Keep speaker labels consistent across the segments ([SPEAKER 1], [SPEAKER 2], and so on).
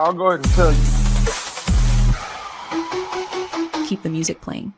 [SPEAKER 1] I'll go ahead and tell you.
[SPEAKER 2] Keep the music playing.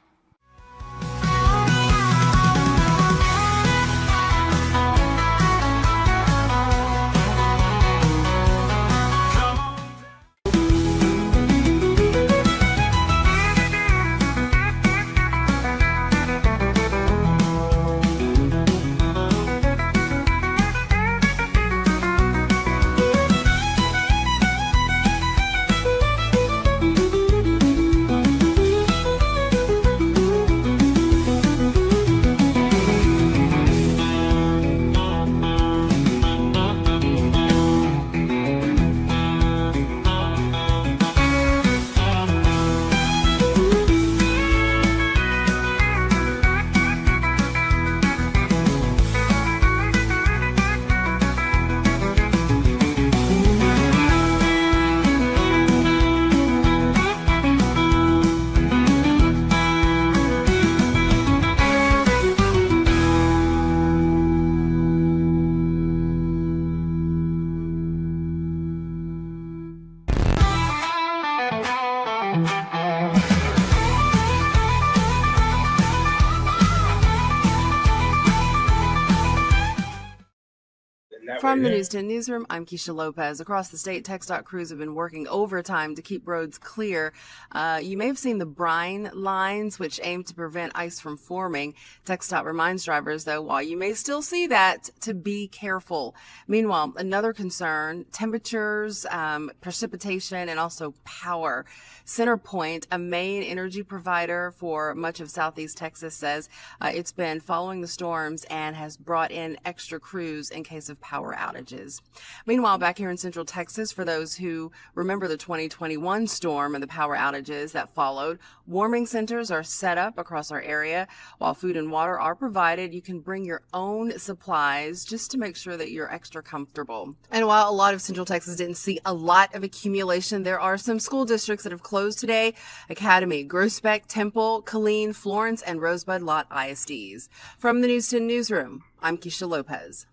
[SPEAKER 3] From the News 10 newsroom, I'm Keisha Lopez. Across the state, TxDOT crews have been working overtime to keep roads clear. You may have seen the brine lines, which aim to prevent ice from forming. TxDOT reminds drivers, though, while you may still see that, to be careful. Meanwhile, another concern, temperatures, precipitation, and also power. CenterPoint, a main energy provider for much of southeast Texas, says it's been following the storms and has brought in extra crews in case of power outages. Meanwhile, back here in Central Texas, for those who remember the 2021 storm and the power outages that followed, warming centers are set up across our area. While food and water are provided, you can bring your own supplies just to make sure that you're extra comfortable. And while a lot of Central Texas didn't see a lot of accumulation, there are some school districts that have closed today: Academy, Groesbeck, Temple, Killeen, Florence, and Rosebud Lot ISDs. From the News 10 newsroom, I'm Keisha Lopez.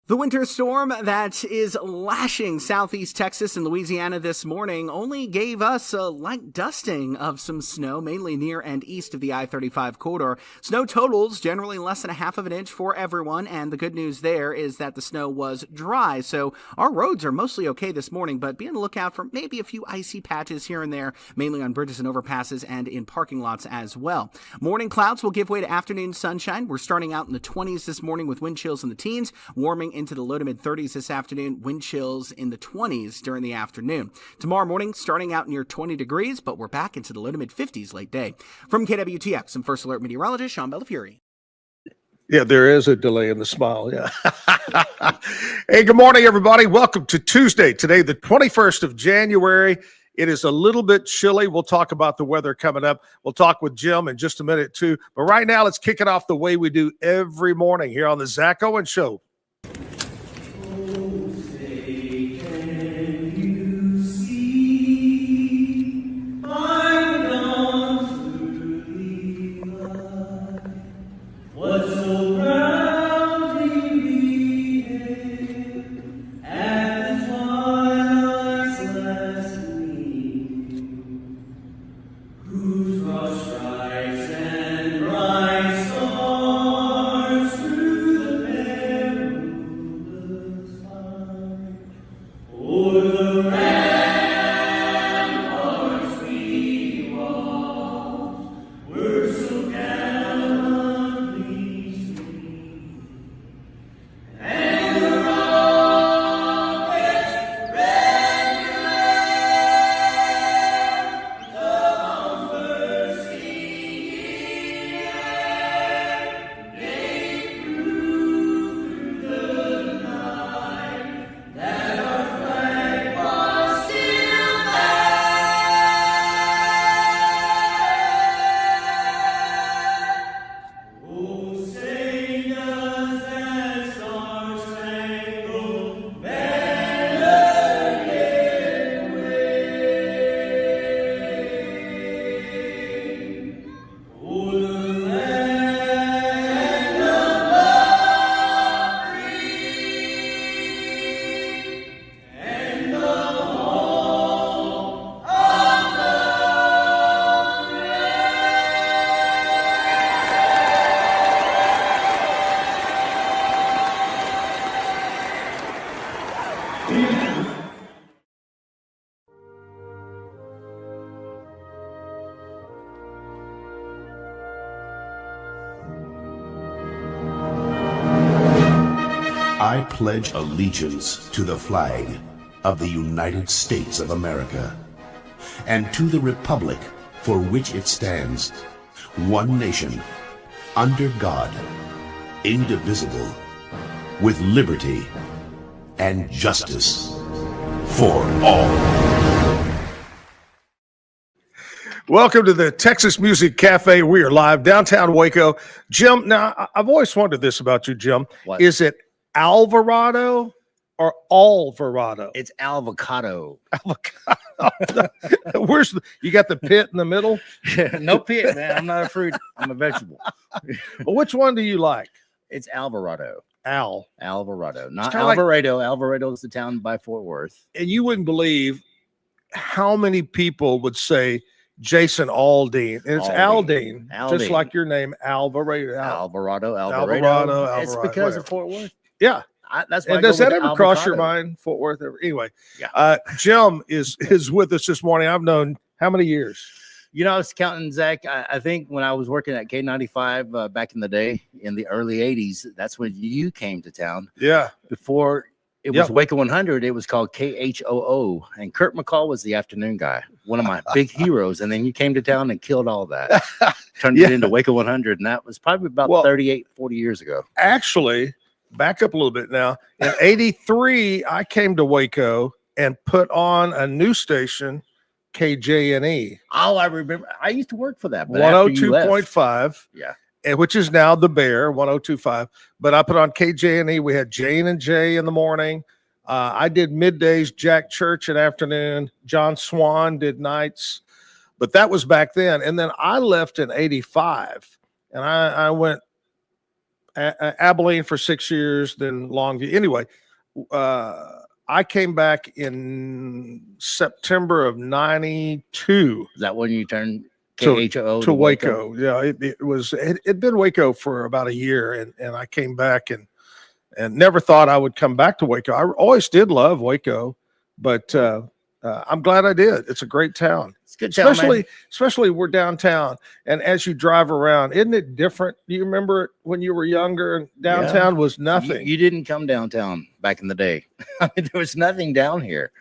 [SPEAKER 4] The winter storm that is lashing southeast Texas and Louisiana this morning only gave us a light dusting of some snow, mainly near and east of the I-35 corridor. Snow totals generally less than a half of an inch for everyone, and the good news there is that the snow was dry, so our roads are mostly okay this morning, but be on the lookout for maybe a few icy patches here and there, mainly on bridges and overpasses and in parking lots as well. Morning clouds will give way to afternoon sunshine. We're starting out in the 20s this morning with wind chills in the teens, warming into the low to mid 30s this afternoon, wind chills in the 20s during the afternoon. Tomorrow morning, starting out near 20 degrees, but we're back into the low to mid 50s late day. From KWTX, I'm First Alert meteorologist Sean Bellafury.
[SPEAKER 5] Yeah, there is a delay in the smile. Yeah. Hey, good morning, everybody. Welcome to Tuesday. Today, the 21st of January. It is a little bit chilly. We'll talk about the weather coming up. We'll talk with Jim in just a minute, too. But right now, let's kick it off the way we do every morning here on the Zack Owen Show.
[SPEAKER 1] I pledge allegiance to the flag of the United States of America and to the republic for which it stands, one nation, under God, indivisible, with liberty and justice for all.
[SPEAKER 5] Welcome to the Texas Music Cafe. We are live downtown Waco. Jim, now I've always wondered this about you, Jim.
[SPEAKER 6] What?
[SPEAKER 5] Is it Alvarado or Alvarado?
[SPEAKER 6] It's avocado.
[SPEAKER 5] Avocado. You got the pit in the middle?
[SPEAKER 6] No pit, man. I'm not a fruit. I'm a vegetable.
[SPEAKER 5] Well, which one do you like?
[SPEAKER 6] It's Alvarado. Alvarado, not
[SPEAKER 5] kinda like-
[SPEAKER 6] Alvarado. Alvarado is the town by Fort Worth.
[SPEAKER 5] And you wouldn't believe how many people would say Jason Aldean. And it's Aldean, just
[SPEAKER 6] Aldean.
[SPEAKER 5] like your name, Alvarado.
[SPEAKER 6] Alvarado.
[SPEAKER 5] Alvarado.
[SPEAKER 6] It's
[SPEAKER 5] Alvarado,
[SPEAKER 6] because
[SPEAKER 5] whatever.
[SPEAKER 6] of Fort Worth.
[SPEAKER 5] Yeah.
[SPEAKER 6] That's why.
[SPEAKER 5] And does that ever cross your mind, Fort Worth? Anyway,
[SPEAKER 6] Yeah.
[SPEAKER 5] Jim is with us this morning. I've known how many years?
[SPEAKER 6] You know, I was counting, Zach. I think when I was working at K95 back in the day, in the early 80s, that's when you came to town.
[SPEAKER 5] Yeah.
[SPEAKER 6] Before it was Waco 100, it was called KHOO. And Kurt McCall was the afternoon guy, one of my big heroes. And then you came to town and killed all that, turned it into Waco 100. And that was probably about 40 years ago.
[SPEAKER 5] Actually, back up a little bit now. In 83, I came to Waco and put on a new station, KJNE.
[SPEAKER 6] Oh, I remember. I used to work for that. But after you left-
[SPEAKER 5] 102.5.
[SPEAKER 6] Yeah.
[SPEAKER 5] Which is now the Bear, 102.5. But I put on KJNE. We had Jane and Jay in the morning. I did middays, Jack Church in afternoon. John Swan did nights. But that was back then. And then I left in 85. And I went Abilene for 6 years, then Longview. Anyway, I came back in September of 92.
[SPEAKER 6] Is that when you turned
[SPEAKER 5] To-
[SPEAKER 6] KHOO
[SPEAKER 5] to Waco. Yeah, it'd been Waco for about a year, and I came back and never thought I would come back to Waco. I always did love Waco, but I'm glad I did. It's a great town.
[SPEAKER 6] It's a good town, man.
[SPEAKER 5] Especially we're downtown, and as you drive around, isn't it different? Do you remember it when you were younger and downtown was nothing?
[SPEAKER 6] You didn't come downtown back in the day. I mean, there was nothing down here.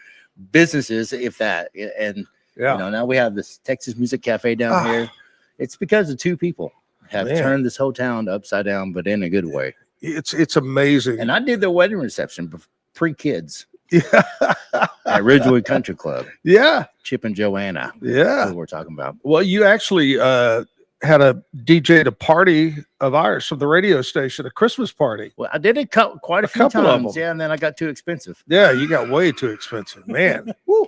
[SPEAKER 6] Businesses, if that, and
[SPEAKER 5] Yeah.
[SPEAKER 6] you know, now we have this Texas Music Cafe down here. It's because of two people have turned this whole town upside down, but in a good way.
[SPEAKER 5] It's amazing.
[SPEAKER 6] And I did their wedding reception pre-kids
[SPEAKER 5] Yeah.
[SPEAKER 6] at Ridgewood Country Club.
[SPEAKER 5] Yeah.
[SPEAKER 6] Chip and Joanna.
[SPEAKER 5] Yeah.
[SPEAKER 6] That's what we're talking about.
[SPEAKER 5] Well, you actually had a DJ to party of ours from the radio station, a Christmas party.
[SPEAKER 6] Well, I did it quite a few
[SPEAKER 5] couple of
[SPEAKER 6] times.
[SPEAKER 5] them.
[SPEAKER 6] Yeah, and then I got too expensive.
[SPEAKER 5] Yeah, you got way too expensive, man. Woo.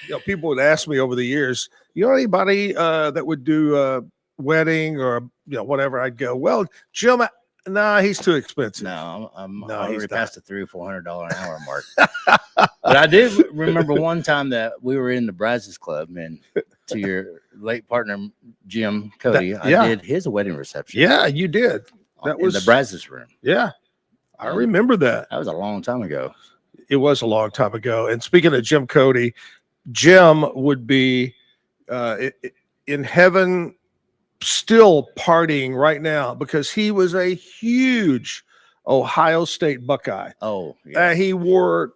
[SPEAKER 5] You know, people would ask me over the years, you know anybody that would do a wedding or whatever? I'd go, well, Jim, nah, he's too expensive.
[SPEAKER 6] No, I'm
[SPEAKER 5] No,
[SPEAKER 6] already
[SPEAKER 5] he's
[SPEAKER 6] past the $300 or $400 an hour mark. But I did remember one time that we were in the Brazos Club, and to your late partner Jim Cody, I did his wedding reception.
[SPEAKER 5] Yeah, you did. That was
[SPEAKER 6] in the Brazos room.
[SPEAKER 5] Yeah, I remember that.
[SPEAKER 6] That was a long time ago.
[SPEAKER 5] It was a long time ago. And speaking of Jim Cody, Jim would be in heaven still partying right now because he was a huge Ohio State Buckeye.
[SPEAKER 6] Oh, yeah.
[SPEAKER 5] He wore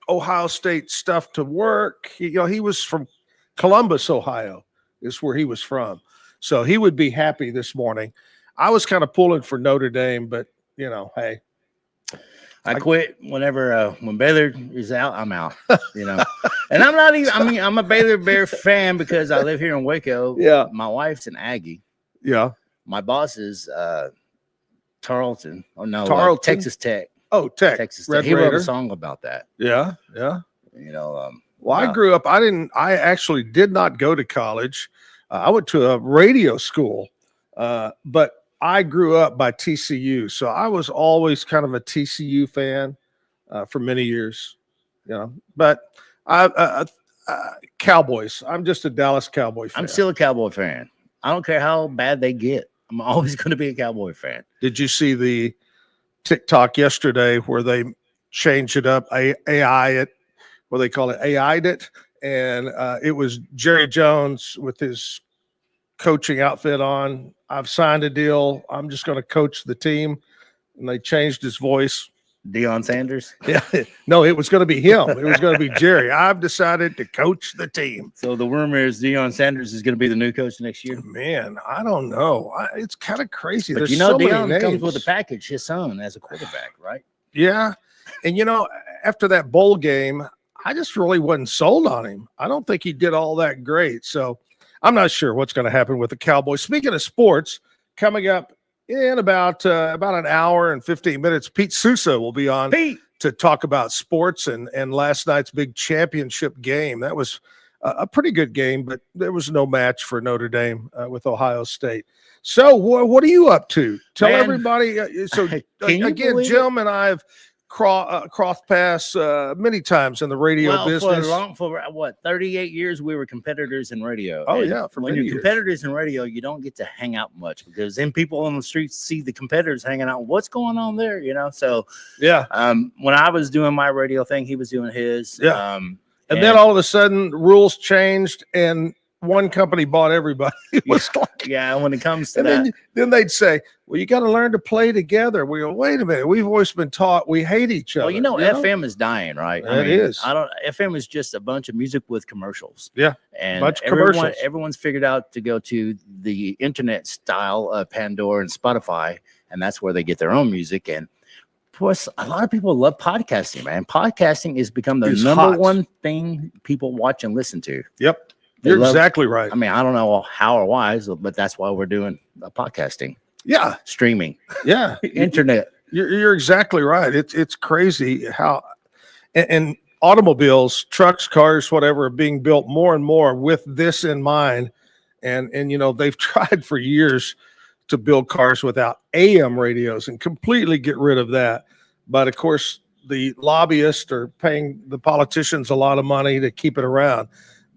[SPEAKER 5] Ohio State stuff to work. He was from Columbus, Ohio, is where he was from. So he would be happy this morning. I was kind of pulling for Notre Dame, but hey.
[SPEAKER 6] I quit whenever when Baylor is out, I'm out. And I'm not even. I mean, I'm a Baylor Bear fan because I live here in Waco.
[SPEAKER 5] Yeah,
[SPEAKER 6] my wife's an Aggie.
[SPEAKER 5] Yeah,
[SPEAKER 6] my boss is Tarleton. Oh no,
[SPEAKER 5] Tarleton?
[SPEAKER 6] Texas Tech.
[SPEAKER 5] Oh,
[SPEAKER 6] Texas Tech.
[SPEAKER 5] Red
[SPEAKER 6] He wrote
[SPEAKER 5] Raider.
[SPEAKER 6] a song about that.
[SPEAKER 5] Yeah. Well, I grew up. I actually did not go to college. I went to a radio school, but I grew up by TCU, so I was always kind of a TCU fan for many years. But Cowboys. I'm just a Dallas Cowboy fan.
[SPEAKER 6] I'm still a Cowboy fan. I don't care how bad they get. I'm always going to be a Cowboy fan.
[SPEAKER 5] Did you see the TikTok yesterday where they changed it up, AI it, what they call it, AI'd it, and it was Jerry Jones with his coaching outfit on. I've signed a deal. I'm just going to coach the team, and they changed his voice.
[SPEAKER 6] Deion Sanders.
[SPEAKER 5] Yeah, no, it was going to be him. It was going to be Jerry. I've decided to coach the team.
[SPEAKER 6] So the rumor is Deion Sanders is going to be the new coach next year.
[SPEAKER 5] Man, I don't know. It's kind of crazy.
[SPEAKER 6] But
[SPEAKER 5] There's
[SPEAKER 6] you know,
[SPEAKER 5] so many
[SPEAKER 6] Deion
[SPEAKER 5] names.
[SPEAKER 6] comes with a package. His son as a quarterback, right?
[SPEAKER 5] Yeah, and after that bowl game, I just really wasn't sold on him. I don't think he did all that great. So I'm not sure what's going to happen with the Cowboys. Speaking of sports, coming up in about an hour and 15 minutes, Pete Sousa will be on to talk about sports and last night's big championship game. That was a pretty good game, but there was no match for Notre Dame with Ohio State. So what are you up to? Tell everybody. So again, Jim and I have crossed paths many times in the radio business.
[SPEAKER 6] For what, 38 years we were competitors in radio.
[SPEAKER 5] Oh,
[SPEAKER 6] and
[SPEAKER 5] yeah, for
[SPEAKER 6] when
[SPEAKER 5] many
[SPEAKER 6] you're
[SPEAKER 5] years.
[SPEAKER 6] competitors in radio, you don't get to hang out much because then people on the streets see the competitors hanging out. What's going on there? So
[SPEAKER 5] yeah.
[SPEAKER 6] When I was doing my radio thing, he was doing his.
[SPEAKER 5] Yeah. And then all of a sudden rules changed and one company bought everybody. It was
[SPEAKER 6] when it comes to
[SPEAKER 5] and
[SPEAKER 6] that.
[SPEAKER 5] Then they'd say, well, you got to learn to play together. We go, wait a minute. We've always been taught we hate each other.
[SPEAKER 6] Well, FM is dying, right?
[SPEAKER 5] It is.
[SPEAKER 6] FM is just a bunch of music with commercials.
[SPEAKER 5] Yeah.
[SPEAKER 6] And
[SPEAKER 5] bunch of commercials.
[SPEAKER 6] Everyone's figured out to go to the internet style of Pandora and Spotify, and that's where they get their own music. And plus, a lot of people love podcasting, man. Podcasting has become the number one thing people watch and listen to.
[SPEAKER 5] Yep. You're exactly right.
[SPEAKER 6] I mean, I don't know how or why, but that's why we're doing podcasting.
[SPEAKER 5] Yeah.
[SPEAKER 6] Streaming.
[SPEAKER 5] Yeah.
[SPEAKER 6] Internet.
[SPEAKER 5] You're exactly right. It's crazy how and automobiles, trucks, cars, whatever, are being built more and more with this in mind. And they've tried for years to build cars without AM radios and completely get rid of that. But of course, the lobbyists are paying the politicians a lot of money to keep it around.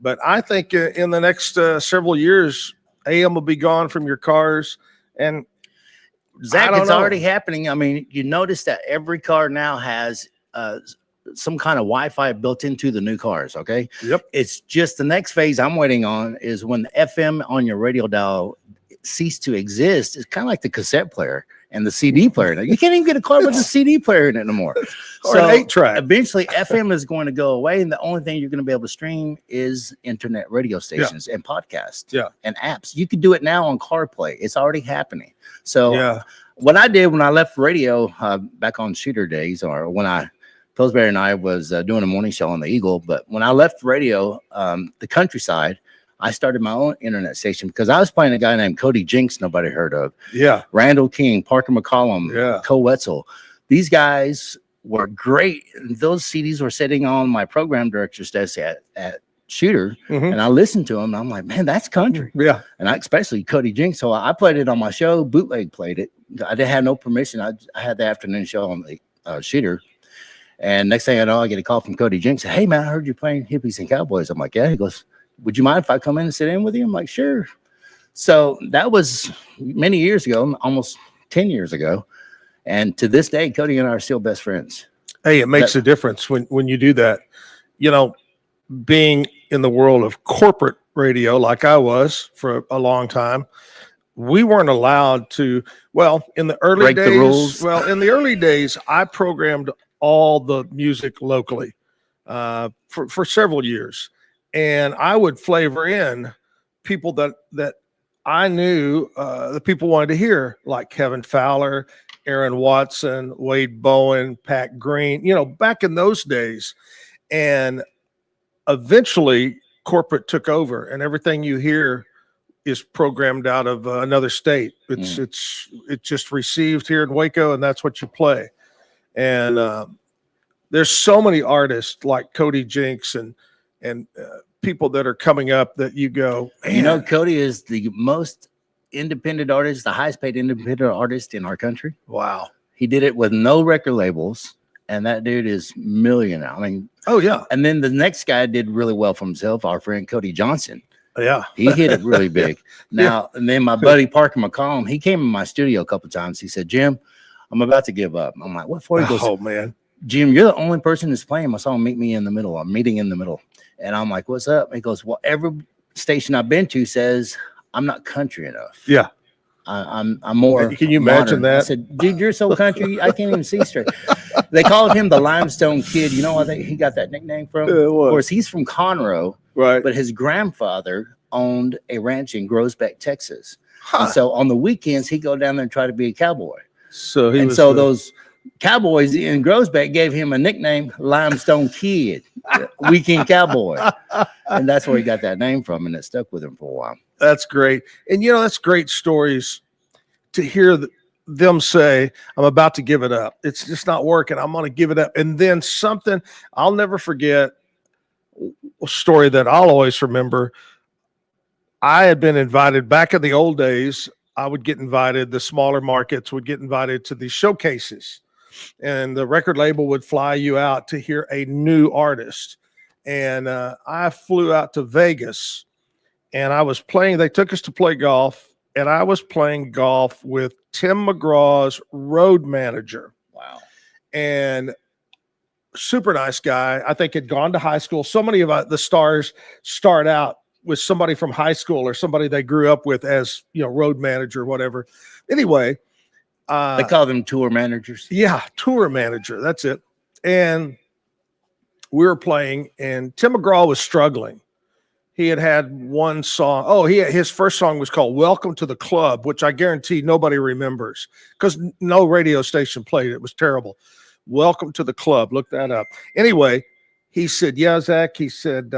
[SPEAKER 5] But I think in the next several years, AM will be gone from your cars. And
[SPEAKER 6] Zach, it's already happening. I mean, you notice that every car now has some kind of Wi-Fi built into the new cars, okay?
[SPEAKER 5] Yep.
[SPEAKER 6] It's just the next phase I'm waiting on is when the FM on your radio dial cease to exist. It's kind of like the cassette player and the CD player. Now, you can't even get a car with a CD player in it anymore.
[SPEAKER 5] Or an 8-track.
[SPEAKER 6] Eventually, FM is going to go away, and the only thing you're going to be able to stream is internet radio stations and podcasts and apps. You can do it now on CarPlay. It's already happening. So what I did when I left radio back on Shooter days, or when Pillsbury and I was doing a morning show on the Eagle, but when I left radio, the countryside, I started my own internet station because I was playing a guy named Cody Jinks, nobody heard of.
[SPEAKER 5] Yeah.
[SPEAKER 6] Randall King, Parker McCollum, Co Wetzel. These guys were great. Those CDs were sitting on my program director's desk at Shooter, and I listened to them. And I'm like, man, that's country.
[SPEAKER 5] Yeah.
[SPEAKER 6] And especially Cody Jinks. So I played it on my show. Bootleg played it. I didn't have no permission. I had the afternoon show on the Shooter. And next thing I know, I get a call from Cody Jinks. Hey, man, I heard you playing Hippies and Cowboys. I'm like, yeah. He goes, would you mind if I come in and sit in with you? I'm like, sure. So that was many years ago, almost 10 years ago. And to this day, Cody and I are still best friends.
[SPEAKER 5] Hey, it makes a difference when you do that. Being in the world of corporate radio, like I was for a long time, we weren't allowed to, in the early days,
[SPEAKER 6] break the rules.
[SPEAKER 5] In the early days, I programmed all the music locally for several years. And I would flavor in people that I knew the people wanted to hear, like Kevin Fowler, Aaron Watson, Wade Bowen, Pat Green, back in those days. And eventually corporate took over and everything you hear is programmed out of another state. It's just received here in Waco, and that's what you play. And there's so many artists like Cody Jinks and people that are coming up that you go, man.
[SPEAKER 6] Cody is the most independent artist, the highest paid independent artist in our country.
[SPEAKER 5] Wow.
[SPEAKER 6] He did it with no record labels, and that dude is millionaire. I mean,
[SPEAKER 5] oh yeah.
[SPEAKER 6] And then the next guy did really well for himself, our friend Cody Johnson.
[SPEAKER 5] Yeah.
[SPEAKER 6] He hit it really big. Now, and then my buddy Parker McCollum, he came in my studio a couple of times. He said, Jim, I'm about to give up. I'm like, what for? He goes,
[SPEAKER 5] oh man.
[SPEAKER 6] Jim, you're the only person that's playing my song, Meet Me in the Middle. I'm meeting in the middle. And I'm like, what's up? He goes, well, every station I've been to says I'm not country enough.
[SPEAKER 5] Yeah.
[SPEAKER 6] I'm more.
[SPEAKER 5] Can you imagine
[SPEAKER 6] modern.
[SPEAKER 5] that?
[SPEAKER 6] I said, dude, you're so country, I can't even see straight. They called him the Limestone Kid. You know where he got that nickname from? Of course, he's from Conroe,
[SPEAKER 5] right?
[SPEAKER 6] But his grandfather owned a ranch in Groesbeck, Texas. And so on the weekends, he'd go down there and try to be a cowboy.
[SPEAKER 5] So
[SPEAKER 6] those cowboys in Groesbeck gave him a nickname, Limestone Kid, weekend cowboy. And that's where he got that name from, and it stuck with him for a while.
[SPEAKER 5] That's great. And, that's great stories to hear them say, I'm about to give it up. It's just not working. I'm going to give it up. And then something I'll never forget, a story that I'll always remember. I had been invited back in the old days. I would get invited. The smaller markets would get invited to these showcases, and the record label would fly you out to hear a new artist. And I flew out to Vegas, and I was playing. They took us to play golf, and I was playing golf with Tim McGraw's road manager.
[SPEAKER 6] Wow.
[SPEAKER 5] And super nice guy. I think had gone to high school. So many of the stars start out with somebody from high school or somebody they grew up with as, road manager or whatever. Anyway.
[SPEAKER 6] They call them tour managers.
[SPEAKER 5] Yeah, tour manager. That's it. And we were playing, and Tim McGraw was struggling. He had one song. His first song was called Welcome to the Club, which I guarantee nobody remembers because no radio station played it. It was terrible. Welcome to the Club. Look that up. Anyway, he said, yeah, Zach, he said,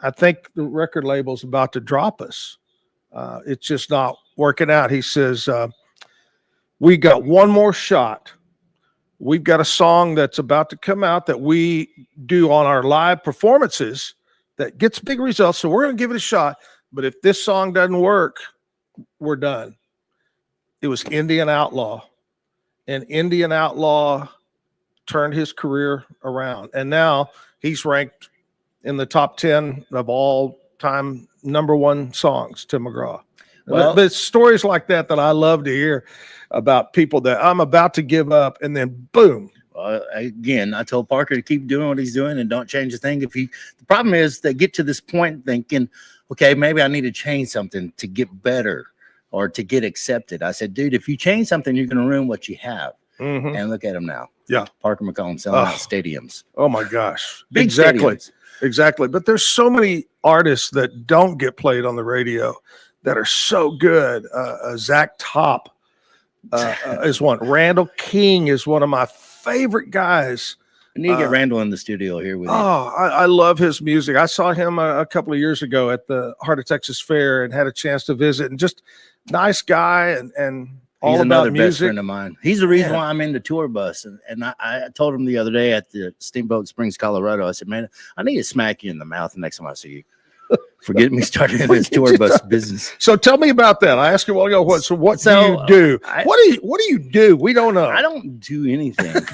[SPEAKER 5] I think the record label's about to drop us. It's just not working out. He says, we got one more shot. We've got a song that's about to come out that we do on our live performances that gets big results. So we're going to give it a shot. But if this song doesn't work, we're done. It was Indian Outlaw. And Indian Outlaw turned his career around. And now he's ranked in the top 10 of all time #1 songs, Tim McGraw. Well, but it's stories like that I love to hear about people that I'm about to give up, and then boom.
[SPEAKER 6] Again, I told Parker to keep doing what he's doing and don't change a thing. The problem is they get to this point thinking, okay, maybe I need to change something to get better or to get accepted. I said, dude, if you change something, you're going to ruin what you have.
[SPEAKER 5] Mm-hmm.
[SPEAKER 6] And look at him now.
[SPEAKER 5] Yeah.
[SPEAKER 6] Parker McCollum selling out stadiums.
[SPEAKER 5] Oh my gosh.
[SPEAKER 6] Big
[SPEAKER 5] exactly.
[SPEAKER 6] Stadiums.
[SPEAKER 5] Exactly. But there's so many artists that don't get played on the radio that are so good. Zach Top is one. Randall King is one of my favorite guys.
[SPEAKER 6] I need to get Randall in the studio here with you.
[SPEAKER 5] Oh, I love his music. I saw him a couple of years ago at the Heart of Texas Fair and had a chance to visit, and just nice guy and all
[SPEAKER 6] He's
[SPEAKER 5] about
[SPEAKER 6] another
[SPEAKER 5] music.
[SPEAKER 6] best friend of mine. He's the reason why I'm in the tour bus. And I told him the other day at the Steamboat Springs, Colorado, I said, man, I need to smack you in the mouth the next time I see you. For getting me started in this tour bus business.
[SPEAKER 5] So tell me about that. I asked you a while ago, what do you do? What do you do? We don't know.
[SPEAKER 6] I don't do anything.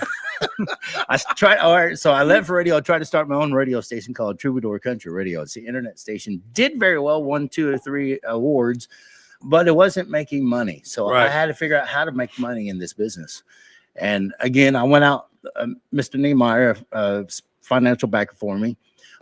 [SPEAKER 6] All right, so I left radio. I tried to start my own radio station called Troubadour Country Radio. It's the internet station. Did very well, won 2 or 3 awards, but it wasn't making money. So I had to figure out how to make money in this business. And again, I went out, Mr. Niemeyer, financial backer for me,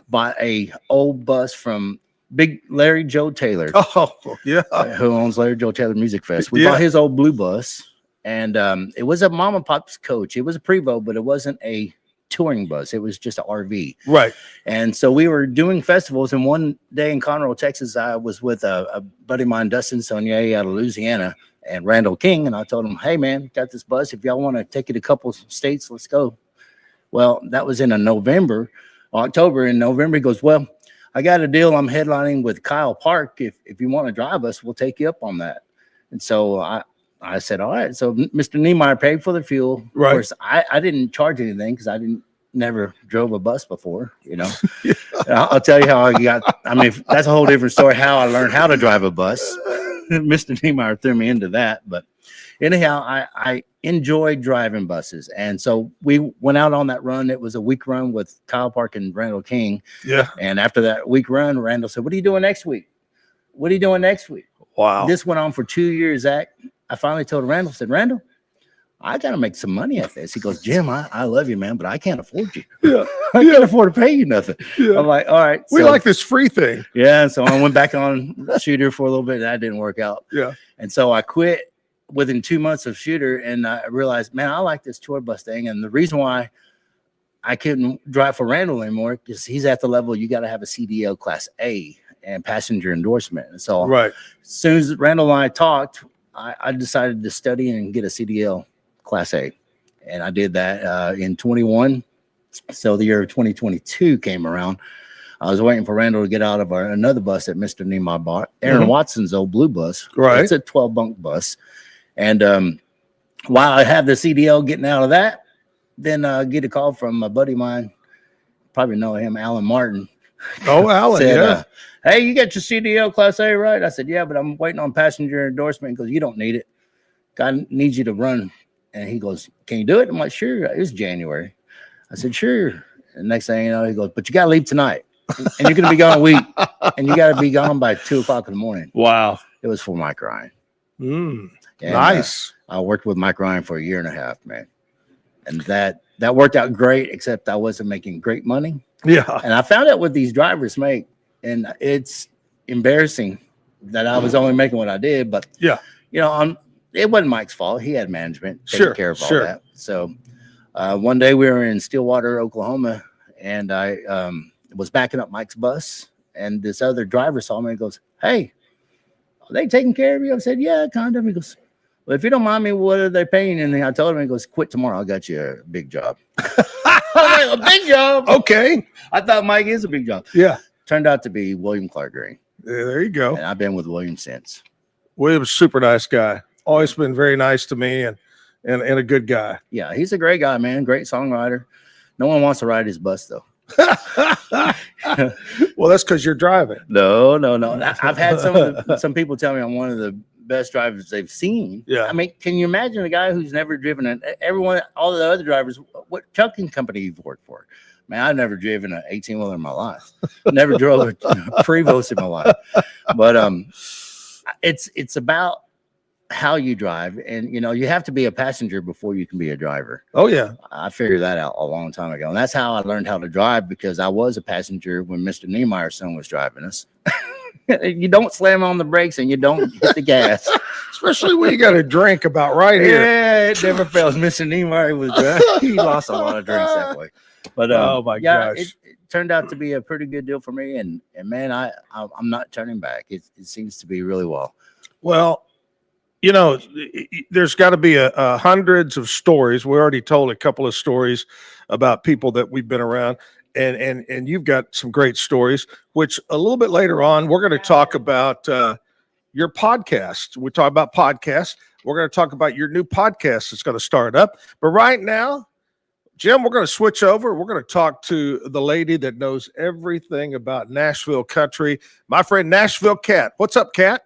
[SPEAKER 6] bought a old bus from Big Larry Joe Taylor.
[SPEAKER 5] Oh, yeah.
[SPEAKER 6] Who owns Larry Joe Taylor Music Fest. We bought his old blue bus. And it was a mom and pop's coach. It was a Prevost, but it wasn't a touring bus. It was just an RV.
[SPEAKER 5] Right.
[SPEAKER 6] And so we were doing festivals. And one day in Conroe, Texas, I was with a buddy of mine, Dustin Sonier out of Louisiana, and Randall King. And I told him, hey, man, got this bus. If y'all want to take it a couple states, let's go. Well, that was in October. In November, he goes, well, I got a deal. I'm headlining with Kyle Park. If you want to drive us, we'll take you up on that. And so I said, all right. So Mr. Niemeyer paid for the fuel.
[SPEAKER 5] Right.
[SPEAKER 6] Of course, I didn't charge anything because I never drove a bus before, Yeah. I'll tell you how I got. I mean, that's a whole different story. How I learned how to drive a bus. Mr. Niemeyer threw me into that, but anyhow, I enjoyed driving buses, and so we went out on that run. It was a week run with Kyle Park and Randall King.
[SPEAKER 5] Yeah.
[SPEAKER 6] And after that week run, Randall said, "What are you doing next week? What are you doing next week?"
[SPEAKER 5] Wow.
[SPEAKER 6] This went on for 2 years, Zach. I finally told Randall, said, Randall, I got to make some money at this. He goes, Jim, I love you, man, but I can't afford you.
[SPEAKER 5] Yeah.
[SPEAKER 6] I can't afford to pay you nothing.
[SPEAKER 5] Yeah.
[SPEAKER 6] I'm like, all right.
[SPEAKER 5] We like this free thing.
[SPEAKER 6] Yeah. So I went back on Shooter for a little bit. That didn't work out.
[SPEAKER 5] Yeah.
[SPEAKER 6] And so I quit within 2 months of Shooter. And I realized, man, I like this tour bus thing. And the reason why I couldn't drive for Randall anymore, because he's at the level you got to have a CDL Class A and passenger endorsement. And so
[SPEAKER 5] right.
[SPEAKER 6] As soon as Randall and I talked, I decided to study and get a CDL Class A. And I did that in 21. So the year of 2022 came around. I was waiting for Randall to get out of another bus that Mr. Nima bought, Aaron Watson's old blue bus.
[SPEAKER 5] Right.
[SPEAKER 6] It's a 12-bunk bus. And while I have the CDL getting out of that, then get a call from a buddy of mine, probably know him, Alan Martin.
[SPEAKER 5] Oh, Alan,
[SPEAKER 6] said,
[SPEAKER 5] yeah.
[SPEAKER 6] Hey, you got your CDL Class A, right? I said, yeah, but I'm waiting on passenger endorsement. He goes, you don't need it. God needs you to run. And he goes, can you do it? I'm like, sure. It was January. I said, sure. And next thing you know, he goes, but you got to leave tonight. And you're going to be gone a week. And you got to be gone by 2 o'clock in the morning.
[SPEAKER 5] Wow.
[SPEAKER 6] It was for Mike Ryan.
[SPEAKER 5] Nice.
[SPEAKER 6] I worked with Mike Ryan for 1.5 years, man. And that worked out great, except I wasn't making great money.
[SPEAKER 5] Yeah.
[SPEAKER 6] And I found out what these drivers make. And it's embarrassing that I was only making what I did. But,
[SPEAKER 5] yeah,
[SPEAKER 6] it wasn't Mike's fault. He had management taking care of all
[SPEAKER 5] sure.
[SPEAKER 6] that. So one day we were in Stillwater, Oklahoma, and I was backing up Mike's bus. And this other driver saw me and goes, hey, are they taking care of you? I said, yeah, kind of. He goes, well, if you don't mind me, what are they paying? And I told him, he goes, quit tomorrow. I got you a big job. I'm like, a big job?
[SPEAKER 5] Okay.
[SPEAKER 6] I thought Mike is a big job.
[SPEAKER 5] Yeah.
[SPEAKER 6] Turned out to be William Clark Green.
[SPEAKER 5] Yeah, there you go.
[SPEAKER 6] And I've been with William since.
[SPEAKER 5] William's a super nice guy. Always been very nice to me and a good guy.
[SPEAKER 6] Yeah, he's a great guy, man. Great songwriter. No one wants to ride his bus, though.
[SPEAKER 5] Well, that's because you're driving.
[SPEAKER 6] No. I've had some people tell me I'm one of the best drivers they've seen.
[SPEAKER 5] Yeah.
[SPEAKER 6] I mean, can you imagine a guy who's never driven all the other drivers, what trucking company you've worked for? Man, I've never driven an 18-wheeler in my life. Never drove a Prevost in my life. But it's about how you drive, and you have to be a passenger before you can be a driver.
[SPEAKER 5] Oh yeah,
[SPEAKER 6] I figured that out a long time ago, and that's how I learned how to drive, because I was a passenger when Mr. Niemeyer's son was driving us. You don't slam on the brakes and you don't hit the gas,
[SPEAKER 5] especially when you got a drink about right here.
[SPEAKER 6] Yeah, it never fails. Mr. Niemeyer was he lost a lot of drinks that way, but
[SPEAKER 5] oh my gosh,
[SPEAKER 6] it turned out to be a pretty good deal for me, and man, I'm not turning back. It seems to be really well.
[SPEAKER 5] Well, there's got to be hundreds of stories. We already told a couple of stories about people that we've been around, and you've got some great stories, which a little bit later on, we're going to talk about your podcast. We talk about podcasts. We're going to talk about your new podcast that's going to start up. But right now, Jim, we're going to switch over. We're going to talk to the lady that knows everything about Nashville country, my friend Nashville Cat. What's up, Cat?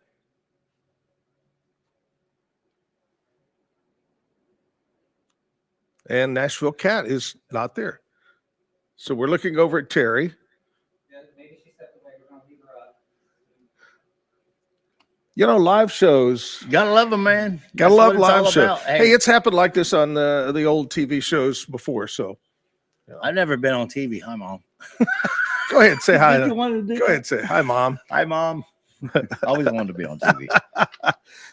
[SPEAKER 5] And Nashville Cat is not there. So we're looking over at Terry.
[SPEAKER 7] Yeah, maybe she stepped away. We're going to leave her up.
[SPEAKER 5] Live shows.
[SPEAKER 6] Gotta love them, man.
[SPEAKER 5] Gotta love live shows.
[SPEAKER 6] Hey,
[SPEAKER 5] it's happened like this on the old TV shows before. So
[SPEAKER 6] I've never been on TV. Hi, Mom.
[SPEAKER 5] Go ahead, say hi.
[SPEAKER 6] Go
[SPEAKER 5] ahead, say hi, Mom.
[SPEAKER 6] Hi, Mom. I always wanted to be on TV.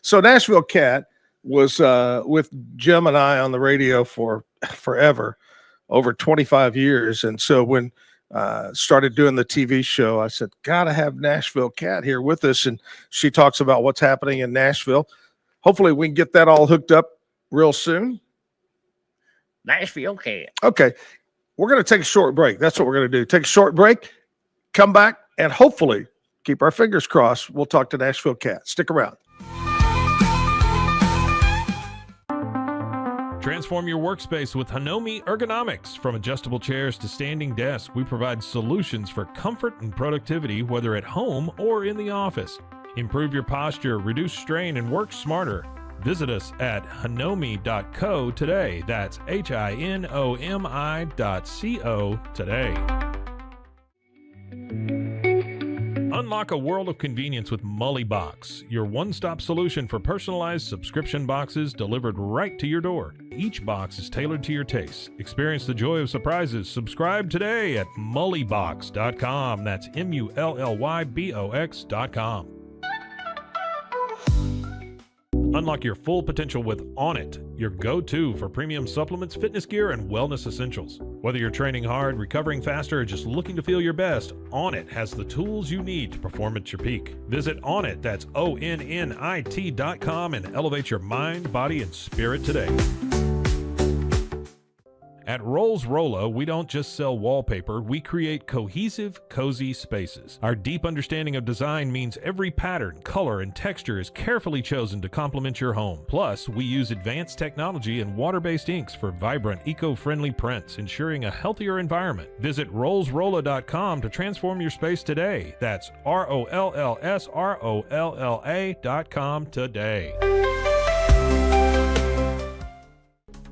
[SPEAKER 5] So Nashville Cat was with Jim and I on the radio for forever, over 25 years. And so when started doing the TV show, I said, gotta have Nashville Cat here with us. And she talks about what's happening in Nashville. Hopefully we can get that all hooked up real soon.
[SPEAKER 6] Nashville Cat.
[SPEAKER 5] Okay. We're going to take a short break. That's what we're going to do. Take a short break, come back, and hopefully keep our fingers crossed. We'll talk to Nashville Cat. Stick around.
[SPEAKER 8] Transform your workspace with Hanomi Ergonomics. From adjustable chairs to standing desks, we provide solutions for comfort and productivity, whether at home or in the office. Improve your posture, reduce strain, and work smarter. Visit us at hanomi.co today. That's HINOMI.co today. Unlock a world of convenience with Mully Box, your one-stop solution for personalized subscription boxes delivered right to your door. Each box is tailored to your tastes. Experience the joy of surprises. Subscribe today at mullybox.com. That's MULLYBOX.com. Unlock your full potential with On It, your go-to for premium supplements, fitness gear, and wellness essentials. Whether you're training hard, recovering faster, or just looking to feel your best, On It has the tools you need to perform at your peak. Visit Onnit, that's ONNIT.com, and elevate your mind, body, and spirit today. At Rolls Rolla, we don't just sell wallpaper, we create cohesive, cozy spaces. Our deep understanding of design means every pattern, color, and texture is carefully chosen to complement your home. Plus, we use advanced technology and water-based inks for vibrant, eco-friendly prints, ensuring a healthier environment. Visit rollsrolla.com to transform your space today. That's ROLLSROLLA.com today.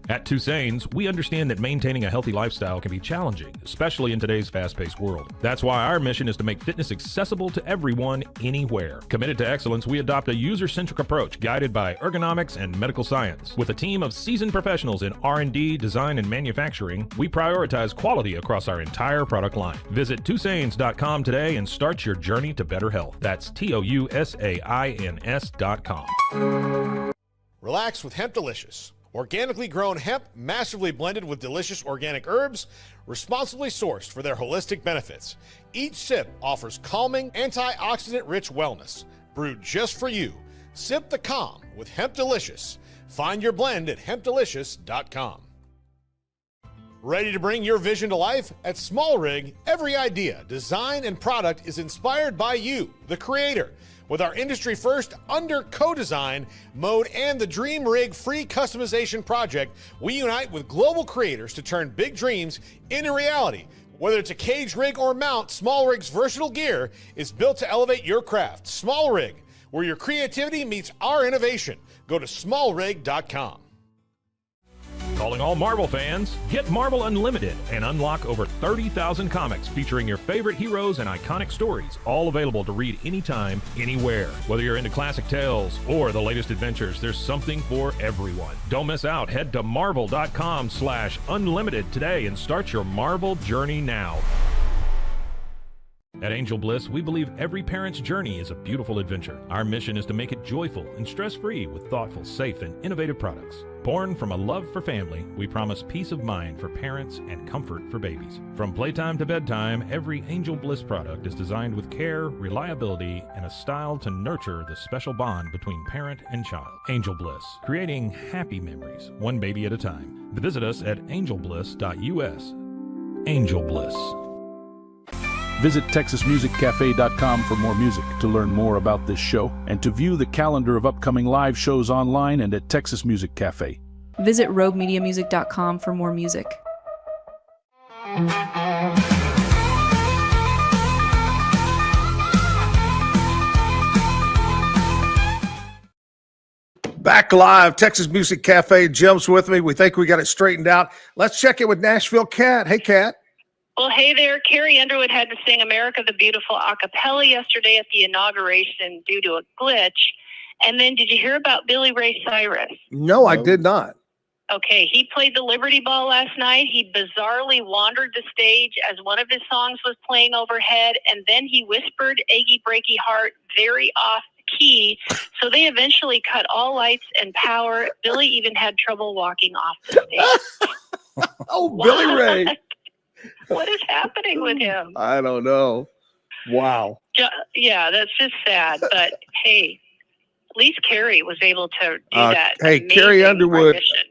[SPEAKER 8] At Tusain's, we understand that maintaining a healthy lifestyle can be challenging, especially in today's fast-paced world. That's why our mission is to make fitness accessible to everyone, anywhere. Committed to excellence, we adopt a user-centric approach guided by ergonomics and medical science. With a team of seasoned professionals in R&D, design, and manufacturing, we prioritize quality across our entire product line. Visit Tusains.com today and start your journey to better health. That's TOUSAINS.com.
[SPEAKER 9] Relax with Hemp Delicious. Organically grown hemp, massively blended with delicious organic herbs, responsibly sourced for their holistic benefits. Each sip offers calming, antioxidant-rich wellness, brewed just for you. Sip the calm with Hemp Delicious. Find your blend at hempdelicious.com. Ready to bring your vision to life? At Small Rig, every idea, design, and product is inspired by you, the creator. With our industry-first under co-design mode and the Dream Rig free customization project, we unite with global creators to turn big dreams into reality. Whether it's a cage rig or mount, Small Rig's versatile gear is built to elevate your craft. Small Rig, where your creativity meets our innovation. Go to smallrig.com.
[SPEAKER 8] Calling all Marvel fans, get Marvel Unlimited and unlock over 30,000 comics featuring your favorite heroes and iconic stories, all available to read anytime, anywhere. Whether you're into classic tales or the latest adventures, there's something for everyone. Don't miss out. Head to marvel.com/unlimited today and start your Marvel journey now. At Angel Bliss, we believe every parent's journey is a beautiful adventure. Our mission is to make it joyful and stress-free with thoughtful, safe, and innovative products. Born from a love for family, we promise peace of mind for parents and comfort for babies. From playtime to bedtime, every Angel Bliss product is designed with care, reliability, and a style to nurture the special bond between parent and child. Angel Bliss, creating happy memories, one baby at a time. Visit us at angelbliss.us. Angel Bliss.
[SPEAKER 10] Visit TexasMusicCafe.com for more music, to learn more about this show, and to view the calendar of upcoming live shows online and at Texas Music Cafe.
[SPEAKER 2] Visit RogueMediaMusic.com for more music.
[SPEAKER 5] Back live, Texas Music Cafe. Jim's with me. We think we got it straightened out. Let's check it with Nashville Cat. Hey, Cat.
[SPEAKER 11] Well, hey there. Carrie Underwood had to sing America the Beautiful a cappella yesterday at the inauguration due to a glitch. And then did you hear about Billy Ray Cyrus?
[SPEAKER 5] No, I did not.
[SPEAKER 11] Okay, he played the Liberty Ball last night. He bizarrely wandered the stage as one of his songs was playing overhead, and then he whispered Achy Breaky Heart very off key. So they eventually cut all lights and power. Billy even had trouble walking off the stage.
[SPEAKER 5] Oh, Billy Ray.
[SPEAKER 11] What is happening with him?
[SPEAKER 5] I don't know. Wow.
[SPEAKER 11] Yeah, that's just sad. But hey, at least Carrie was able to do that.
[SPEAKER 5] Hey, Carrie Underwood.
[SPEAKER 11] rendition.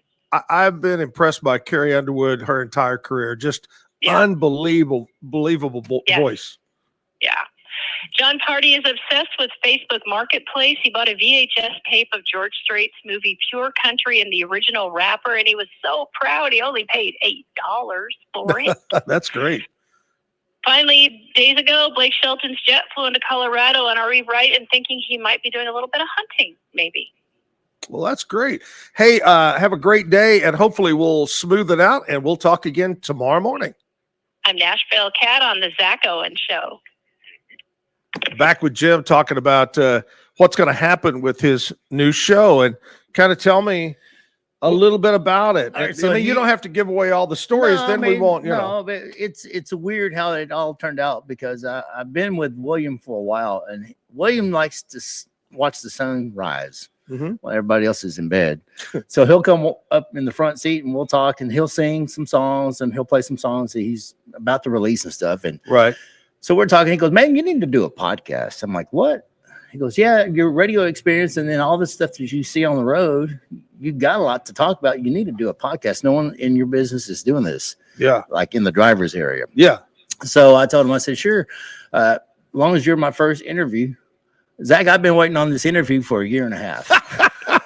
[SPEAKER 5] I've been impressed by Carrie Underwood her entire career. Just unbelievable voice.
[SPEAKER 11] Yeah. John Party is obsessed with Facebook Marketplace. He bought a VHS tape of George Strait's movie Pure Country and the original rapper, and he was so proud he only paid $8 for it.
[SPEAKER 5] That's great.
[SPEAKER 11] Finally, days ago, Blake Shelton's jet flew into Colorado, and are we right in thinking he might be doing a little bit of hunting, maybe?
[SPEAKER 5] Well, that's great. Hey, have a great day, and hopefully we'll smooth it out, and we'll talk again tomorrow morning.
[SPEAKER 11] I'm Nashville Cat on the Zack Owen Show.
[SPEAKER 5] back with Jim talking about what's going to happen with his new show, and kind of tell me a little bit about it.
[SPEAKER 6] All right,
[SPEAKER 5] And,
[SPEAKER 6] so
[SPEAKER 5] you don't have to give away all the stories. Then we won't,
[SPEAKER 6] No, but it's weird how it all turned out, because I've been with William for a while, and William likes to watch the sun rise while everybody else is in bed. So he'll come up in the front seat and we'll talk, and he'll sing some songs and he'll play some songs that he's about to release and stuff. And so we're talking. He goes, "Man, you need to do a podcast." I'm like, "What?" He goes, "Yeah, your radio experience and then all the stuff that you see on the road, you got a lot to talk about. You need to do a podcast. No one in your business is doing this."
[SPEAKER 5] Yeah.
[SPEAKER 6] Like in the driver's area.
[SPEAKER 5] Yeah.
[SPEAKER 6] So I told him, I said, "Sure. As long as you're my first interview." Zach, I've been waiting on this interview for a year and a half.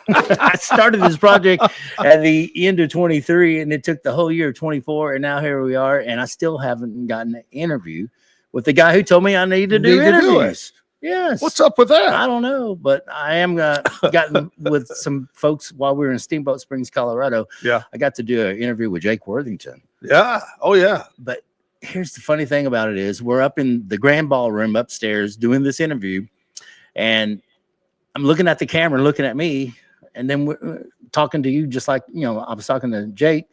[SPEAKER 6] I started this project at the end of 23, and it took the whole year of 24, and now here we are, and I still haven't gotten an interview with the guy who told me I need to do interviews. Yes.
[SPEAKER 5] What's up with that?
[SPEAKER 6] I don't know, but I am gotten with some folks while we were in Steamboat Springs, Colorado.
[SPEAKER 5] Yeah.
[SPEAKER 6] I got to do an interview with Jake Worthington.
[SPEAKER 5] Yeah. Oh, yeah.
[SPEAKER 6] But here's the funny thing about it is we're up in the grand ballroom upstairs doing this interview, and I'm looking at the camera, looking at me, and then we're talking to you just like, I was talking to Jake.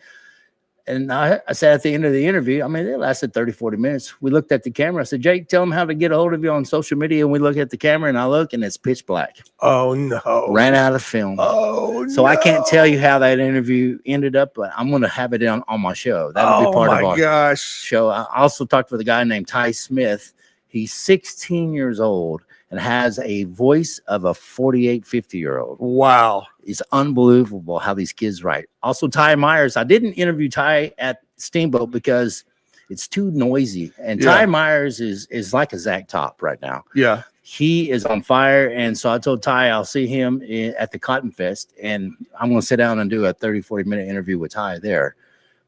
[SPEAKER 6] And I said at the end of the interview, I mean, it lasted 30, 40 minutes. We looked at the camera. I said, "Jake, tell them how to get a hold of you on social media." And we look at the camera, and I look, and it's pitch black.
[SPEAKER 5] Oh, no.
[SPEAKER 6] Ran out of film.
[SPEAKER 5] Oh,
[SPEAKER 6] so I can't tell you how that interview ended up, but I'm going to have it on my show. That'll be part of our show. I also talked with a guy named Ty Smith. He's 16 years old and has a voice of a 48, 50-year-old.
[SPEAKER 5] Wow.
[SPEAKER 6] It's unbelievable how these kids write. Also, Ty Myers. I didn't interview Ty at Steamboat because it's too noisy. And Ty Myers is like a Zach Top right now.
[SPEAKER 5] Yeah.
[SPEAKER 6] He is on fire. And so I told Ty I'll see him at the Cotton Fest, and I'm going to sit down and do a 30, 40-minute interview with Ty there.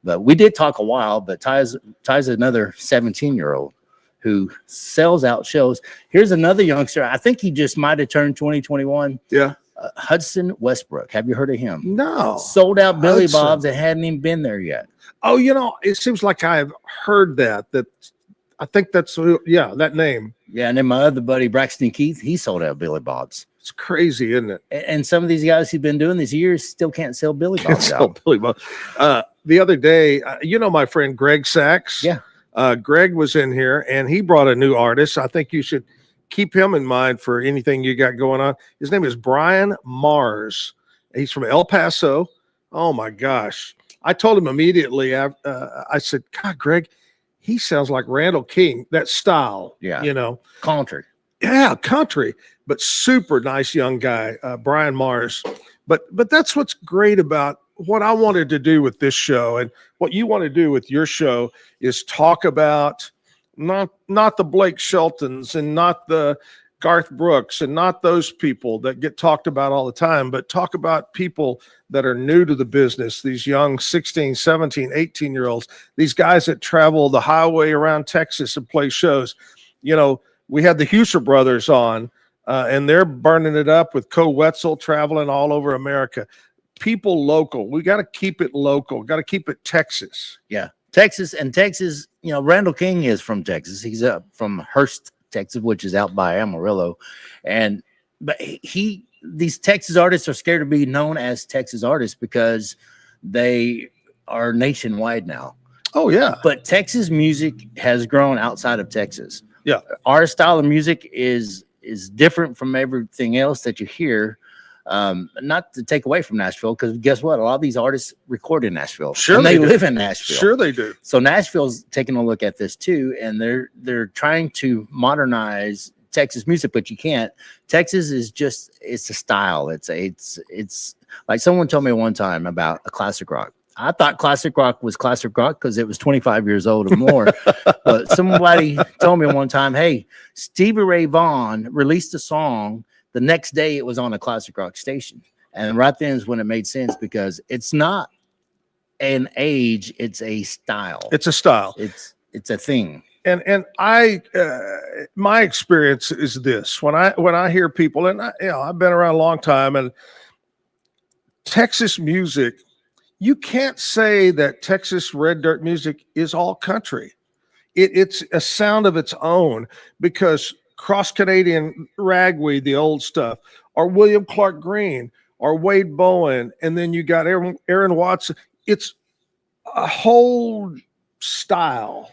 [SPEAKER 6] But we did talk a while, but Ty's another 17-year-old. Who sells out shows. Here's another youngster. I think he just might have turned 2021.
[SPEAKER 5] Yeah.
[SPEAKER 6] Hudson Westbrook. Have you heard of him?
[SPEAKER 5] No.
[SPEAKER 6] Sold out Billy Bob's that hadn't even been there yet.
[SPEAKER 5] Oh, it seems like I've heard that I think that's, that name.
[SPEAKER 6] Yeah. And then my other buddy, Braxton Keith, he sold out Billy Bob's.
[SPEAKER 5] It's crazy, isn't it?
[SPEAKER 6] And some of these guys who've been doing these years still can't sell Billy Bob's out.
[SPEAKER 5] Billy Bob's. The other day, my friend Greg Sachs.
[SPEAKER 6] Yeah.
[SPEAKER 5] Greg was in here, and he brought a new artist. I think you should keep him in mind for anything you got going on. His name is Brian Mars. He's from El Paso. Oh, my gosh. I told him immediately, I said, "God, Greg, he sounds like Randall King, that style."
[SPEAKER 6] Yeah. Country.
[SPEAKER 5] Yeah, country, but super nice young guy, Brian Mars. But that's what's great about what I wanted to do with this show, and what you want to do with your show is talk about not the Blake Sheltons and not the Garth Brooks and not those people that get talked about all the time, but talk about people that are new to the business, these young 16, 17, 18-year-olds, these guys that travel the highway around Texas and play shows. We had the Huser brothers on, and they're burning it up with Co Wetzel traveling all over America. People local. We got to keep it local. Got to keep it Texas.
[SPEAKER 6] Yeah. Texas. Randall King is from Texas. He's from Hurst, Texas, which is out by Amarillo. But these Texas artists are scared to be known as Texas artists because they are nationwide now.
[SPEAKER 5] Oh, yeah.
[SPEAKER 6] But Texas music has grown outside of Texas.
[SPEAKER 5] Yeah.
[SPEAKER 6] Our style of music is different from everything else that you hear. Not to take away from Nashville, because guess what? A lot of these artists record in Nashville.
[SPEAKER 5] Sure,
[SPEAKER 6] and they live in Nashville.
[SPEAKER 5] Sure, they do.
[SPEAKER 6] So Nashville's taking a look at this too, and they're trying to modernize Texas music, but you can't. Texas is it's a style. It's like someone told me one time about a classic rock. I thought classic rock was classic rock because it was 25 years old or more. But somebody told me one time, "Hey, Stevie Ray Vaughan released a song. The next day it was on a classic rock station." And right then is when it made sense, because it's not an age, it's a style.
[SPEAKER 5] It's a style.
[SPEAKER 6] It's a thing.
[SPEAKER 5] And my experience is this: when I hear people, and I've been around a long time, and Texas music, you can't say that Texas red dirt music is all country. It's a sound of its own, because Cross Canadian Ragweed, the old stuff, or William Clark Green, or Wade Bowen, and then you got Aaron Watson. It's a whole style,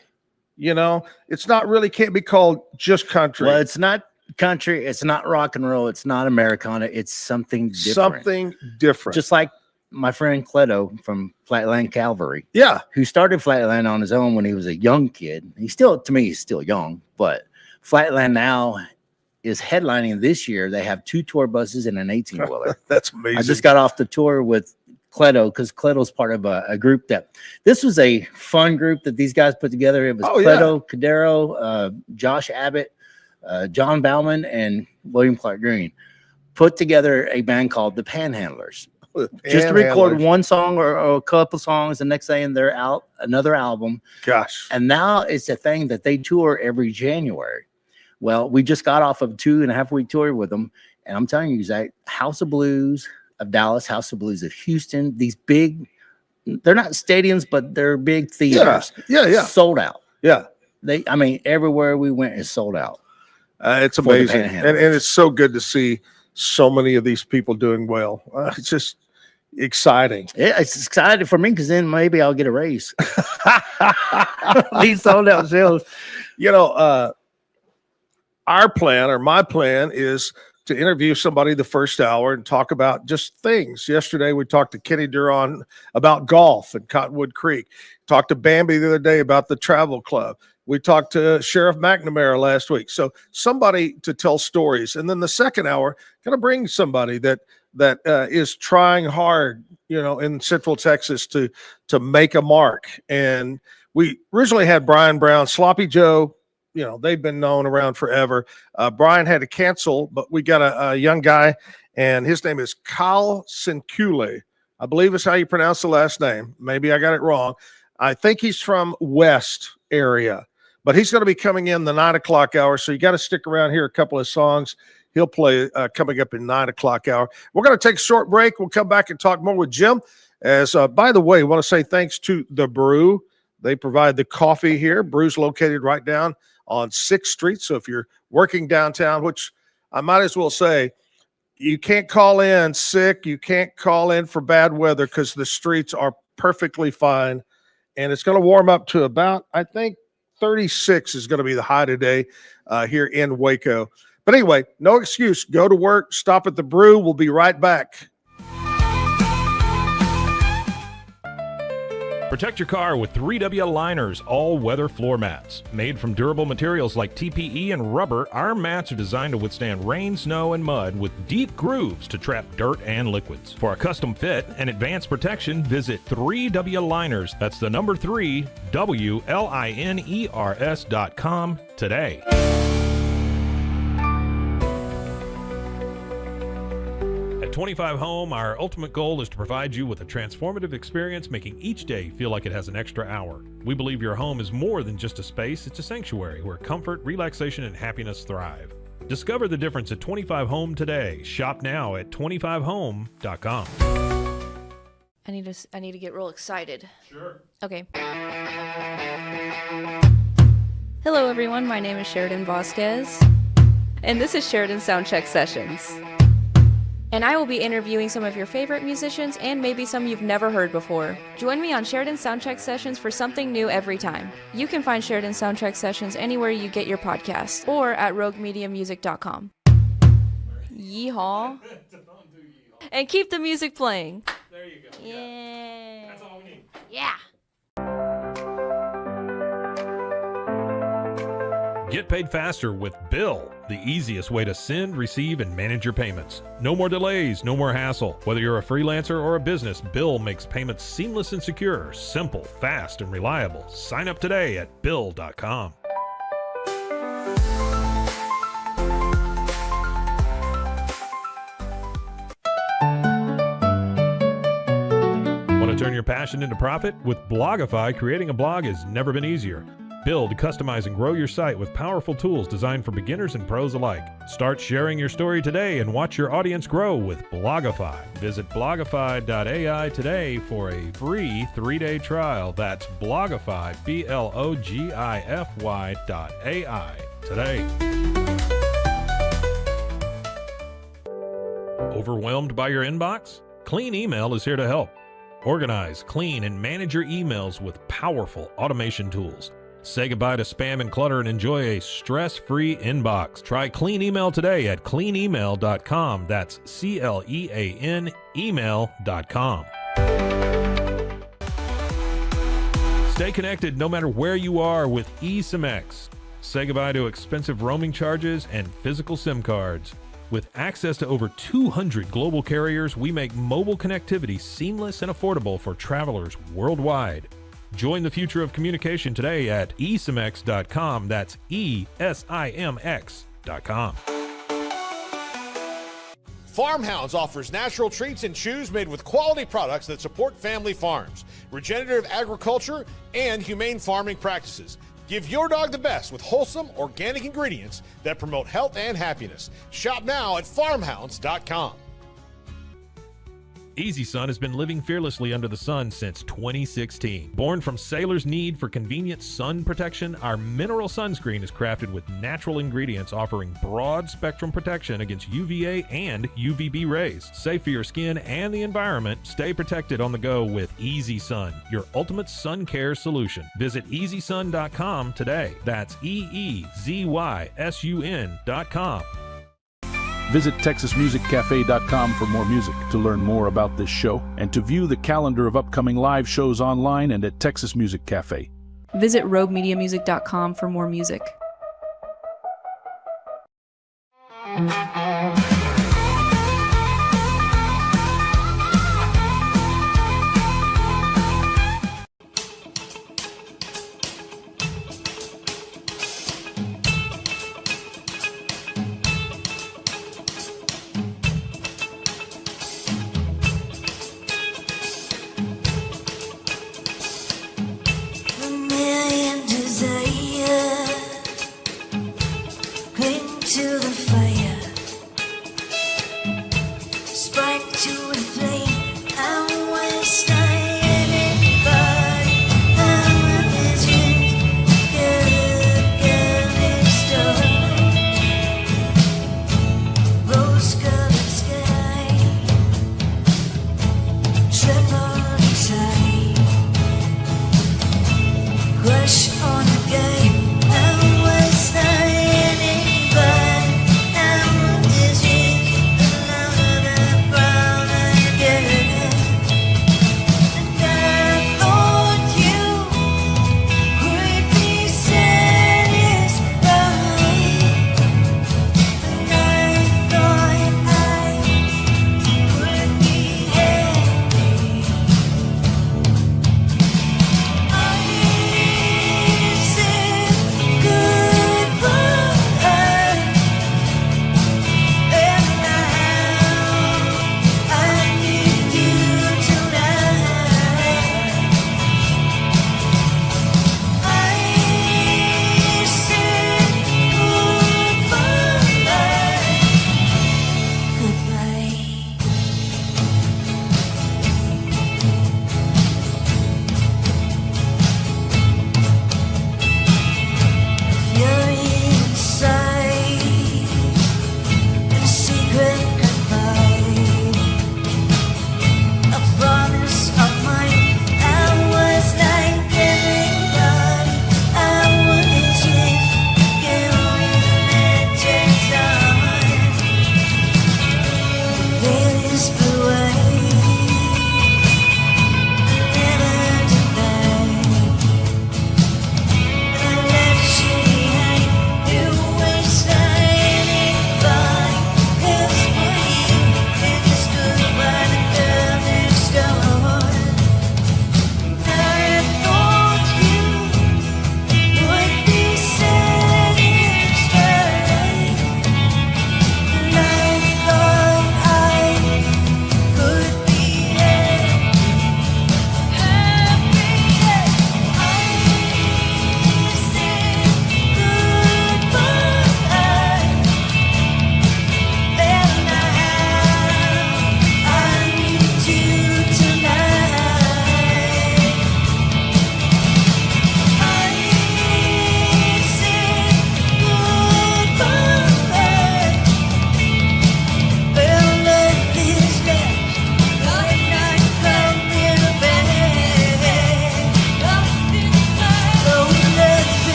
[SPEAKER 5] It's not really can't be called just country.
[SPEAKER 6] Well, it's not country. It's not rock and roll. It's not Americana. It's something different.
[SPEAKER 5] Something different.
[SPEAKER 6] Just like my friend Cleto from Flatland Calvary.
[SPEAKER 5] Yeah.
[SPEAKER 6] Who started Flatland on his own when he was a young kid. He's still young, but Flatland now is headlining this year. They have 2 tour buses and an 18-wheeler.
[SPEAKER 5] That's amazing.
[SPEAKER 6] I just got off the tour with Cleto because Cleto's part of a group this was a fun group that these guys put together. It was Cleto, Cadero, Josh Abbott, John Bauman, and William Clark Green put together a band called the Panhandlers. Just to record one song or a couple songs. The next day, and they're out another album.
[SPEAKER 5] Gosh.
[SPEAKER 6] And now it's a thing that they tour every January. Well, we just got off of a 2.5-week tour with them. And I'm telling you, Zach, House of Blues of Dallas, House of Blues of Houston, these big, they're not stadiums, but they're big theaters.
[SPEAKER 5] Yeah.
[SPEAKER 6] Sold out.
[SPEAKER 5] Yeah.
[SPEAKER 6] Everywhere we went is sold out.
[SPEAKER 5] It's amazing. And it's so good to see so many of these people doing well. It's just exciting.
[SPEAKER 6] Yeah, it's exciting for me because then maybe I'll get a raise. These sold out shows.
[SPEAKER 5] Our plan, or my plan, is to interview somebody the first hour and talk about just things. Yesterday, we talked to Kenny Duron about golf in Cottonwood Creek. Talked to Bambi the other day about the travel club. We talked to Sheriff McNamara last week. So somebody to tell stories. And then the second hour, going to bring somebody that is trying hard, in Central Texas to make a mark. And we originally had Brian Brown, Sloppy Joe. They've been known around forever. Brian had to cancel, but we got a young guy, and his name is Kyle Sincule. I believe is how you pronounce the last name. Maybe I got it wrong. I think he's from West area, but he's going to be coming in the 9 o'clock hour. So you got to stick around here. A couple of songs he'll play coming up in 9 o'clock hour. We're going to take a short break. We'll come back and talk more with Jim. As by the way, I want to say thanks to The Brew. They provide the coffee here. Brew's located right down on 6th Street. So if you're working downtown, which I might as well say, you can't call in sick. You can't call in for bad weather because the streets are perfectly fine. And it's going to warm up to about, I think, 36 is going to be the high today here in Waco. But anyway, no excuse. Go to work. Stop at The Brew. We'll be right back.
[SPEAKER 8] Protect your car with 3W Liners all-weather floor mats. Made from durable materials like TPE and rubber, our mats are designed to withstand rain, snow, and mud with deep grooves to trap dirt and liquids. For a custom fit and advanced protection, visit 3W Liners. That's the number 3, WLINERS.com today. At 25 Home, our ultimate goal is to provide you with a transformative experience, making each day feel like it has an extra hour. We believe your home is more than just a space, it's a sanctuary where comfort, relaxation, and happiness thrive. Discover the difference at 25 Home today. Shop now at 25home.com.
[SPEAKER 12] I need to get real excited.
[SPEAKER 8] Sure.
[SPEAKER 12] Okay. Hello everyone, my name is Sheridan Vasquez, and this is Sheridan Soundcheck Sessions. And I will be interviewing some of your favorite musicians and maybe some you've never heard before. Join me on Sheridan Soundcheck Sessions for something new every time. You can find Sheridan Soundcheck Sessions anywhere you get your podcasts or at roguemediamusic.com. Yeehaw. And keep the music playing.
[SPEAKER 8] There you go.
[SPEAKER 12] Yeah.
[SPEAKER 8] That's all we need.
[SPEAKER 12] Yeah.
[SPEAKER 8] Get paid faster with Bill, the easiest way to send, receive, and manage your payments. No more delays, no more hassle. Whether you're a freelancer or a business, Bill makes payments seamless and secure, simple, fast, and reliable. Sign up today at Bill.com. Want to turn your passion into profit? With Blogify, creating a blog has never been easier. Build, customize, and grow your site with powerful tools designed for beginners and pros alike. Start sharing your story today and watch your audience grow with Blogify. Visit blogify.ai today for a free 3-day trial. That's Blogify, BLOGIFY.ai today. Overwhelmed by your inbox? Clean Email is here to help. Organize, clean, and manage your emails with powerful automation tools. Say goodbye to spam and clutter and enjoy a stress-free inbox. Try Clean Email today at cleanemail.com. That's CLEAN email.com. Stay connected no matter where you are with eSIM-X. Say goodbye to expensive roaming charges and physical SIM cards. With access to over 200 global carriers, we make mobile connectivity seamless and affordable for travelers worldwide. Join the future of communication today at eSIMX.com. That's ESIMX.com.
[SPEAKER 9] Farmhounds offers natural treats and chews made with quality products that support family farms, regenerative agriculture, and humane farming practices. Give your dog the best with wholesome, organic ingredients that promote health and happiness. Shop now at farmhounds.com.
[SPEAKER 8] Easy Sun has been living fearlessly under the sun since 2016. Born from sailors' need for convenient sun protection, our mineral sunscreen is crafted with natural ingredients offering broad spectrum protection against UVA and UVB rays. Safe for your skin and the environment, stay protected on the go with Easy Sun, your ultimate sun care solution. Visit EasySun.com today. That's EEZYSUN.com.
[SPEAKER 10] Visit TexasMusicCafe.com for more music, to learn more about this show, and to view the calendar of upcoming live shows online and at Texas Music Cafe.
[SPEAKER 2] Visit RogueMediaMusic.com for more music.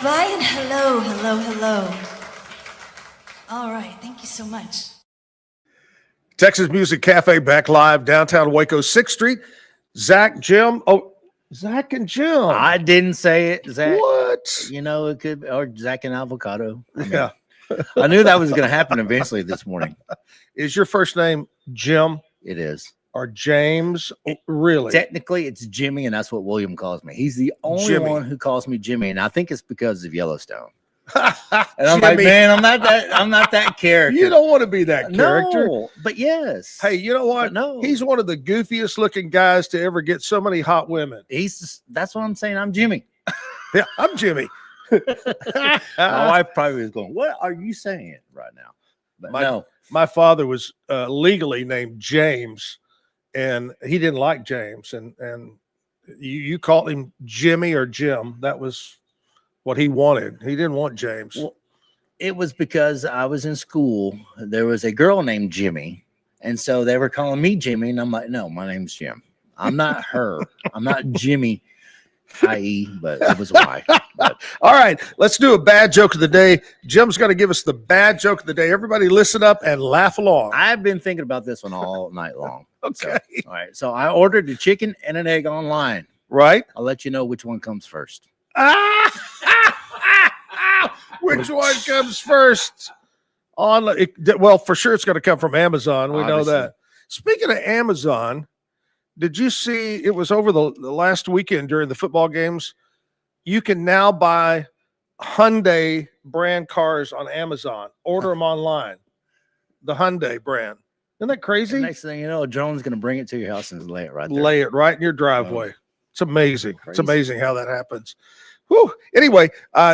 [SPEAKER 13] Brian, hello, hello, hello. All right, thank you so much.
[SPEAKER 5] Texas Music Cafe back live downtown Waco, 6th Street. Zach, Jim. Oh, Zach and Jim.
[SPEAKER 6] I didn't say it, Zach.
[SPEAKER 5] What?
[SPEAKER 6] You know, it could, or Zach and Avocado.
[SPEAKER 5] Yeah.
[SPEAKER 6] I knew that was going to happen eventually this morning.
[SPEAKER 5] Is your first name Jim?
[SPEAKER 6] It is.
[SPEAKER 5] Or James? Really?
[SPEAKER 6] Technically, it's Jimmy, and that's what William calls me. He's the only one who calls me Jimmy, and I think it's because of Yellowstone. And I'm like, man, I'm not that character.
[SPEAKER 5] You don't want to be that character.
[SPEAKER 6] No, but yes.
[SPEAKER 5] Hey, you know what?
[SPEAKER 6] No.
[SPEAKER 5] He's one of the goofiest looking guys to ever get so many hot women.
[SPEAKER 6] That's what I'm saying. I'm Jimmy.
[SPEAKER 5] Yeah, I'm Jimmy.
[SPEAKER 6] My wife probably was going, what are you saying right now? But no.
[SPEAKER 5] My father was legally named James, and he didn't like James. And you called him Jimmy or Jim. That was what he wanted. He didn't want James.
[SPEAKER 6] Well, it was because I was in school. There was a girl named Jimmy, and so they were calling me Jimmy, and I'm like, no, my name's Jim. I'm not her. I'm not Jimmy, i.e., but it was Y. But.
[SPEAKER 5] All right, let's do a bad joke of the day. Jim's going to give us the bad joke of the day. Everybody listen up and laugh along.
[SPEAKER 6] I've been thinking about this one all night long.
[SPEAKER 5] Okay.
[SPEAKER 6] So, all right. So I ordered a chicken and an egg online.
[SPEAKER 5] Right.
[SPEAKER 6] I'll let you know which one comes first.
[SPEAKER 5] Which one comes first? Well, for sure it's going to come from Amazon. We know that. Speaking of Amazon, did you see it was over the last weekend during the football games? You can now buy Hyundai brand cars on Amazon. Order them online. The Hyundai brand. Isn't that crazy?
[SPEAKER 6] And next thing you know, a drone's going to bring it to your house and lay it right there.
[SPEAKER 5] Lay it right in your driveway. It's amazing. Crazy. It's amazing how that happens. Whew. Anyway,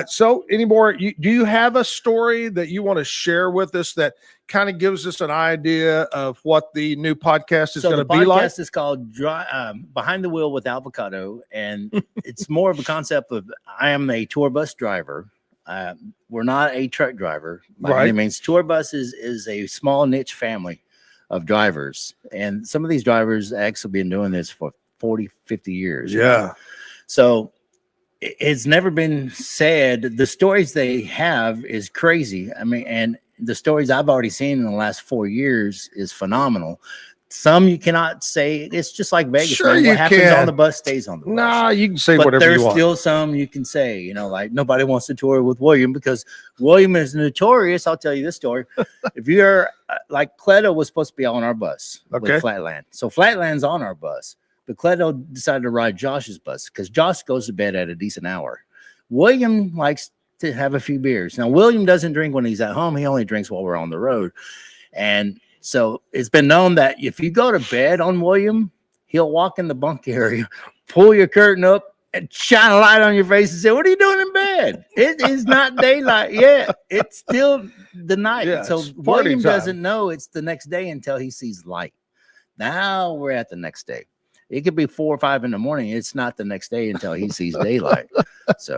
[SPEAKER 5] so any more? Do you have a story that you want to share with us that kind of gives us an idea of what the new podcast is going to be like?
[SPEAKER 6] The podcast is called Behind the Wheel with Avocado, and it's more of a concept of I am a tour bus driver. We're not a truck driver by any means. Tour bus is a small niche family of drivers, and some of these drivers actually been doing this for 40, 50 years.
[SPEAKER 5] Yeah.
[SPEAKER 6] So it's never been said. The stories they have is crazy. I mean, and the stories I've already seen in the last 4 years is phenomenal. Some you cannot say. It's just like Vegas.
[SPEAKER 5] Sure,
[SPEAKER 6] man.
[SPEAKER 5] you
[SPEAKER 6] What happens
[SPEAKER 5] can.
[SPEAKER 6] on the bus stays on the bus.
[SPEAKER 5] Nah, you can say
[SPEAKER 6] but
[SPEAKER 5] whatever you want.
[SPEAKER 6] There's still some you can say, you know, like nobody wants to tour with William because William is notorious. I'll tell you this story. If you're like Cleto was supposed to be on our bus with Flatland. So Flatland's on our bus. But Cleto decided to ride Josh's bus because Josh goes to bed at a decent hour. William likes to have a few beers. Now, William doesn't drink when he's at home. He only drinks while we're on the road. And so it's been known that if you go to bed on William, he'll walk in the bunk area, pull your curtain up, and shine a light on your face and say, what are you doing in bed? It is not daylight yet. It's still the night.
[SPEAKER 5] Yeah,
[SPEAKER 6] so William doesn't know it's the next day until he sees light. Now we're at the next day. It could be 4 or 5 in the morning. It's not the next day until he sees daylight. So,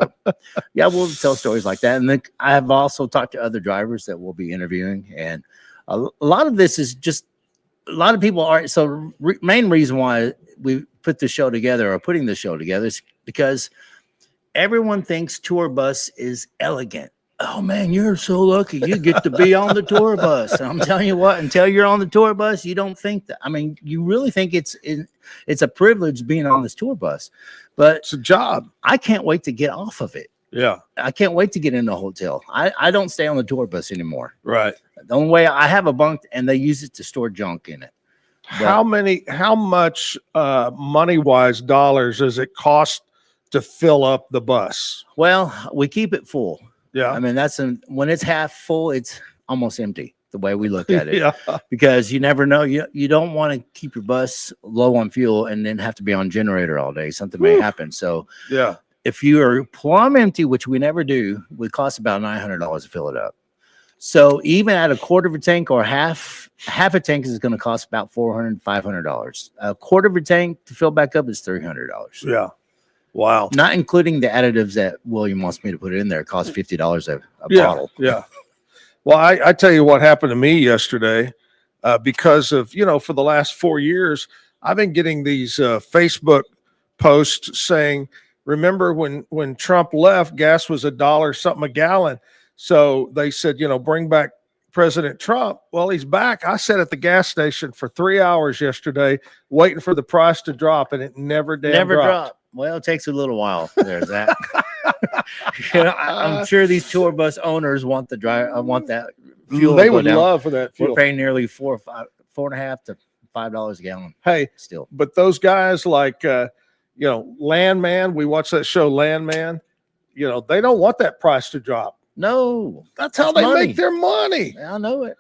[SPEAKER 6] yeah, we'll tell stories like that. And then I have also talked to other drivers that we'll be interviewing. And a lot of this is just a lot of people are. So, main reason why we put the show together or putting the show together is because everyone thinks tour bus is elegant. Oh man, you're so lucky. You get to be on the tour bus. And I'm telling you what, until you're on the tour bus, you don't think that. I mean, you really think it's a privilege being on this tour bus, but
[SPEAKER 5] it's a job.
[SPEAKER 6] I can't wait to get off of it.
[SPEAKER 5] Yeah.
[SPEAKER 6] I can't wait to get in a hotel. I don't stay on the tour bus anymore.
[SPEAKER 5] Right.
[SPEAKER 6] The only way I have a bunk and they use it to store junk in it.
[SPEAKER 5] How much money-wise dollars does it cost to fill up the bus?
[SPEAKER 6] Well, we keep it full.
[SPEAKER 5] Yeah.
[SPEAKER 6] I mean, when it's half full, it's almost empty the way we look at it.
[SPEAKER 5] Yeah.
[SPEAKER 6] Because you never know. You don't want to keep your bus low on fuel and then have to be on generator all day. Something may happen. So
[SPEAKER 5] yeah,
[SPEAKER 6] if you are plumb empty, which we never do, it would cost about $900 to fill it up. So even at a quarter of a tank or half a tank is going to cost about $400, $500. A quarter of a tank to fill back up is $300.
[SPEAKER 5] Yeah. Wow.
[SPEAKER 6] Not including the additives that William wants me to put in there. It costs $50 a bottle.
[SPEAKER 5] Yeah. Well, I tell you what happened to me yesterday because of, for the last 4 years, I've been getting these Facebook posts saying remember when Trump left, gas was $1 something a gallon. So they said, bring back President Trump. Well, he's back. I sat at the gas station for 3 hours yesterday waiting for the price to drop, and it never dropped.
[SPEAKER 6] Well, it takes a little while. There's that. I'm sure these tour bus owners want the want that fuel.
[SPEAKER 5] They would love for that fuel.
[SPEAKER 6] We're paying nearly $4.5 to $5 a gallon.
[SPEAKER 5] Hey,
[SPEAKER 6] still,
[SPEAKER 5] but those guys like Landman. We watch that show, Landman. They don't want that price to drop.
[SPEAKER 6] No,
[SPEAKER 5] that's how they make their money.
[SPEAKER 6] I know it.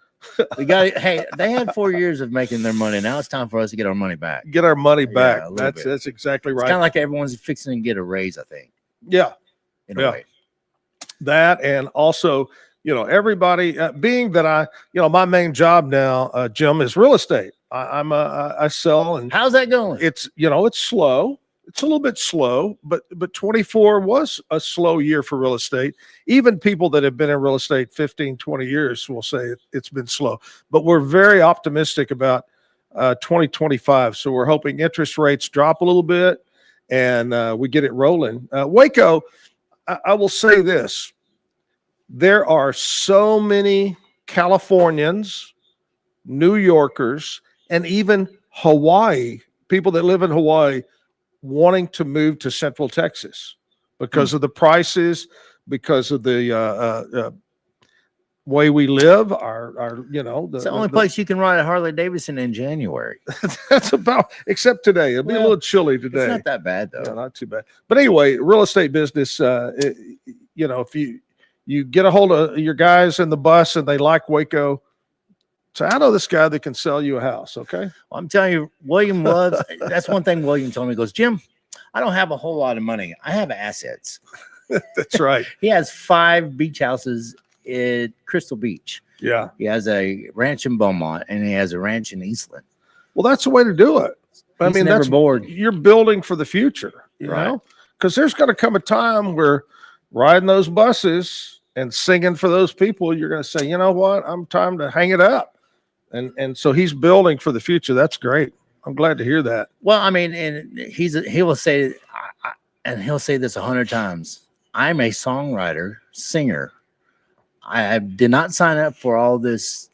[SPEAKER 6] We got it. Hey, they had 4 years of making their money. Now it's time for us to get our money back.
[SPEAKER 5] Get our money back. That's exactly right.
[SPEAKER 6] It's kind of like everyone's fixing to get a raise, I think.
[SPEAKER 5] Yeah.
[SPEAKER 6] In a way.
[SPEAKER 5] That, and also, everybody, being that my main job now, Jim, is real estate. I sell. And
[SPEAKER 6] how's that going?
[SPEAKER 5] It's, it's slow. It's a little bit slow, but 24 was a slow year for real estate. Even people that have been in real estate 15, 20 years will say it's been slow. But we're very optimistic about 2025. So we're hoping interest rates drop a little bit and we get it rolling. Waco, I will say this. There are so many Californians, New Yorkers, and even Hawaii, people that live in Hawaii, wanting to move to Central Texas because of the prices, because of the way we live.
[SPEAKER 6] It's the only place you can ride a Harley Davidson in January.
[SPEAKER 5] That's about, except today. It'll be a little chilly today.
[SPEAKER 6] It's not that bad though.
[SPEAKER 5] Yeah, not too bad. But anyway, real estate business. If you get a hold of your guys in the bus and they like Waco, so I know this guy that can sell you a house. Okay.
[SPEAKER 6] Well, I'm telling you, William loves. That's one thing William told me. He goes, Jim, I don't have a whole lot of money. I have assets.
[SPEAKER 5] That's right.
[SPEAKER 6] He has 5 beach houses at Crystal Beach.
[SPEAKER 5] Yeah.
[SPEAKER 6] He has a ranch in Beaumont and he has a ranch in Eastland.
[SPEAKER 5] Well, that's the way to do it.
[SPEAKER 6] I mean, that's bored.
[SPEAKER 5] You're building for the future, you know, because there's going to come a time where riding those buses and singing for those people, you're going to say, you know what, I'm time to hang it up. And so he's building for the future. That's great. I'm glad to hear that.
[SPEAKER 6] Well, I mean, and he will say, and he'll say this 100 times. I'm a songwriter, singer. I did not sign up for all this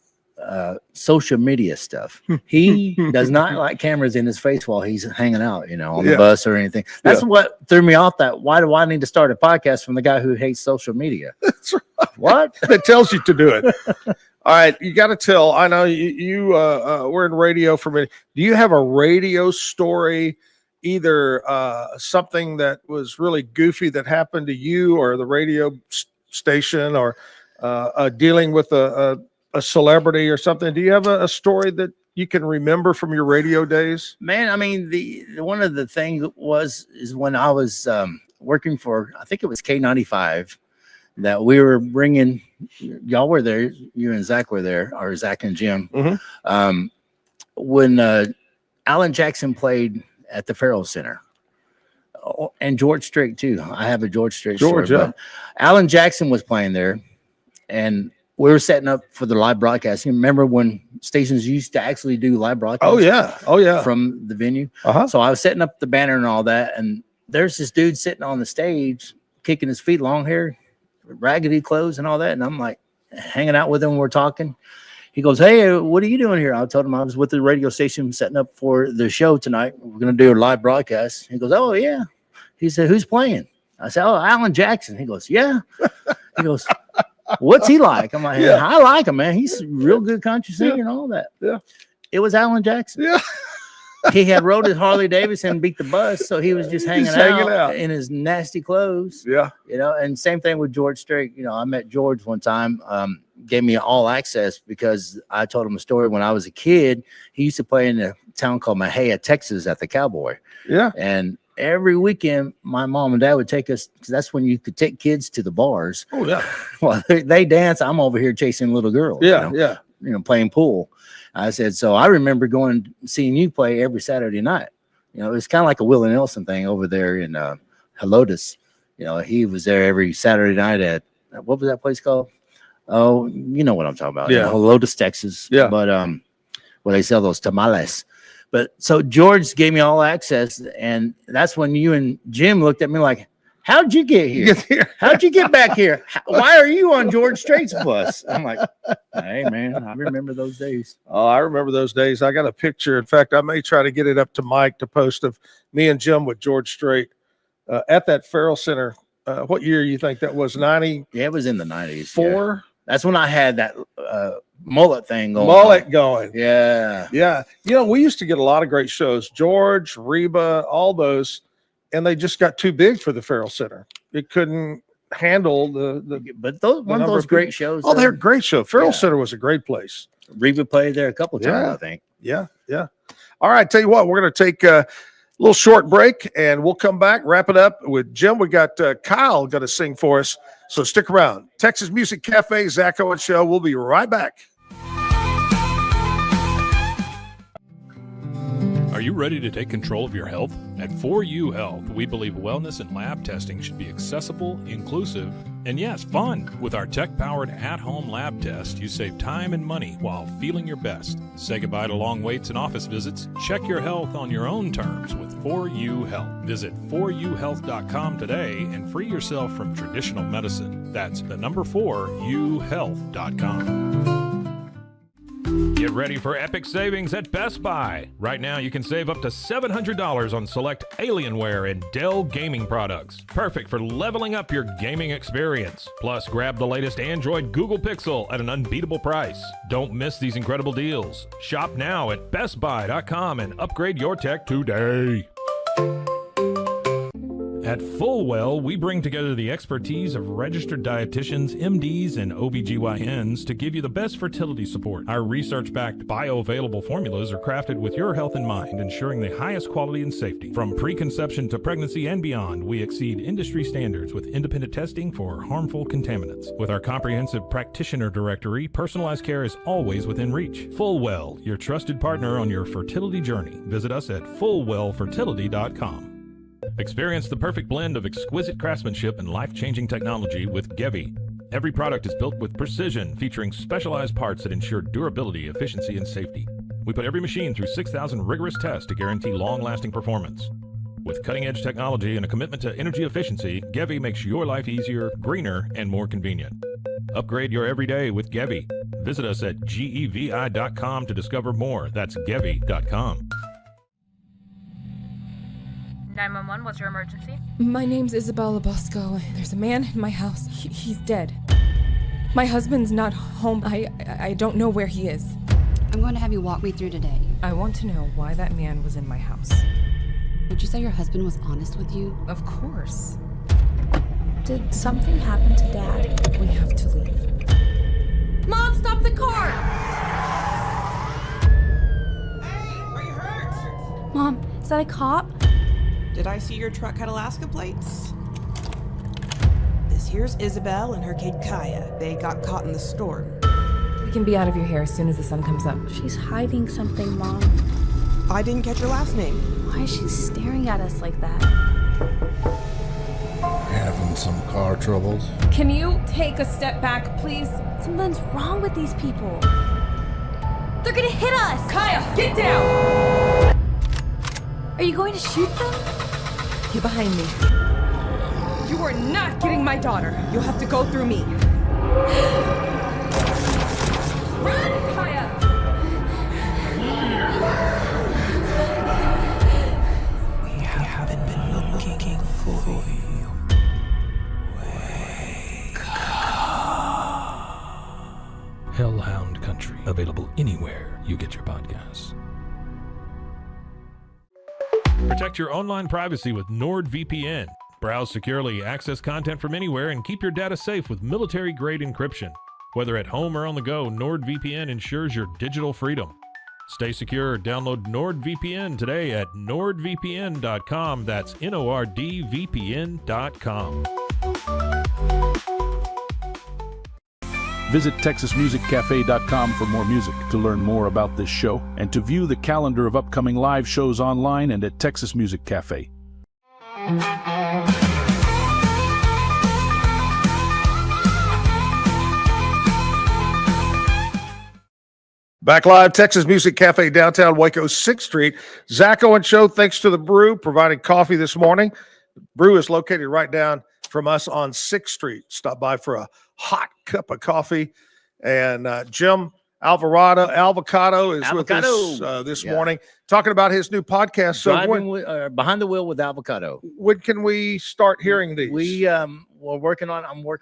[SPEAKER 6] social media stuff. He does not like cameras in his face while he's hanging out, on the bus or anything. That's what threw me off. That why do I need to start a podcast from the guy who hates social media?
[SPEAKER 5] That's right.
[SPEAKER 6] What?
[SPEAKER 5] That tells you to do it. All right, you got to tell. I know you were in radio for many. Do you have a radio story, either something that was really goofy that happened to you or the radio station, or dealing with a celebrity or something? Do you have a story that you can remember from your radio days?
[SPEAKER 6] Man, I mean, the one of the things is when I was working for, I think it was K95, that we were bringing, y'all were there, you and Zach were there, or Zach and Jim, when Alan Jackson played at the Farrell Center, and George Strait too. I have a George Strait story, but Alan Jackson was playing there, and we were setting up for the live broadcast. You remember when stations used to actually do live broadcasts?
[SPEAKER 5] Oh yeah,
[SPEAKER 6] from the venue. So I was setting up the banner and all that, and there's this dude sitting on the stage, kicking his feet, long hair, raggedy clothes and all that, and I'm like hanging out with him. We're talking. He goes, "Hey, what are you doing here?" I told him I was with the radio station setting up for the show tonight. We're going to do a live broadcast. He goes, "Oh yeah." He said, "Who's playing?" I said, "Oh, Alan Jackson." He goes, "Yeah." He goes, "What's he like?" I'm like, "I like him, man. He's a real good country singer and all that."
[SPEAKER 5] Yeah.
[SPEAKER 6] It was Alan Jackson.
[SPEAKER 5] Yeah.
[SPEAKER 6] He had rode his Harley Davidson and beat the bus, so he was just hanging out in his nasty clothes.
[SPEAKER 5] Yeah.
[SPEAKER 6] And same thing with George Strait. I met George one time, gave me all access because I told him a story when I was a kid. He used to play in a town called Mahia, Texas at the Cowboy.
[SPEAKER 5] Yeah.
[SPEAKER 6] And every weekend, my mom and dad would take us, because that's when you could take kids to the bars.
[SPEAKER 5] Oh, yeah.
[SPEAKER 6] Well, they dance. I'm over here chasing little girls.
[SPEAKER 5] Yeah.
[SPEAKER 6] Playing pool. I said, so I remember seeing you play every Saturday night. It's kind of like a Willie Nelson thing over there in Helotes. He was there every Saturday night at, what was that place called? Oh, you know what I'm talking about.
[SPEAKER 5] Yeah.
[SPEAKER 6] Helotes, Texas.
[SPEAKER 5] Yeah.
[SPEAKER 6] But where they sell those tamales. But so George gave me all access, and that's when you and Jim looked at me like, how'd you get here? How'd you get back here? Why are you on George Strait's bus? I'm like, hey, man, I remember those days.
[SPEAKER 5] Oh, I remember those days. I got a picture. In fact, I may try to get it up to Mike to post of me and Jim with George Strait at that Farrell Center. What year you think that was? 90?
[SPEAKER 6] Yeah, it was in the 90s.
[SPEAKER 5] 4?
[SPEAKER 6] Yeah. That's when I had that mullet thing going.
[SPEAKER 5] Yeah. Yeah. You know, we used to get a lot of great shows. George, Reba, all those. And they just got too big for the Farrell Center. It couldn't handle
[SPEAKER 6] but one of those great shows.
[SPEAKER 5] Oh, they're a great show. Farrell Center was a great place.
[SPEAKER 6] Reba played there a couple of times, I think.
[SPEAKER 5] Yeah. All right, tell you what, we're going to take a little short break, and we'll come back, wrap it up with Jim. We got Kyle going to sing for us, so stick around. Texas Music Cafe, Zack Owen Show. We'll be right back.
[SPEAKER 8] Are you ready to take control of your health? At 4U Health, we believe wellness and lab testing should be accessible, inclusive, and yes, fun. With our tech-powered at-home lab test, you save time and money while feeling your best. Say goodbye to long waits and office visits. Check your health on your own terms with 4U Health. Visit 4uhealth.com today and free yourself from traditional medicine. That's the number 4uhealth.com. Get ready for epic savings at Best Buy. Right now, you can save up to $700 on select Alienware and Dell gaming products. Perfect for leveling up your gaming experience. Plus, grab the latest Android Google Pixel at an unbeatable price. Don't miss these incredible deals. Shop now at bestbuy.com and upgrade your tech today. At Fullwell, we bring together the expertise of registered dietitians, MDs, and OBGYNs to give you the best fertility support. Our research-backed bioavailable formulas are crafted with your health in mind, ensuring the highest quality and safety. From preconception to pregnancy and beyond, we exceed industry standards with independent testing for harmful contaminants. With our comprehensive practitioner directory, personalized care is always within reach. Fullwell, your trusted partner on your fertility journey. Visit us at fullwellfertility.com. Experience the perfect blend of exquisite craftsmanship and life-changing technology with Gevi. Every product is built with precision, featuring specialized parts that ensure durability, efficiency, and safety. We put every machine through 6,000 rigorous tests to guarantee long-lasting performance. With cutting-edge technology and a commitment to energy efficiency, Gevi makes your life easier, greener, and more convenient. Upgrade your everyday with Gevi. Visit us at gevi.com to discover more. That's gevi.com.
[SPEAKER 14] 911, what's your emergency?
[SPEAKER 15] My name's Isabella Bosco. There's a man in my house. He's dead. My husband's not home. I don't know where he is.
[SPEAKER 16] I'm going to have you walk me through today.
[SPEAKER 15] I want to know why that man was in my house.
[SPEAKER 16] Would you say your husband was honest with you?
[SPEAKER 15] Of course.
[SPEAKER 14] Did something happen to Dad?
[SPEAKER 15] We have to leave. Mom, stop the car!
[SPEAKER 17] Hey, are you hurt?
[SPEAKER 14] Mom, is that a cop?
[SPEAKER 17] Did I see your truck had Alaska plates? This here's Isabel and her kid Kaya. They got caught in the storm.
[SPEAKER 15] We can be out of your hair as soon as the sun comes up.
[SPEAKER 14] She's hiding something, Mom.
[SPEAKER 17] I didn't catch your last name.
[SPEAKER 14] Why is she staring at us like that?
[SPEAKER 18] Having some car troubles.
[SPEAKER 15] Can you take a step back, please?
[SPEAKER 14] Something's wrong with these people. They're gonna hit us!
[SPEAKER 15] Kaya, get down!
[SPEAKER 14] Are you going to shoot them?
[SPEAKER 15] Get behind me. You are not getting my daughter. You'll have to go through me. Run, Kaya!
[SPEAKER 17] We haven't been looking for you. Wake up.
[SPEAKER 8] Hellhound Country, available anywhere you get your podcasts. Protect your online privacy with NordVPN. Browse securely, access content from anywhere, and keep your data safe with military-grade encryption. Whether at home or on the go, NordVPN ensures your digital freedom. Stay secure. Download NordVPN today at nordvpn.com. That's NORDVPN.com.
[SPEAKER 10] Visit TexasMusicCafe.com for more music, to learn more about this show, and to view the calendar of upcoming live shows online and at Texas Music Cafe.
[SPEAKER 5] Back live, Texas Music Cafe, downtown Waco, 6th Street. Zack Owen Show, thanks to the Brew, providing coffee this morning. Brew is located right down from us on 6th Street. Stop by for a hot cup of coffee. And Jim Avocado is with us this morning, talking about his new podcast. So
[SPEAKER 6] Behind the Wheel with Avocado.
[SPEAKER 5] When can we start hearing these?
[SPEAKER 6] I'm working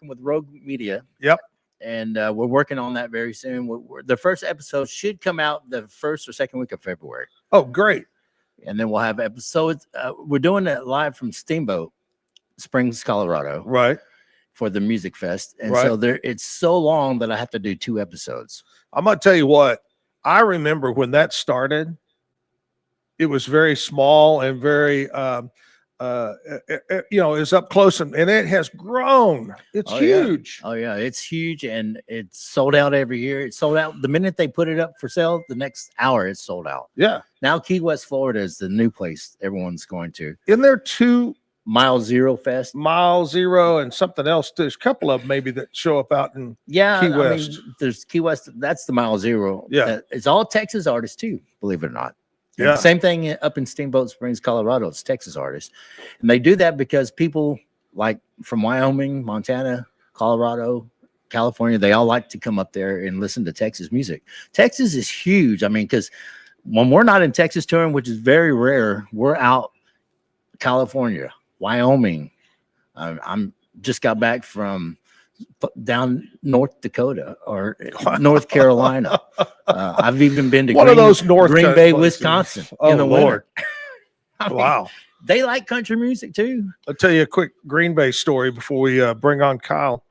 [SPEAKER 6] with Rogue Media.
[SPEAKER 5] Yep.
[SPEAKER 6] And we're working on that very soon. The first episode should come out the first or second week of February.
[SPEAKER 5] Oh, great.
[SPEAKER 6] And then we'll have episodes. We're doing it live from Steamboat Springs, Colorado.
[SPEAKER 5] Right.
[SPEAKER 6] For the Music Fest. And so it's so long that I have to do 2 episodes.
[SPEAKER 5] I'm going to tell you what, I remember when that started, it was very small and very, it was up close and it has grown. It's huge.
[SPEAKER 6] Yeah. Oh yeah. It's huge. And it's sold out every year. It's sold out. The minute they put it up for sale, the next hour it's sold out.
[SPEAKER 5] Yeah.
[SPEAKER 6] Now Key West, Florida is the new place everyone's going to.
[SPEAKER 5] Isn't there 2
[SPEAKER 6] Mile Zero Fest?
[SPEAKER 5] Mile Zero and something else. There's a couple of them maybe that show up out in Key West.
[SPEAKER 6] There's Key West. That's the Mile Zero.
[SPEAKER 5] Yeah.
[SPEAKER 6] It's all Texas artists too, believe it or not.
[SPEAKER 5] Yeah.
[SPEAKER 6] Same thing up in Steamboat Springs, Colorado. It's Texas artists. And they do that because people like from Wyoming, Montana, Colorado, California, they all like to come up there and listen to Texas music. Texas is huge. I mean, because when we're not in Texas touring, which is very rare, we're out California, Wyoming. I'm just got back from down North Dakota or North Carolina. I've even been to Green Bay, Wisconsin.
[SPEAKER 5] Oh,
[SPEAKER 6] in the
[SPEAKER 5] Lord.
[SPEAKER 6] Winter.
[SPEAKER 5] Wow.
[SPEAKER 6] They like country music too.
[SPEAKER 5] I'll tell you a quick Green Bay story before we bring on Kyle.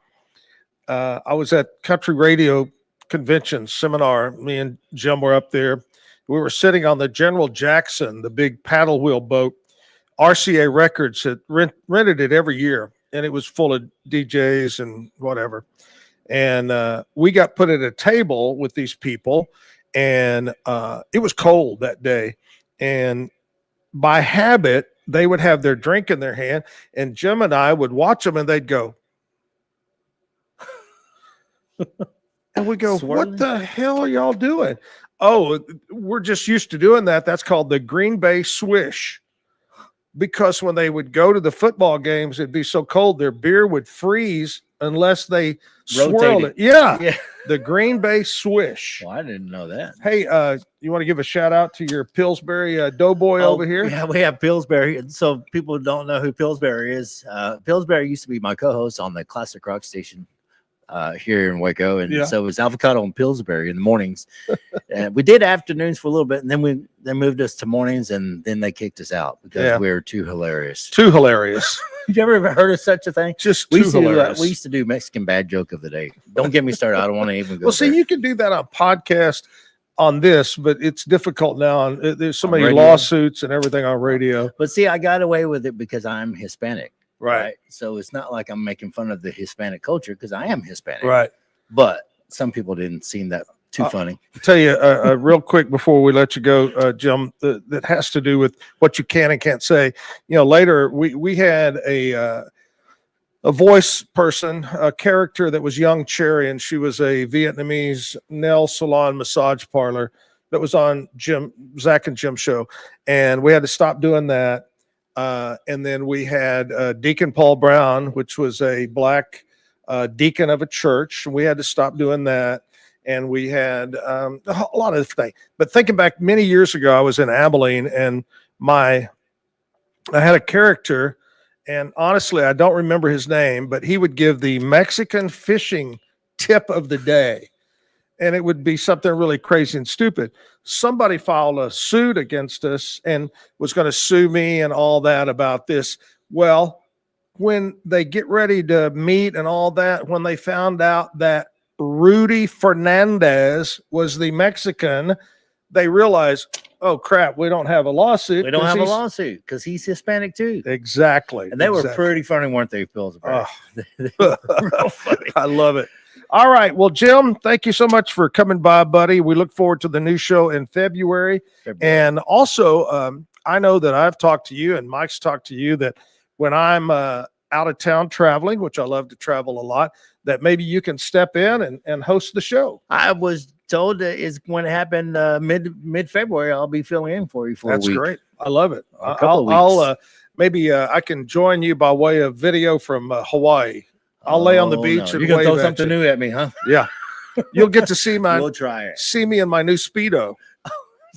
[SPEAKER 5] I was at Country Radio Convention seminar. Me and Jim were up there. We were sitting on the General Jackson, the big paddle wheel boat. RCA Records had rented it every year, and it was full of DJs and whatever. And we got put at a table with these people, and it was cold that day. And by habit, they would have their drink in their hand, and Jim and I would watch them, and they'd go. And we go, What the hell are y'all doing? Oh, we're just used to doing that. That's called the Green Bay Swish. Because when they would go to the football games, it'd be so cold, their beer would freeze unless they swirled it. Yeah. The Green Bay Swish.
[SPEAKER 6] Well, I didn't know that.
[SPEAKER 5] Hey, you want to give a shout out to your Pillsbury Doughboy over here?
[SPEAKER 6] Yeah, we have Pillsbury. So people don't know who Pillsbury is. Pillsbury used to be my co-host on the classic rock station here in Waco, and so it was Avocado and Pillsbury in the mornings. And we did afternoons for a little bit, and then they moved us to mornings, and then they kicked us out because we were too hilarious.
[SPEAKER 5] Too hilarious.
[SPEAKER 6] You ever heard of such a thing?
[SPEAKER 5] Just too hilarious.
[SPEAKER 6] We used to do Mexican bad joke of the day. Don't get me started. I don't want to even go.
[SPEAKER 5] Well, see, you can do that on podcast on this, but it's difficult now. There's so many lawsuits and everything on radio.
[SPEAKER 6] But see, I got away with it because I'm Hispanic.
[SPEAKER 5] Right.
[SPEAKER 6] So it's not like I'm making fun of the Hispanic culture because I am Hispanic.
[SPEAKER 5] Right.
[SPEAKER 6] But some people didn't seem that too funny.
[SPEAKER 5] I'll tell you real quick before we let you go, Jim, that has to do with what you can and can't say. You know, later we had a voice person, a character that was Young Cherry, and she was a Vietnamese nail salon massage parlor that was on Zack and Jim show. And we had to stop doing that. And then we had Deacon Paul Brown, which was a black deacon of a church. We had to stop doing that. And we had a lot of things. But thinking back many years ago, I was in Abilene, and I had a character, and honestly, I don't remember his name, but he would give the Mexican fishing tip of the day. And it would be something really crazy and stupid. Somebody filed a suit against us and was going to sue me and all that about this. Well, when they get ready to meet and all that, when they found out that Rudy Fernandez was the Mexican, they realized, oh, crap, we don't have a lawsuit.
[SPEAKER 6] We don't have a lawsuit because he's Hispanic too.
[SPEAKER 5] Exactly.
[SPEAKER 6] And they were pretty funny, weren't they, Pillsbury?
[SPEAKER 5] They were real funny. I love it. All right. Well, Jim, thank you so much for coming by, buddy. We look forward to the new show in February. And also, I know that I've talked to you and Mike's talked to you that when I'm out of town traveling, which I love to travel a lot, that maybe you can step in and host the show.
[SPEAKER 6] I was told that it's going to happen mid-February. I'll be filling in for you for
[SPEAKER 5] That's
[SPEAKER 6] a week.
[SPEAKER 5] great. I love it.
[SPEAKER 6] A couple of weeks.
[SPEAKER 5] Maybe I can join you by way of video from Hawaii. I'll lay on the beach.
[SPEAKER 6] No.
[SPEAKER 5] And
[SPEAKER 6] You're going to
[SPEAKER 5] wave
[SPEAKER 6] throw
[SPEAKER 5] at
[SPEAKER 6] something
[SPEAKER 5] you.
[SPEAKER 6] new at me, huh?
[SPEAKER 5] Yeah. You'll get to see
[SPEAKER 6] We'll try it.
[SPEAKER 5] see me in my new Speedo.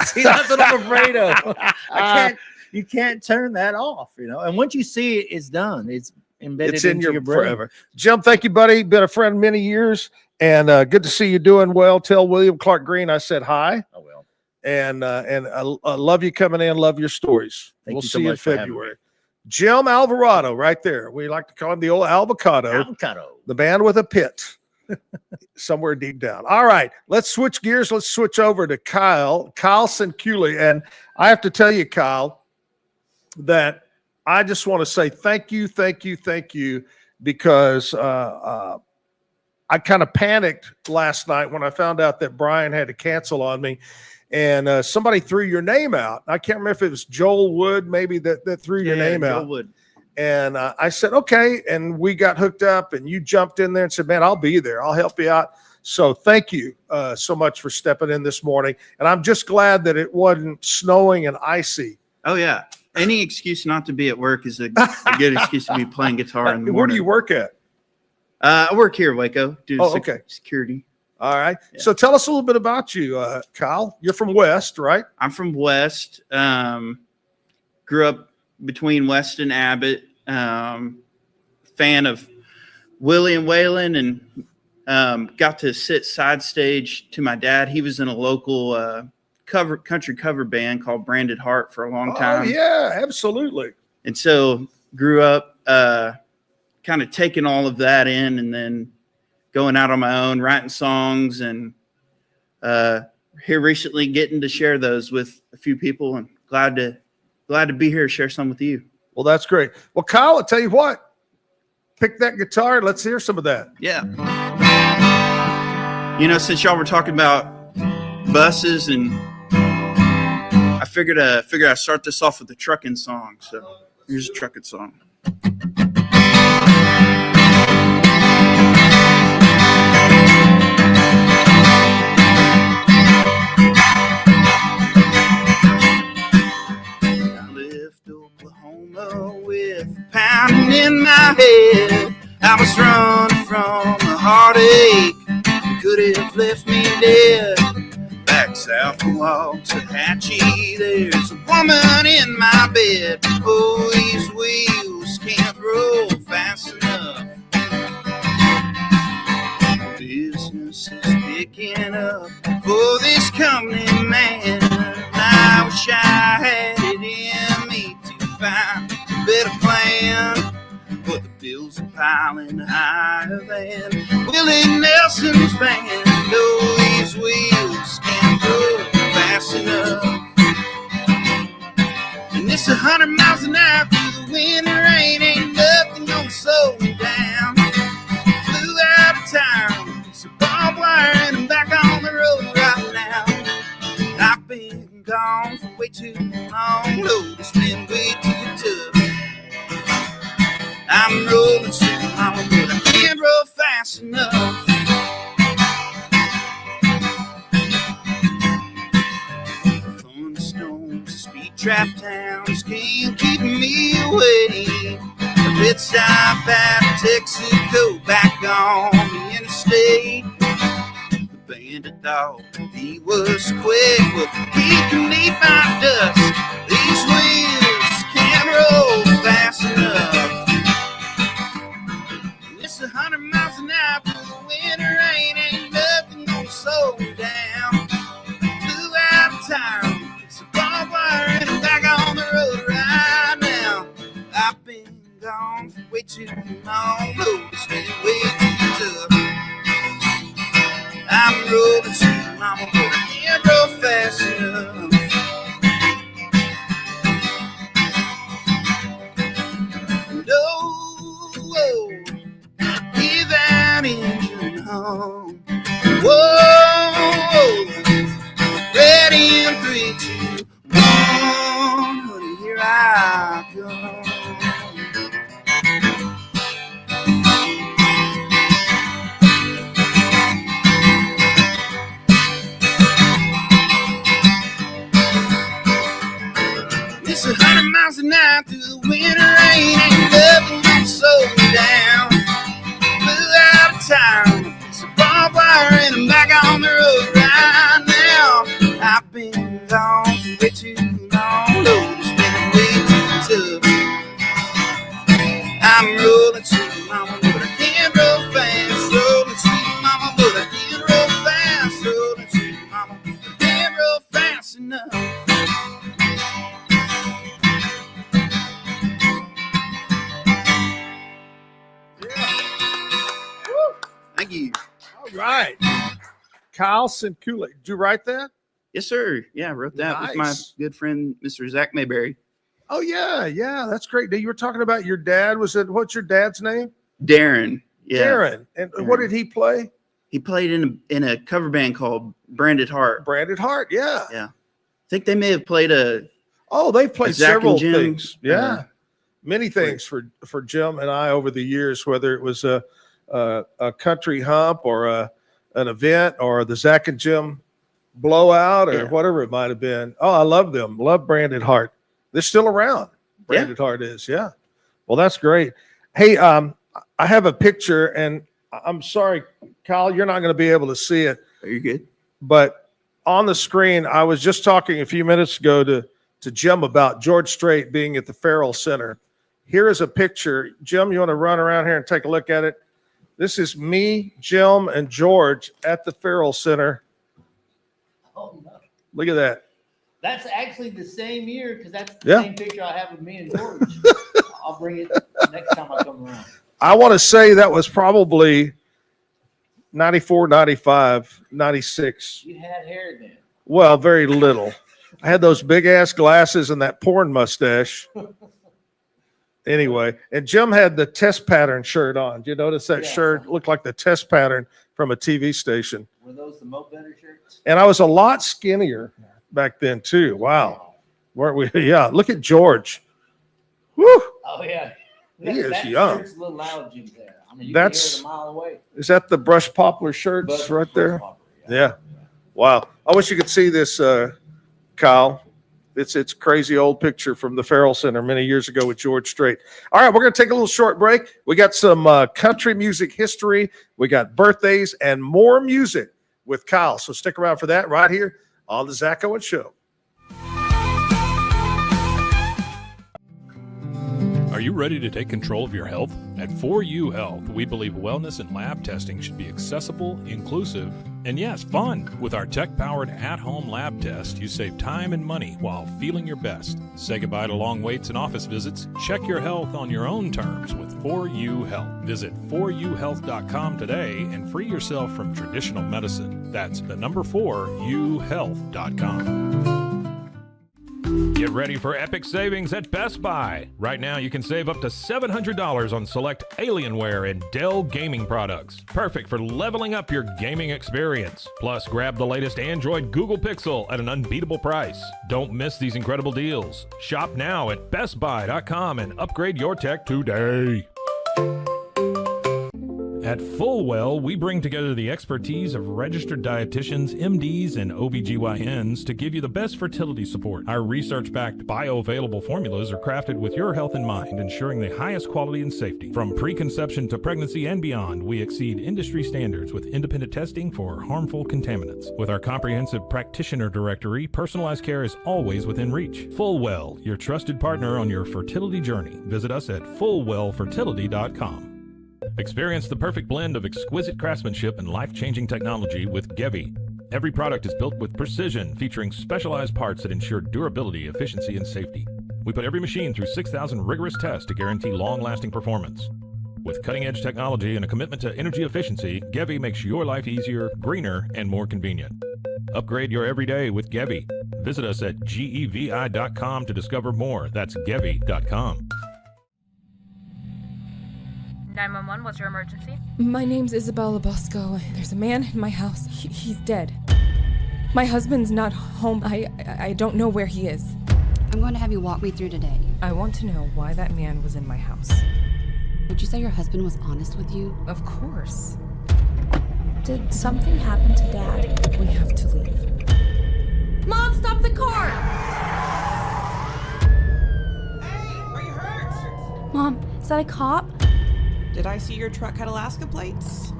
[SPEAKER 6] See, that's what I'm afraid of. You can't turn that off, And once you see it, it's done. It's embedded
[SPEAKER 5] It's in
[SPEAKER 6] into
[SPEAKER 5] your
[SPEAKER 6] brain
[SPEAKER 5] forever. Jim, thank you, buddy. Been a friend many years, and good to see you doing well. Tell William Clark Green I said hi.
[SPEAKER 6] I will.
[SPEAKER 5] And I love you coming in. Love your stories.
[SPEAKER 6] Thank
[SPEAKER 5] We'll
[SPEAKER 6] you so
[SPEAKER 5] see you in
[SPEAKER 6] much for having
[SPEAKER 5] February. Jim Alvarado, right there. We like to call him the old Avocado. The band with a pit. Somewhere deep down. All right, let's switch gears. Let's switch over to Kyle Sinculi. And I have to tell you, Kyle, that I just want to say thank you, because I kind of panicked last night when I found out that Brian had to cancel on me. And somebody threw your name out. I can't remember if it was Joel Wood, maybe that threw your name out.
[SPEAKER 6] Joel Wood.
[SPEAKER 5] And I said, okay. And we got hooked up, and you jumped in there and said, man, I'll be there. I'll help you out. So thank you so much for stepping in this morning. And I'm just glad that it wasn't snowing and icy.
[SPEAKER 19] Oh, yeah. Any excuse not to be at work is a good excuse to be playing guitar in the morning.
[SPEAKER 5] Where do you work at?
[SPEAKER 19] I work here in Waco.
[SPEAKER 5] Okay.
[SPEAKER 19] Security.
[SPEAKER 5] All right.
[SPEAKER 19] Yeah.
[SPEAKER 5] So tell us a little bit about you, Kyle. You're from West, right?
[SPEAKER 19] I'm from West. Grew up between West and Abbott. Fan of William Whalen, and got to sit side stage to my dad. He was in a local country cover band called Branded Heart for a long time.
[SPEAKER 5] Oh, yeah, absolutely.
[SPEAKER 19] And so grew up kind of taking all of that in, and then going out on my own, writing songs, and here recently getting to share those with a few people, and glad to be here to share some with you.
[SPEAKER 5] Well, that's great. Well, Kyle, I'll tell you what, pick that guitar. Let's hear some of that.
[SPEAKER 19] Yeah. Since y'all were talking about buses, and I figured I'd start this off with a trucking song. So here's a trucking song. With pounding in my head, I was running from a heartache that could have left me dead. Back south of Waxahachie, there's a woman in my bed. Oh, these wheels can't roll fast enough. Business is picking up for this company, man. I wish I had it in me to find a better plan, but the bills are piling higher than Willie Nelson's band. Oh, these wheels can't go fast enough, and it's 100 miles an hour through the wind and rain. Ain't nothing gonna slow me down. Flew out of town, it's a barbed wire, and I'm back on the road right now. I've been gone for way too long. Lord, it's been way too tough. I'm rolling so long, but I can't roll fast enough. Thunderstorms, speed trap towns can't keep me away. A pit stop at Texaco, back on the interstate. The bandit dog, he was quick, but he can eat my dust. These wheels can't roll fast enough. It's 100 miles an hour through the winter rain. Ain't nothing gonna slow me down. Flew out of town, it's a barbed wire, and I'm back on the road right now. I've been gone for way too long. Lord, it's been way too tough. I'm rolling so long, but I can't roll fast enough. Hear that engine hum. Whoa, ready in 3, 2, 1, honey, here I come. fire and I'm back on the road right now. I've been gone for way too long. Lord, it's been way too tough. I'm rolling sweet, mama, but I can't roll fast. Rolling sweet, mama, but I can't roll fast. Rolling sweet, mama, I can't roll fast enough. Thank you.
[SPEAKER 5] All right. Kyle Sincula. Did you write that?
[SPEAKER 19] Yes, sir. Yeah, I wrote that with my
[SPEAKER 5] Nice.
[SPEAKER 19] good friend, Mr. Zach Mayberry.
[SPEAKER 5] Oh, yeah. Yeah. That's great. Now, you were talking about your dad. What's your dad's name?
[SPEAKER 19] Darren. Yeah.
[SPEAKER 5] Darren. And what did he play?
[SPEAKER 19] He played in a cover band called Branded Heart.
[SPEAKER 5] Branded Heart. Yeah.
[SPEAKER 19] Yeah. I think they may have played a.
[SPEAKER 5] Oh, they've played
[SPEAKER 19] Zack
[SPEAKER 5] several
[SPEAKER 19] and Jim,
[SPEAKER 5] things. Yeah. Many things for Jim and I over the years, whether it was a country hump or an event or the Zack and Jim blowout or whatever it might have been. Oh, I love them. Love Branded Heart. They're still around. Branded Heart is. Yeah. Well, that's great. Hey, I have a picture, and I'm sorry, Kyle, you're not going to be able to see it.
[SPEAKER 19] Are you good?
[SPEAKER 5] But on the screen, I was just talking a few minutes ago to Jim about George Strait being at the Farrell Center. Here is a picture. Jim, you want to run around here and take a look at it? This is me, Jim, and George at the Farrell Center.
[SPEAKER 20] Oh, no.
[SPEAKER 5] Look at that.
[SPEAKER 20] That's actually the same year because that's the
[SPEAKER 5] Yeah.
[SPEAKER 20] same picture I have of me and George. I'll bring it next time I come around.
[SPEAKER 5] I want to say that was probably 94, 95, 96.
[SPEAKER 20] You had hair then.
[SPEAKER 5] Well, very little. I had those big ass glasses and that porn mustache. Anyway, and Jim had the test pattern shirt on. Did you notice that shirt looked like the test pattern from a TV station?
[SPEAKER 20] Were those the Mo Better shirts?
[SPEAKER 5] And I was a lot skinnier back then too. Wow. Weren't we? Yeah. Look at George. Woo.
[SPEAKER 20] Oh, yeah.
[SPEAKER 5] He is
[SPEAKER 20] that
[SPEAKER 5] young.
[SPEAKER 20] shirt's a little loud, Jim, there. I mean, you
[SPEAKER 5] That's-
[SPEAKER 20] can hear it a mile away.
[SPEAKER 5] Is that the brush poplar shirts right there? Yeah. Wow. I wish you could see this, Kyle. It's crazy old picture from the Farrell Center many years ago with George Strait. All right, we're going to take a little short break. We got some country music history. We got birthdays and more music with Kyle. So stick around for that right here on the Zack Owen Show.
[SPEAKER 8] Are you ready to take control of your health? At 4U Health, we believe wellness and lab testing should be accessible, inclusive, and yes, fun. With our tech-powered at-home lab test, you save time and money while feeling your best. Say goodbye to long waits and office visits. Check your health on your own terms with 4U Health. Visit 4uhealth.com today and free yourself from traditional medicine. That's the number 4uhealth.com. Get ready for epic savings at Best Buy. Right now, you can save up to $700 on select Alienware and Dell gaming products. Perfect for leveling up your gaming experience. Plus, grab the latest Android Google Pixel at an unbeatable price. Don't miss these incredible deals. Shop now at bestbuy.com and upgrade your tech today. At Fullwell, we bring together the expertise of registered dietitians, MDs, and OBGYNs to give you the best fertility support. Our research-backed bioavailable formulas are crafted with your health in mind, ensuring the highest quality and safety. From preconception to pregnancy and beyond, we exceed industry standards with independent testing for harmful contaminants. With our comprehensive practitioner directory, personalized care is always within reach. Fullwell, your trusted partner on your fertility journey. Visit us at fullwellfertility.com. Experience the perfect blend of exquisite craftsmanship and life-changing technology with Gevi. Every product is built with precision, featuring specialized parts that ensure durability, efficiency, and safety. We put every machine through 6,000 rigorous tests to guarantee long-lasting performance. With cutting-edge technology and a commitment to energy efficiency, Gevi makes your life easier, greener, and more convenient. Upgrade your everyday with Gevi. Visit us at gevi.com to discover more. That's gevi.com.
[SPEAKER 15] 911, what's your emergency? My name's Isabella Bosco. There's a man in my house. He's dead. My husband's not home. I don't know where he is.
[SPEAKER 16] I'm going to have you walk me through today.
[SPEAKER 15] I want to know why that man was in my house.
[SPEAKER 16] Would you say your husband was honest with you?
[SPEAKER 15] Of course.
[SPEAKER 14] Did something happen to Dad?
[SPEAKER 15] We have to leave.
[SPEAKER 14] Mom, stop the car!
[SPEAKER 17] Hey, are you hurt?
[SPEAKER 14] Mom, is that a cop?
[SPEAKER 17] Did I see your truck had Alaska plates?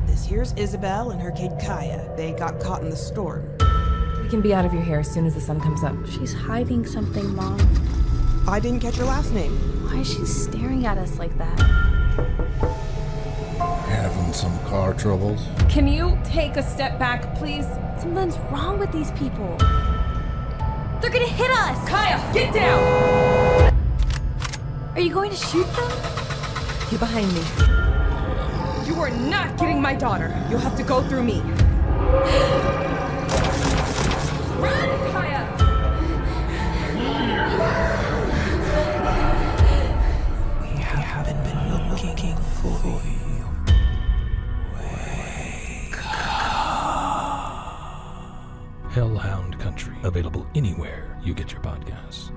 [SPEAKER 17] This here's Isabel and her kid Kaya. They got caught in the storm.
[SPEAKER 15] We can be out of your hair as soon as the sun comes up.
[SPEAKER 14] She's hiding something, Mom.
[SPEAKER 17] I didn't catch her last name.
[SPEAKER 14] Why is she staring at us like that?
[SPEAKER 18] Having some car troubles.
[SPEAKER 15] Can you take a step back, please?
[SPEAKER 14] Something's wrong with these people. They're gonna hit us!
[SPEAKER 15] Kaya, get down!
[SPEAKER 14] Are you going to shoot them?
[SPEAKER 15] Get behind me. You are not getting my daughter. You'll have to go through me. Run, Kaya!
[SPEAKER 17] We haven't been looking for you. Wake up.
[SPEAKER 8] Hellhound Country, available anywhere you get your podcasts.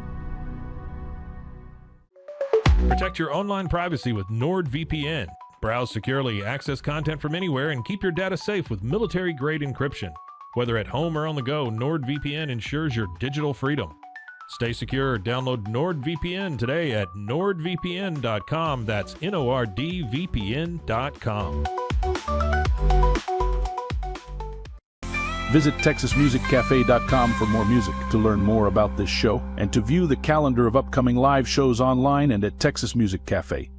[SPEAKER 8] Protect your online privacy with NordVPN. Browse securely, access content from anywhere, and keep your data safe with military-grade encryption. Whether at home or on the go, NordVPN ensures your digital freedom. Stay secure. Download NordVPN today at nordvpn.com. That's NORDVPN.com.
[SPEAKER 10] Visit TexasMusicCafe.com for more music, to learn more about this show, and to view the calendar of upcoming live shows online and at Texas Music Cafe.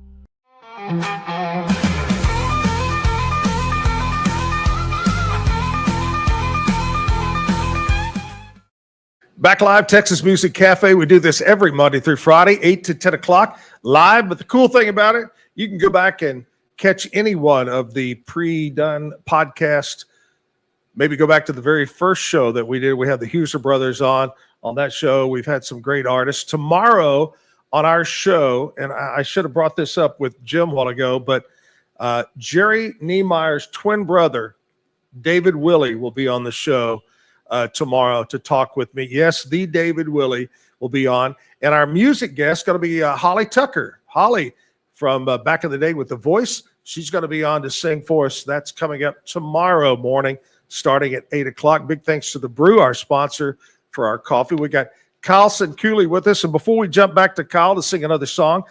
[SPEAKER 5] Back live, Texas Music Cafe. We do this every Monday through Friday, 8 to 10 o'clock live. But the cool thing about it, you can go back and catch any one of the pre-done podcasts. Maybe go back to the very first show that we did. We had the Huser brothers on that show. We've had some great artists. Tomorrow on our show, and I should have brought this up with Jim a while ago, but Jerry Niemeyer's twin brother, David Willey, will be on the show tomorrow to talk with me. Yes, the David Willey will be on. And our music guest is going to be Holly Tucker. Holly from back in the day with The Voice. She's going to be on to sing for us. That's coming up tomorrow morning, starting at 8 o'clock. Big thanks to The Brew, our sponsor for our coffee. We got Kyle Cooley with us. And before we jump back to Kyle to sing another song,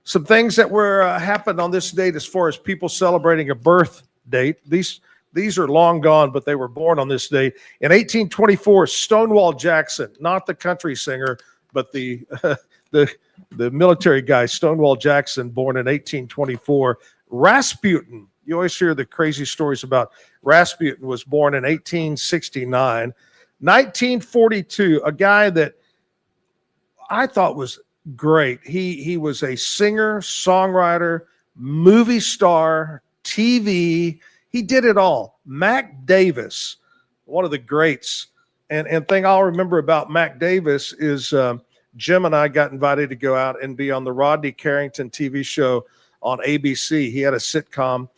[SPEAKER 5] some things that were happened on this date as far as people celebrating a birth date. These are long gone, but they were born on this date. In 1824, Stonewall Jackson, not the country singer, but the military guy, Stonewall Jackson, born in 1824. Rasputin, you always hear the crazy stories about Rasputin, was born in 1869. 1942, a guy that I thought was great. He was a singer, songwriter, movie star, TV. He did it all. Mac Davis, one of the greats. And thing I'll remember about Mac Davis is Jim and I got invited to go out and be on the Rodney Carrington TV show on ABC. He had a sitcom,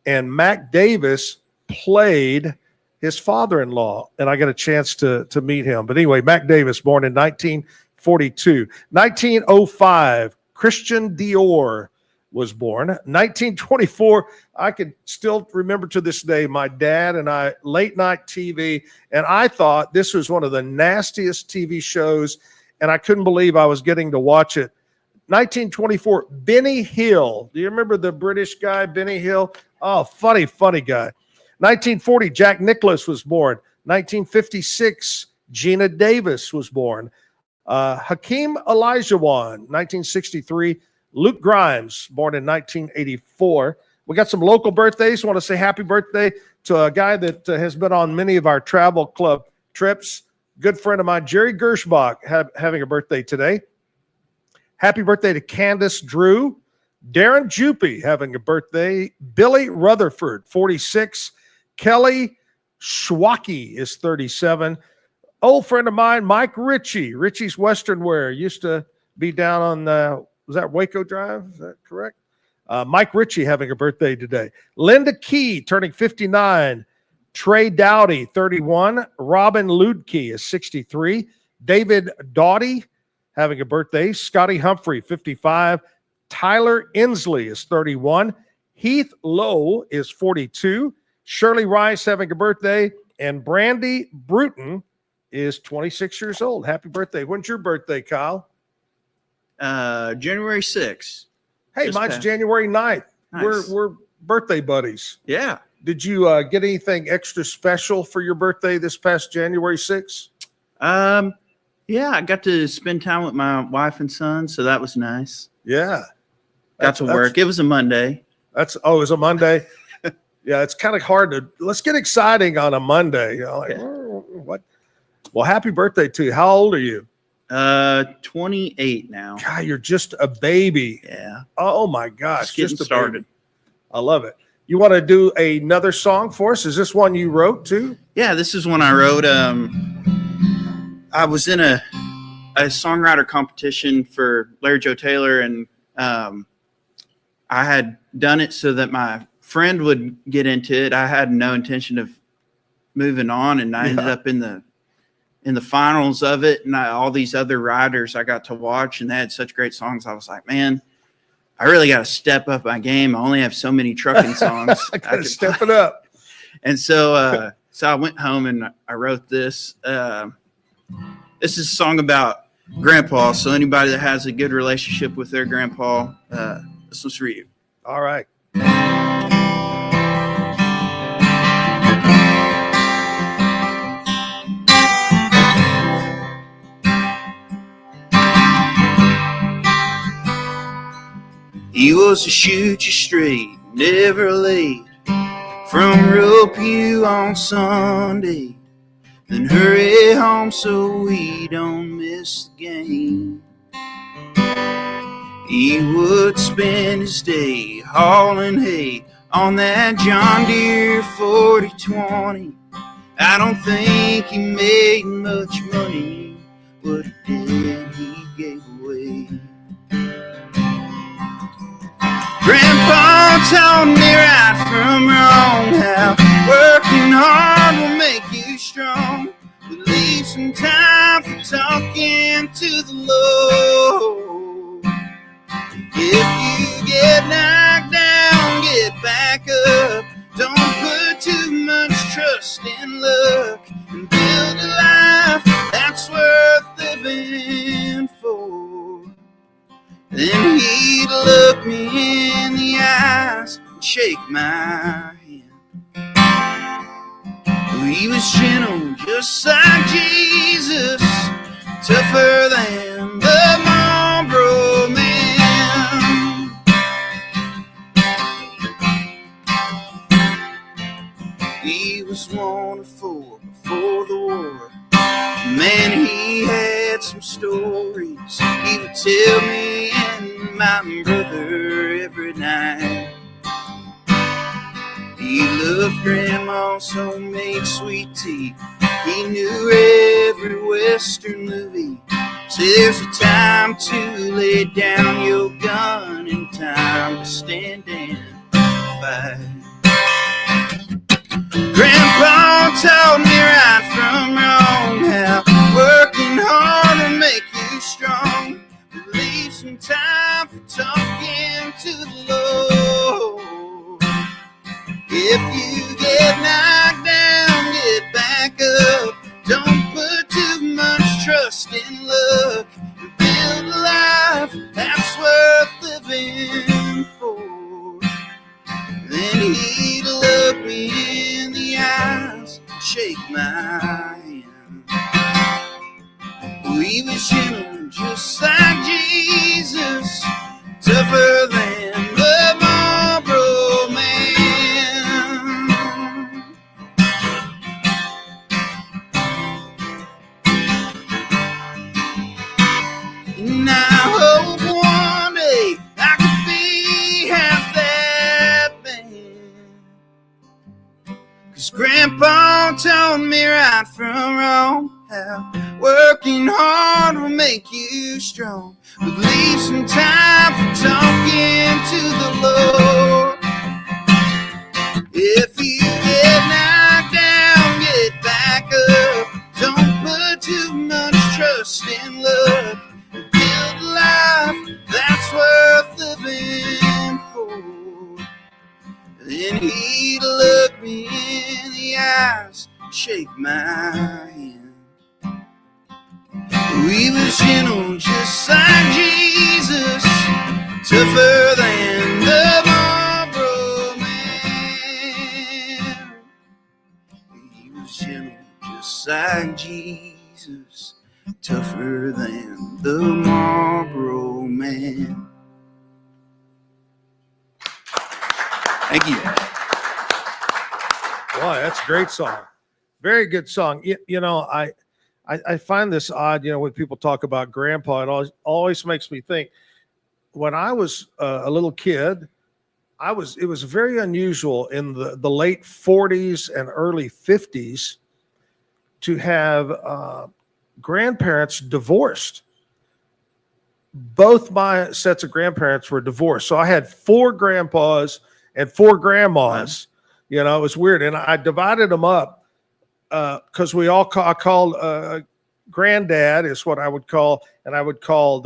[SPEAKER 5] and Mac Davis played his father-in-law, and I got a chance to meet him. But anyway, Mac Davis, born in 1942. 1905, Christian Dior was born. 1924, I can still remember to this day, my dad and I, late night TV, and I thought this was one of the nastiest TV shows, and I couldn't believe I was getting to watch it. 1924, Benny Hill. Do you remember the British guy, Benny Hill? Oh, funny guy. 1940, Jack Nicklaus was born. 1956, Gina Davis was born. Hakeem Olajuwon, 1963. Luke Grimes, born in 1984. We got some local birthdays. I want to say happy birthday to a guy that has been on many of our travel club trips. Good friend of mine, Jerry Gershbach, having a birthday today. Happy birthday to Candace Drew. Darren Jupy having a birthday. Billy Rutherford, 46. Kelly Schwacke is 37. Old friend of mine, Mike Ritchie. Ritchie's Western Wear used to be down on was that Waco Drive? Is that correct? Mike Ritchie having a birthday today. Linda Key turning 59. Trey Dowdy, 31. Robin Ludke is 63. David Doughty having a birthday. Scotty Humphrey, 55. Tyler Inslee is 31. Heath Lowe is 42. Shirley Rice having a birthday. And Brandy Bruton is 26 years old. Happy birthday. When's your birthday, Kyle?
[SPEAKER 21] January 6th.
[SPEAKER 5] Hey, mine's January 9th. Nice. We're birthday buddies.
[SPEAKER 21] Yeah.
[SPEAKER 5] Did you get anything extra special for your birthday this past January 6th?
[SPEAKER 19] Yeah, I got to spend time with my wife and son, so that was nice.
[SPEAKER 5] Yeah.
[SPEAKER 19] Got to work. It was a Monday.
[SPEAKER 5] It was a Monday. Yeah, it's kind of hard to, let's get exciting on a Monday. You know, like, what? Well, happy birthday to you. How old are you?
[SPEAKER 19] 28 now.
[SPEAKER 5] God, you're just a baby.
[SPEAKER 19] Yeah.
[SPEAKER 5] Oh my gosh.
[SPEAKER 19] Just getting started.
[SPEAKER 5] Baby. I love it. You want to do another song for us? Is this one you wrote too?
[SPEAKER 19] Yeah, this is one I wrote. I was in a songwriter competition for Larry Joe Taylor, and I had done it so that my friend would get into it. I had no intention of moving on, and I ended up in the finals of it, and all these other writers I got to watch, and they had such great songs. I was like, man, I really got to step up my game. I only have so many trucking songs.
[SPEAKER 5] I got to step it up.
[SPEAKER 19] And so I went home and I wrote this. This is a song about grandpa. So anybody that has a good relationship with their grandpa, this one's for you.
[SPEAKER 5] All right.
[SPEAKER 19] He was to shoot you straight, never late, from rope you on Sunday, then hurry home so we don't miss the game. He would spend his day hauling hay on that John Deere 4020. I don't think he made much money, what he did he gave away. Grandpa told me right from wrong how working hard will make you strong. But leave some time for talking to the Lord. If you get knocked down, get back up. Don't put too much trust in luck, and build a life that's worth living for. Then he'd look me in the eyes and shake my hand. He was gentle, just like Jesus, tougher than the Marlboro Man. He was 1 of 4 before the war. Man, he had some stories he would tell me and my brother every night. He loved Grandma's homemade sweet tea. He knew every Western movie. So there's a time to lay down your gun and time to stand and fight. Grandpa told me right from wrong how working hard will make you strong. Leave some time for talking to the Lord. If you get knocked down, get back up. Don't put too much trust in luck, and build a life that's worth living for. Then he'd look me in the eyes and shake my hand. He was gentle, just like Jesus, tougher than the Marlboro Man. And I hope one day I could be half that man. 'Cause Grandpa told me right from wrong how working hard will make you strong. But leave some time for talking to the Lord. If you get knocked down, get back up. Don't put too much trust in luck. Build a life that's worth living for. Then he'd look me in the eyes and shake my hand. We was gentle, just like Jesus, tougher than the Marlboro Man. was gentle, just like Jesus, tougher than the Marlboro Man. Thank you.
[SPEAKER 5] Wow, that's a great song. Very good song. I find this odd, when people talk about grandpa, it always makes me think, when I was a little kid, it was very unusual in the late 40s and early 50s to have grandparents divorced. Both my sets of grandparents were divorced. So I had 4 grandpas and 4 grandmas. It was weird. And I divided them up because I called granddad is what I would call, and I would call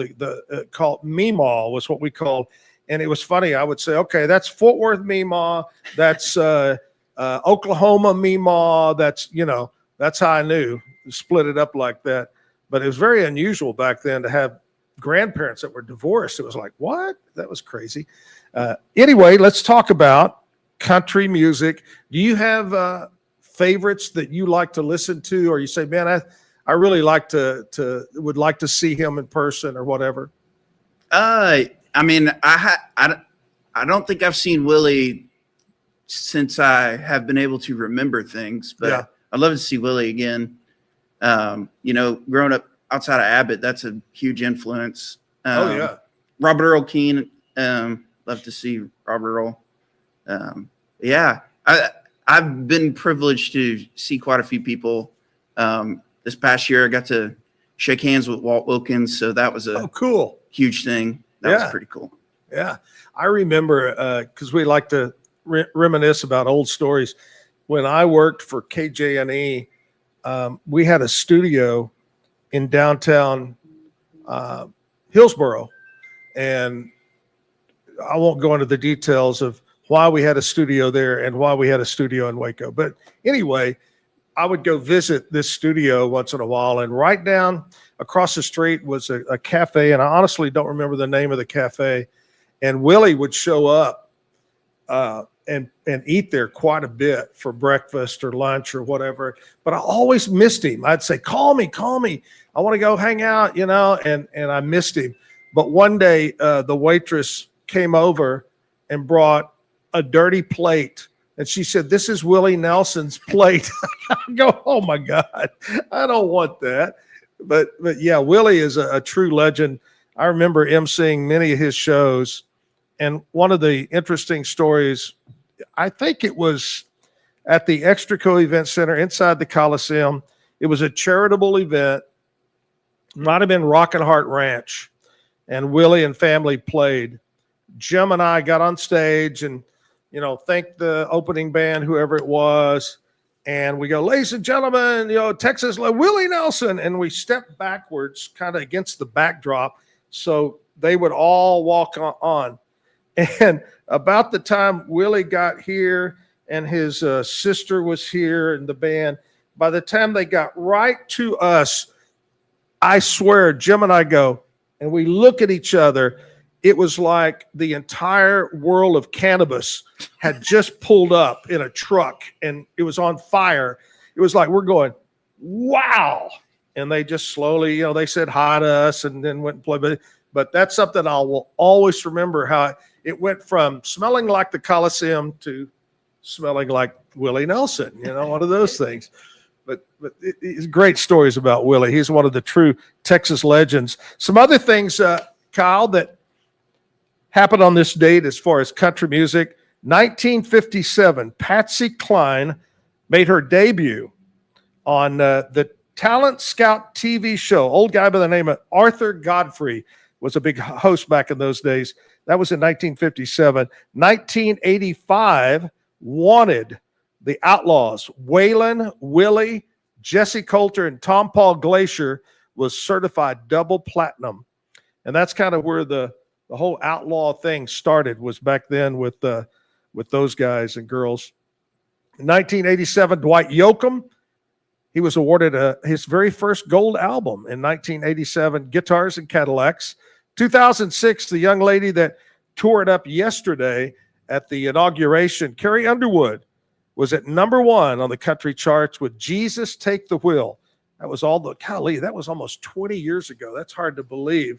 [SPEAKER 5] call Meemaw was what we called. And it was funny. I would say, okay, that's Fort Worth Meemaw. That's Oklahoma Meemaw. That's how I knew. Split it up like that. But it was very unusual back then to have grandparents that were divorced. It was like, what? That was crazy. Anyway, let's talk about country music. Do you have favorites that you like to listen to, or you say, man, I really would like to see him in person or whatever?
[SPEAKER 19] I don't think I've seen Willie since I have been able to remember things, but yeah. I'd love to see Willie again. Growing up outside of Abbott, that's a huge influence. Robert Earl Keen, love to see Robert Earl. I've been privileged to see quite a few people. This past year, I got to shake hands with Walt Wilkins, so that was a
[SPEAKER 5] cool,
[SPEAKER 19] huge thing. That was pretty cool.
[SPEAKER 5] Yeah, I remember because we like to reminisce about old stories. When I worked for KJNE, we had a studio in downtown Hillsboro, and I won't go into the details of why we had a studio there and why we had a studio in Waco. But anyway, I would go visit this studio once in a while, and right down across the street was a cafe, and I honestly don't remember the name of the cafe. And Willie would show up and eat there quite a bit for breakfast or lunch or whatever. But I always missed him. I'd say, call me. I want to go hang out, and I missed him. But one day the waitress came over and brought a dirty plate. And she said, this is Willie Nelson's plate. I go, oh my God, I don't want that. But yeah, Willie is a true legend. I remember emceeing many of his shows. And one of the interesting stories, I think it was at the Extraco Event Center inside the Coliseum. It was a charitable event. Might have been Rockin' Heart Ranch. And Willie and family played. Jim and I got on stage and thank the opening band, whoever it was. And we go, ladies and gentlemen, Texas, Willie Nelson. And we stepped backwards kind of against the backdrop. So they would all walk on. And about the time Willie got here and his sister was here in the band, by the time they got right to us, I swear, Jim and I go, and we look at each other. It was like the entire world of cannabis had just pulled up in a truck and it was on fire. It was like, we're going, wow. And they just slowly, they said hi to us and then went and played. But that's something I will always remember, how it went from smelling like the Coliseum to smelling like Willie Nelson, one of those things. But it's great stories about Willie. He's one of the true Texas legends. Some other things, Kyle, that happened on this date as far as country music. 1957, Patsy Cline made her debut on the Talent Scout TV show. Old guy by the name of Arthur Godfrey was a big host back in those days. That was in 1957. 1985, Wanted, the Outlaws, Waylon, Willie, Jesse Coulter, and Tom Paul Glacier was certified double platinum. And that's kind of where the whole outlaw thing started, was back then with those guys and girls. In 1987, Dwight Yoakam, he was awarded his very first gold album in 1987, Guitars and Cadillacs. 2006, the young lady that tore it up yesterday at the inauguration, Carrie Underwood, was at number 1 on the country charts with Jesus Take the Wheel. That was that was almost 20 years ago. That's hard to believe.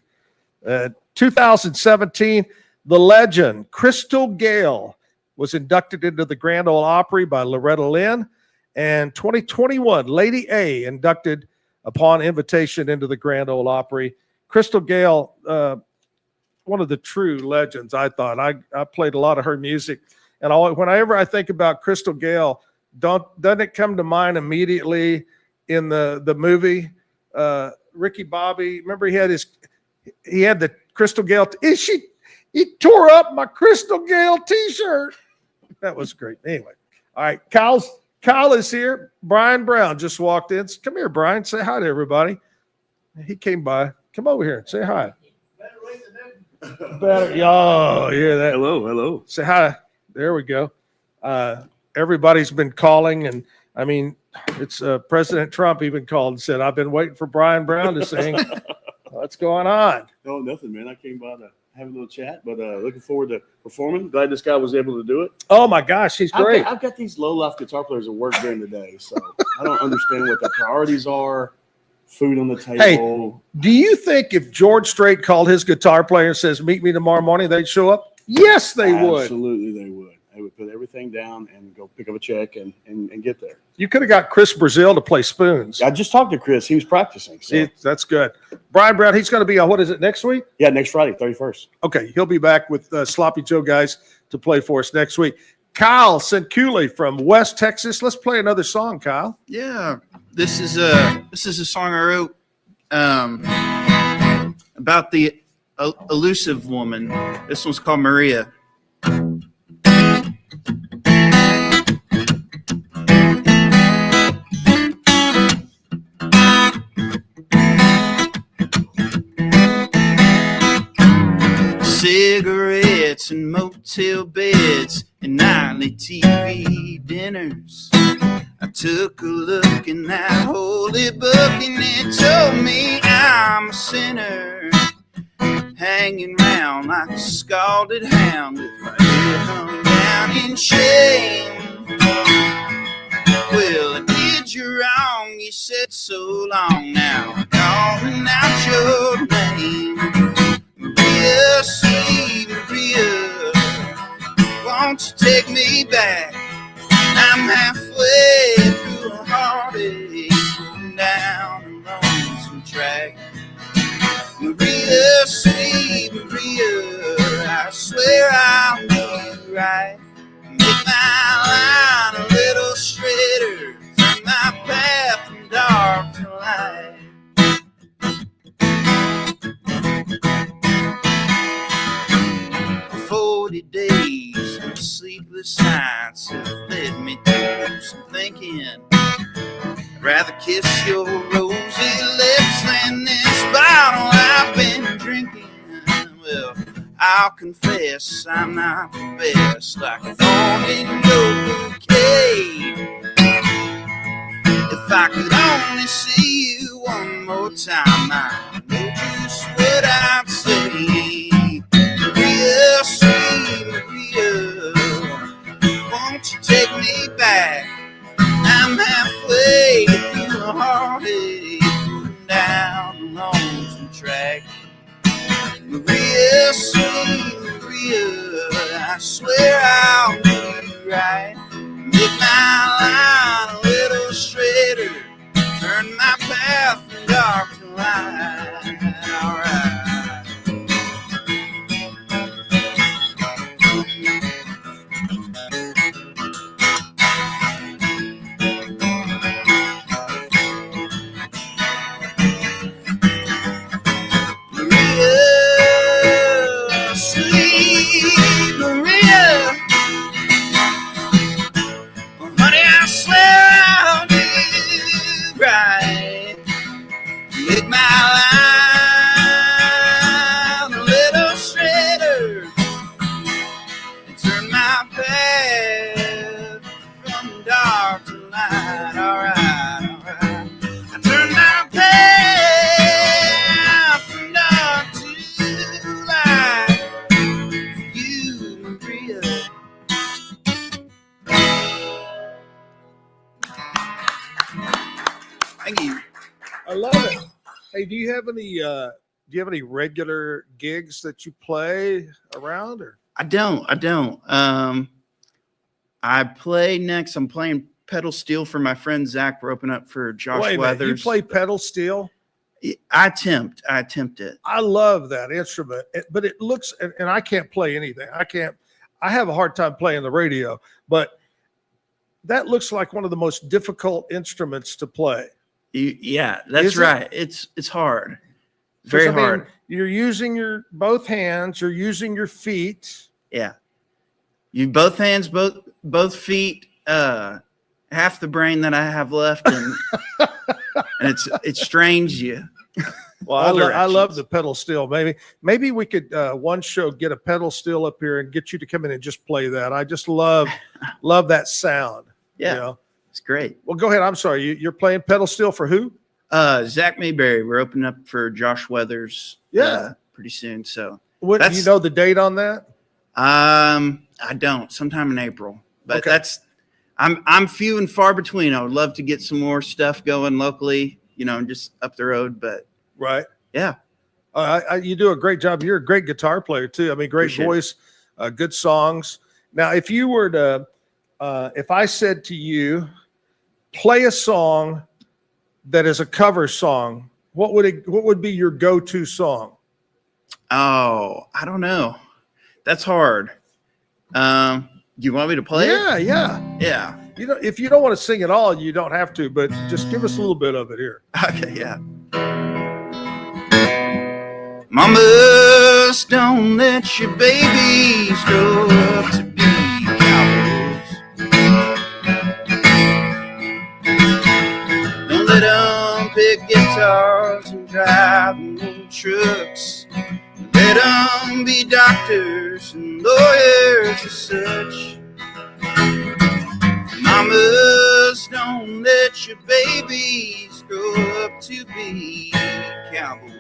[SPEAKER 5] 2017, the legend Crystal Gayle was inducted into the Grand Ole Opry by Loretta Lynn. And 2021, Lady A inducted upon invitation into the Grand Ole Opry. Crystal Gayle, one of the true legends, I thought. I played a lot of her music. And whenever I think about Crystal Gayle, doesn't it come to mind immediately in the movie Ricky Bobby? Remember he had the Crystal Gayle. He tore up my Crystal Gayle T-shirt. That was great. Anyway, all right, Kyle is here. Brian Brown just walked in. Come here, Brian. Say hi to everybody. He came by. Come over here and say hi. Better. Oh, you hear that?
[SPEAKER 21] Hello.
[SPEAKER 5] Say hi. There we go. Everybody's been calling, and I mean, it's President Trump even called and said, "I've been waiting for Brian Brown to sing." What's going on?
[SPEAKER 21] Oh, nothing, man. I came by to have a little chat, but looking forward to performing. Glad this guy was able to do it.
[SPEAKER 5] Oh my gosh, he's great.
[SPEAKER 21] I've got these low-life guitar players that work during the day, so I don't understand what their priorities are. Food on the table.
[SPEAKER 5] Hey, do you think if George Strait called his guitar player and says, "Meet me tomorrow morning," they'd show up? Yes, they would.
[SPEAKER 21] Absolutely, they would. They would put everything down and go pick up a check and get there.
[SPEAKER 5] You could have got Chris Brazil to play spoons.
[SPEAKER 21] I just talked to Chris. He was practicing. So.
[SPEAKER 5] That's good. Brian Brown, he's going to be on, what is it, next week?
[SPEAKER 21] Yeah, next Friday, 31st.
[SPEAKER 5] Okay, he'll be back with Sloppy Joe guys to play for us next week. Kyle Senkuli from West Texas. Let's play another song, Kyle.
[SPEAKER 19] Yeah, this is a song I wrote about the elusive woman. This one's called Maria. Cigarettes and motel beds and nightly TV dinners. I took a look in that holy book and it told me I'm a sinner, hanging round like a scalded hound with my head hung down in shame. Well, I did you wrong, you said so long now, calling out your name. Maria, sweet Maria, won't you take me back? I'm halfway through a heartache, going down a lonesome track. Maria, sweet Maria, I swear I'll do you right. Make my line a little straighter, turn my path from dark to light. 40 days and sleepless nights have led me to some thinking. I'd rather kiss your rosy lips than this bottle I've been drinking. Well, I'll confess I'm not the best, like a thorn in your bouquet. If I could only see you one more time, I know just what I'd say. Maria, sweet Maria, won't you take me back? I'm halfway through a heartache, going down a lonesome track. Maria, sweet Maria, I swear I'll do you right. Make my line a little straighter, turn my path from dark to light. All right. Thank you.
[SPEAKER 5] I love it. Hey, do you have any regular gigs that you play around, or?
[SPEAKER 19] I don't. I play next. I'm playing pedal steel for my friend Zach. We're opening up for Josh
[SPEAKER 5] Wait a minute,
[SPEAKER 19] Weathers.
[SPEAKER 5] you play pedal steel?
[SPEAKER 19] I attempt it.
[SPEAKER 5] I love that instrument, but it looks, and I can't play anything. I have a hard time playing the radio, but that looks like one of the most difficult instruments to play.
[SPEAKER 19] Yeah, that's right. It's hard. Very hard.
[SPEAKER 5] You're using your both hands, you're using your feet.
[SPEAKER 19] Yeah. You both hands, both feet, half the brain that I have left, and it strains you.
[SPEAKER 5] Well, I love the pedal steel. Maybe we could one show get a pedal steel up here and get you to come in and just play that. I just love that sound.
[SPEAKER 19] Yeah,
[SPEAKER 5] you know?
[SPEAKER 19] It's great.
[SPEAKER 5] Well, go ahead. I'm sorry. You're playing pedal steel for who?
[SPEAKER 19] Zach Mayberry. We're opening up for Josh Weathers. Pretty soon. So
[SPEAKER 5] what do you know the date on that?
[SPEAKER 19] I don't. Sometime in April. But I'm few and far between. I would love to get some more stuff going locally, just up the road. But
[SPEAKER 5] right.
[SPEAKER 19] Yeah.
[SPEAKER 5] You do a great job. You're a great guitar player too. I mean, great voice, good songs. Now, if you were to, if I said to you, play a song that is a cover song, what would be your go-to song?
[SPEAKER 19] Oh, I don't know. That's hard. Do you want me to play it?
[SPEAKER 5] Yeah. If you don't want to sing it all, you don't have to, but just give us a little bit of it here.
[SPEAKER 19] Okay, yeah. Mamas, don't let your babies grow up to be cowboys. Don't let them pick guitars and drive old trucks. Let them be doctors and lawyers and such. Mamas, don't let your babies grow up to be cowboys.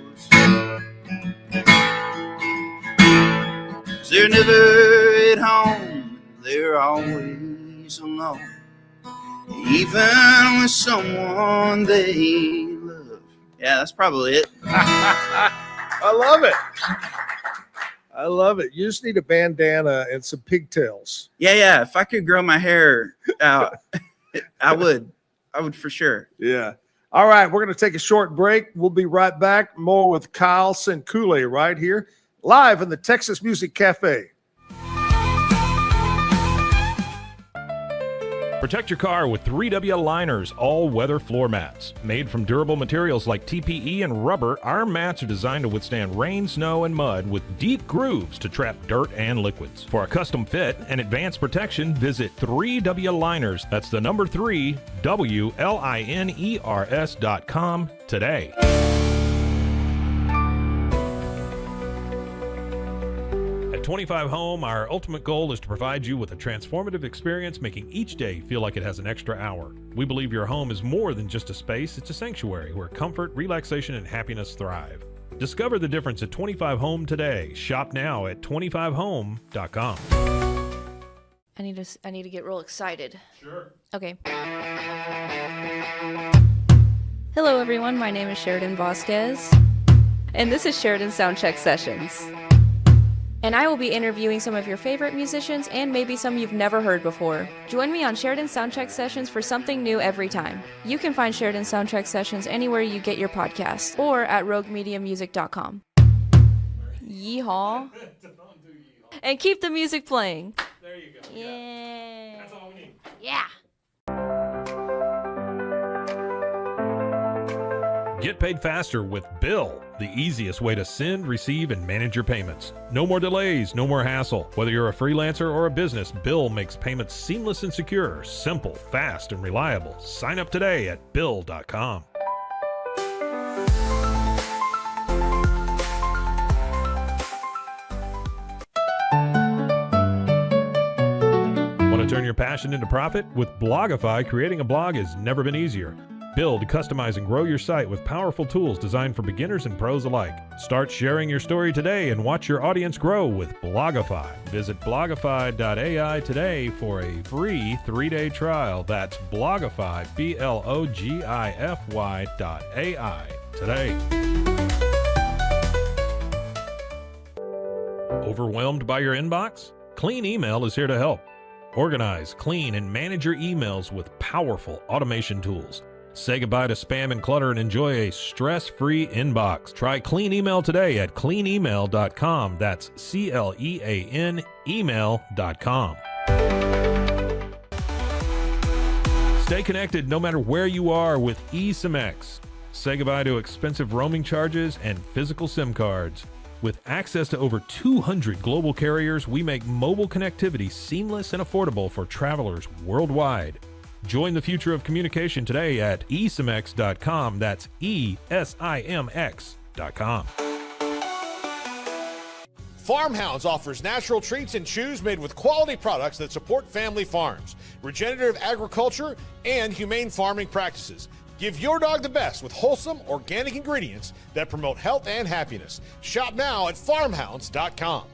[SPEAKER 19] 'Cause they're never at home, they're always alone, even with someone they love. Yeah, that's probably it.
[SPEAKER 5] I love it. I love it. You just need a bandana and some pigtails.
[SPEAKER 19] Yeah. If I could grow my hair out, I would for sure.
[SPEAKER 5] Yeah. All right. We're going to take a short break. We'll be right back. More with Kyle Sinkule right here, live in the Texas Music Cafe.
[SPEAKER 8] Protect your car with 3W Liners all-weather floor mats. Made from durable materials like TPE and rubber, our mats are designed to withstand rain, snow, and mud with deep grooves to trap dirt and liquids. For a custom fit and advanced protection, visit 3W Liners. That's the number 3, WLINERS.com today. At 25 Home, our ultimate goal is to provide you with a transformative experience, making each day feel like it has an extra hour. We believe your home is more than just a space, it's a sanctuary where comfort, relaxation, and happiness thrive. Discover the difference at 25 Home today. Shop now at 25home.com.
[SPEAKER 12] I need to get real excited.
[SPEAKER 8] Sure.
[SPEAKER 12] Okay. Hello everyone, my name is Sheridan Vasquez, and this is Sheridan Soundcheck Sessions. And I will be interviewing some of your favorite musicians and maybe some you've never heard before. Join me on Sheridan Soundcheck Sessions for something new every time. You can find Sheridan Soundcheck Sessions anywhere you get your podcasts or at roguemediamusic.com. Yeehaw. And keep the music playing.
[SPEAKER 8] There you go.
[SPEAKER 12] Yeah.
[SPEAKER 8] That's all we need.
[SPEAKER 12] Yeah.
[SPEAKER 8] Get paid faster with Bill, the easiest way to send, receive, and manage your payments. No more delays, no more hassle. Whether you're a freelancer or a business, Bill makes payments seamless and secure, simple, fast, and reliable. Sign up today at Bill.com. Want to turn your passion into profit? With Blogify, creating a blog has never been easier. Build, customize, and grow your site with powerful tools designed for beginners and pros alike. Start sharing your story today and watch your audience grow with Blogify. Visit blogify.ai today for a free 3-day trial. That's Blogify, blogify.ai today. Overwhelmed by your inbox? Clean Email is here to help. Organize, clean, and manage your emails with powerful automation tools. Say goodbye to spam and clutter and enjoy a stress-free inbox. Try Clean Email today at cleanemail.com. That's CLEAN email.com. Stay connected no matter where you are with eSIM-X. Say goodbye to expensive roaming charges and physical SIM cards. With access to over 200 global carriers, we make mobile connectivity seamless and affordable for travelers worldwide. Join the future of communication today at eSIMX.com. That's ESIMX.com.
[SPEAKER 9] Farmhounds offers natural treats and chews made with quality products that support family farms, regenerative agriculture, and humane farming practices. Give your dog the best with wholesome, organic ingredients that promote health and happiness. Shop now at farmhounds.com.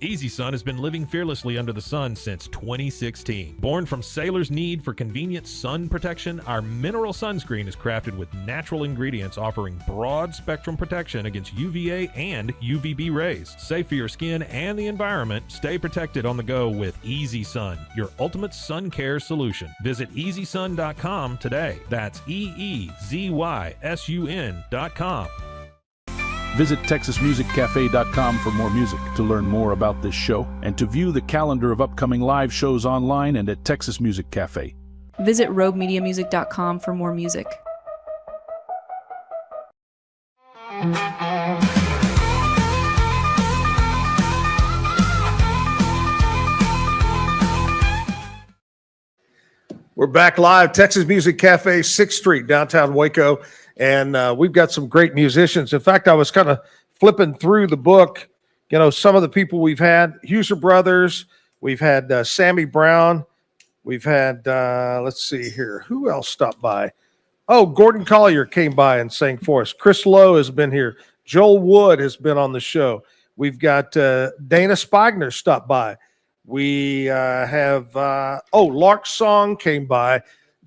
[SPEAKER 8] Easy Sun has been living fearlessly under the sun since 2016. Born from sailors' need for convenient sun protection, our mineral sunscreen is crafted with natural ingredients offering broad spectrum protection against UVA and UVB rays. Safe for your skin and the environment, stay protected on the go with Easy Sun, your ultimate sun care solution. Visit EasySun.com today. That's EEZYSUN.com.
[SPEAKER 10] Visit TexasMusicCafe.com for more music, to learn more about this show, and to view the calendar of upcoming live shows online and at Texas Music Cafe.
[SPEAKER 2] Visit RogueMediaMusic.com for more music.
[SPEAKER 5] We're back live, Texas Music Cafe, 6th Street, downtown Waco. And we've got some great musicians. In fact, I was kind of flipping through the book, you know, some of the people we've had. Huser Brothers, we've had Sammy Brown, we've had, let's see here, who else stopped by? Oh, Gordon Collier came by and sang for us. Chris Lowe has been here. Joel Wood has been on the show. We've got Dana Spigner stopped by. We have, Lark Song came by.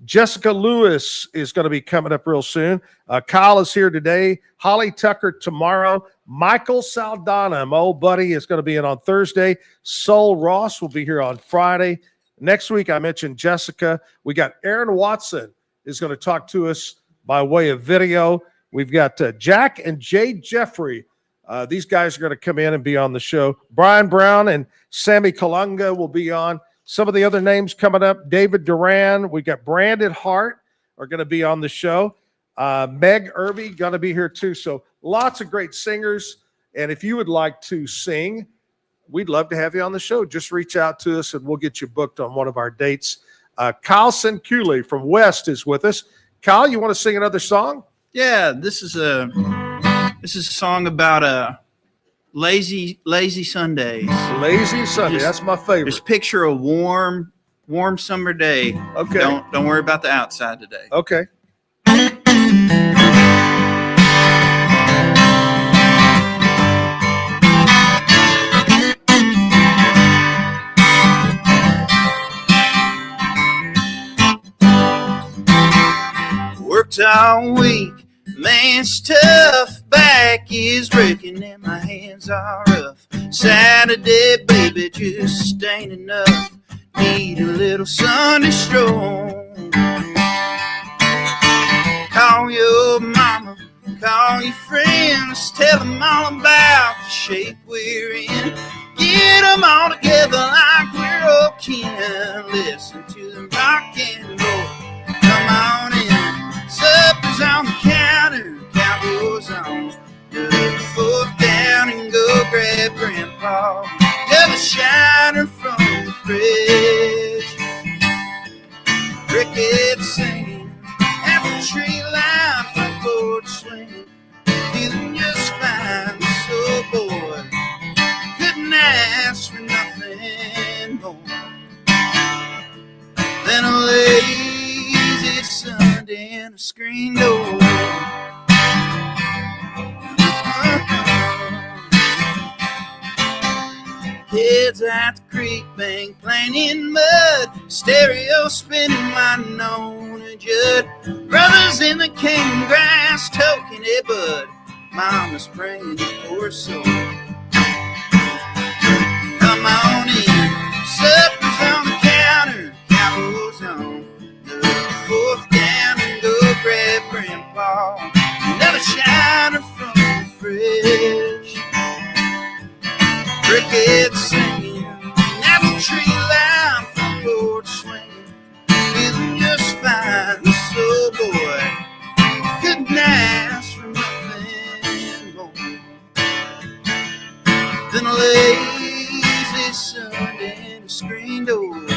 [SPEAKER 5] Jessica Lewis is going to be coming up real soon. Kyle is here today. Holly Tucker tomorrow. Michael Saldana, my old buddy, is going to be in on Thursday. Sol Ross will be here on Friday. Next week, I mentioned Jessica. We got Aaron Watson is going to talk to us by way of video. We've got Jack and Jay Jeffrey. These guys are going to come in and be on the show. Brian Brown and Sammy Kalunga will be on. Some of the other names coming up, David Duran. We got Brandon Hart are going to be on the show. Meg Irby going to be here too. So lots of great singers. And if you would like to sing, we'd love to have you on the show. Just reach out to us and we'll get you booked on one of our dates. Kyle Senkuli from West is with us. Kyle, you want to sing another song?
[SPEAKER 19] Yeah, this is a song about lazy Sundays.
[SPEAKER 5] Lazy Sunday, that's my favorite.
[SPEAKER 19] Just picture a warm summer day.
[SPEAKER 5] Okay.
[SPEAKER 19] Don't worry about the outside today.
[SPEAKER 5] Okay.
[SPEAKER 19] Worked all week, man's tough, back is breaking and my hands are rough. Saturday, baby, just ain't enough. Need a little Sunday stroll. Call your mama, call your friends, tell them all about the shape we're in. Get them all together like we're all kin. Listen to them rock and roll. Come on in. Supper's on the counter, cowboys on. Put the fork down and go grab Grandpa. Have a shiner from the fridge. Crickets singing, apple tree line, front porch swinging. Feeling just fine, so boy, couldn't ask for nothing more than a lazy in a screen door. Kids at the creek bank playing in mud, stereo spinning my known jud. Brothers in the cane grass toking a bud. Mama's praying for a soul. Come on in, supper's on the counter, cowboys on the fourth down, and go grab Grandpa another shiner from the fridge. Crickets singing, apple tree line, front porch swinging, feeling just fine. The soul boy couldn't ask for nothing more than a lazy Sunday in a screen door.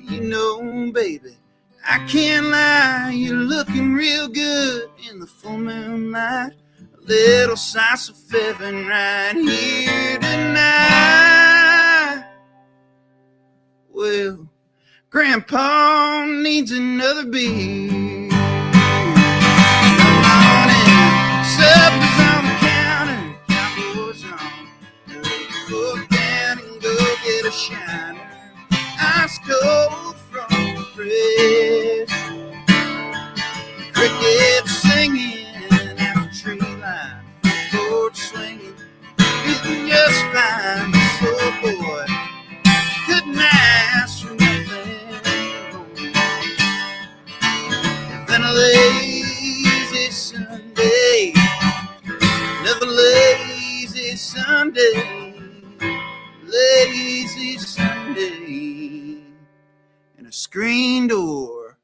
[SPEAKER 19] You know, baby, I can't lie, you're looking real good in the full moonlight. A little slice of heaven right here tonight. Well, Grandpa needs another beer. Come on in, supper's on the counter, cowboys on. Look down and go get a shiner. Ice cold from the fridge. Crickets singing at the tree line, porch swinging, feeling just fine. The soul boy couldn't ask for nothing more than a lazy Sunday, another lazy Sunday, lazy Sunday in a screen door.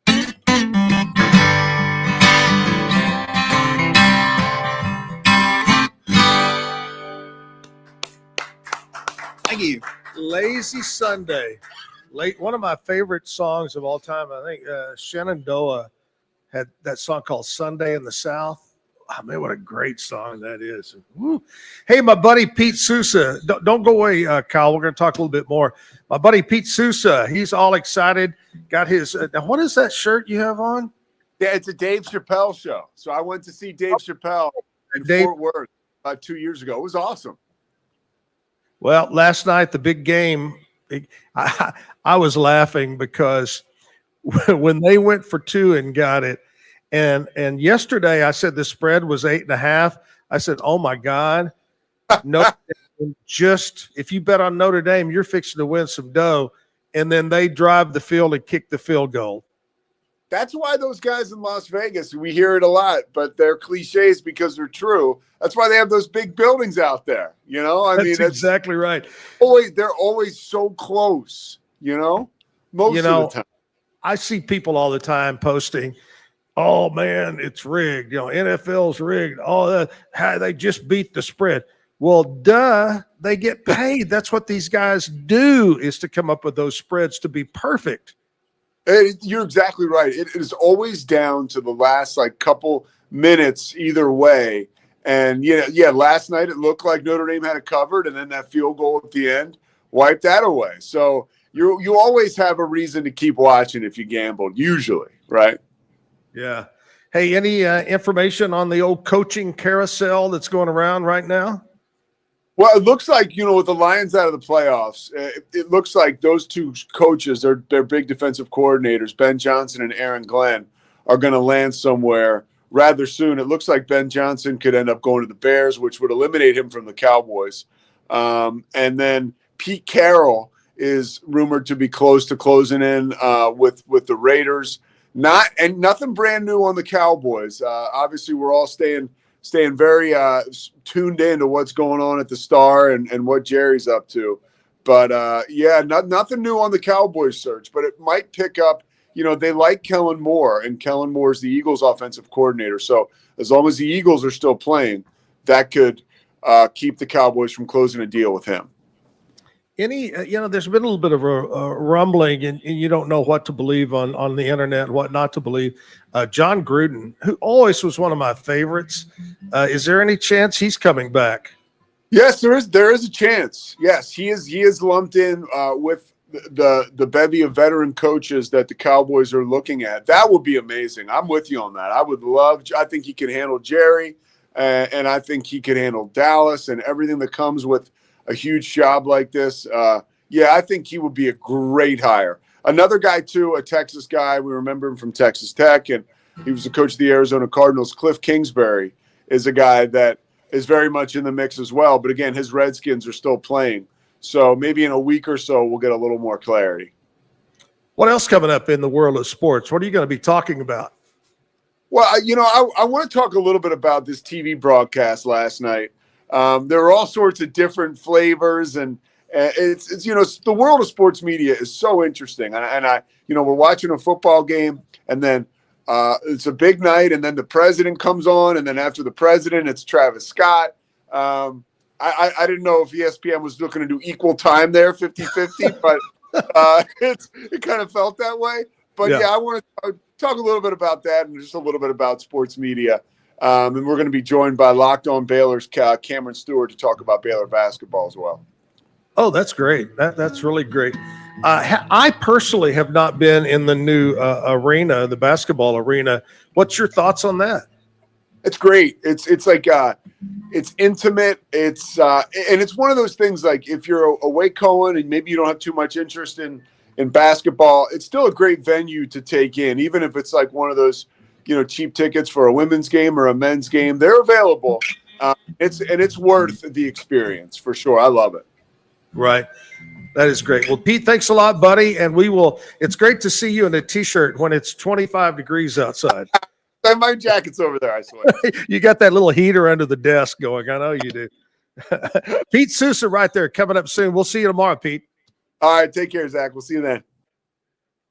[SPEAKER 19] Thank you.
[SPEAKER 5] Lazy Sunday. One of my favorite songs of all time. I think Shenandoah had that song called Sunday in the South. Oh, man, what a great song that is. Woo. Hey, my buddy Pete Sousa. Don't go away, Kyle. We're going to talk a little bit more. My buddy Pete Sousa, he's all excited. Got his now, what is that shirt you have on?
[SPEAKER 3] Yeah, it's a Dave Chappelle show. So I went to see Dave Chappelle in Fort Worth about 2 years ago. It was awesome.
[SPEAKER 5] Well, last night, the big game, I was laughing because when they went for two and got it, and yesterday I said the spread was 8.5. I said, oh my God, Notre Dame, just if you bet on Notre Dame, you're fixing to win some dough. And then they drive the field and kick the field goal.
[SPEAKER 3] That's why those guys in Las Vegas, we hear it a lot, but they're cliches because they're true. That's why they have those big buildings out there. You know, I mean, that's
[SPEAKER 5] exactly right.
[SPEAKER 3] They're always so close, you know, most of the time.
[SPEAKER 5] I see people all the time posting, oh man, it's rigged. You know, NFL's rigged. Oh, they just beat the spread. Well, duh, they get paid. That's what these guys do, is to come up with those spreads to be perfect.
[SPEAKER 3] You're exactly right. It is always down to the last couple minutes either way. And last night it looked like Notre Dame had it covered, and then that field goal at the end wiped that away. So you always have a reason to keep watching if you gambled, usually, right?
[SPEAKER 5] Yeah. Hey, any information on the old coaching carousel that's going around right now?
[SPEAKER 3] Well, it looks like, with the Lions out of the playoffs, it looks like those two coaches, they're big defensive coordinators, Ben Johnson and Aaron Glenn, are going to land somewhere rather soon. It looks like Ben Johnson could end up going to the Bears, which would eliminate him from the Cowboys. And then Pete Carroll is rumored to be close to closing in with the Raiders. Nothing brand new on the Cowboys. Obviously, we're all staying very tuned in to what's going on at the Star and what Jerry's up to. But, nothing new on the Cowboys search, but it might pick up. They like Kellen Moore, and Kellen Moore is the Eagles' offensive coordinator. So as long as the Eagles are still playing, that could keep the Cowboys from closing a deal with him.
[SPEAKER 5] there's been a little bit of a rumbling, and you don't know what to believe on the internet, what not to believe. John Gruden, who always was one of my favorites, is there any chance he's coming back?
[SPEAKER 3] Yes, there is. There is a chance. Yes, he is lumped in with the bevy of veteran coaches that the Cowboys are looking at. That would be amazing. I'm with you on that. I think he can handle Jerry, and I think he can handle Dallas and everything that comes with a huge job like this. I think he would be a great hire. Another guy too, a Texas guy. We remember him from Texas Tech, and he was the coach of the Arizona Cardinals. Cliff Kingsbury is a guy that is very much in the mix as well. But again, his Redskins are still playing. So maybe in a week or so, we'll get a little more clarity.
[SPEAKER 5] What else coming up in the world of sports? What are you going to be talking about?
[SPEAKER 3] Well, I want to talk a little bit about this TV broadcast last night. There were all sorts of different flavors, and it's the world of sports media is so interesting. And we're watching a football game, and then it's a big night, and then the president comes on, and then after the president, it's Travis Scott. I didn't know if ESPN was looking to do equal time there, 50-50, but it kind of felt that way. But yeah, I want to talk a little bit about that and just a little bit about sports media. And we're going to be joined by Locked On Baylor's Cameron Stewart to talk about Baylor basketball as well.
[SPEAKER 5] Oh, that's great. That's really great. I personally have not been in the new arena, the basketball arena. What's your thoughts on that?
[SPEAKER 3] It's great. It's like it's intimate. It's and it's one of those things like if you're a Wacoan and maybe you don't have too much interest in basketball, it's still a great venue to take in, even if it's like one of those cheap tickets for a women's game or a men's game. They're available. It's worth the experience for sure. I love it.
[SPEAKER 5] Right. That is great. Well, Pete, thanks a lot, buddy. And it's great to see you in a t-shirt when it's 25 degrees outside.
[SPEAKER 3] My jacket's over there, I swear.
[SPEAKER 5] You got that little heater under the desk going. I know you do. Pete Sousa right there coming up soon. We'll see you tomorrow, Pete.
[SPEAKER 3] All right. Take care, Zach. We'll see you then.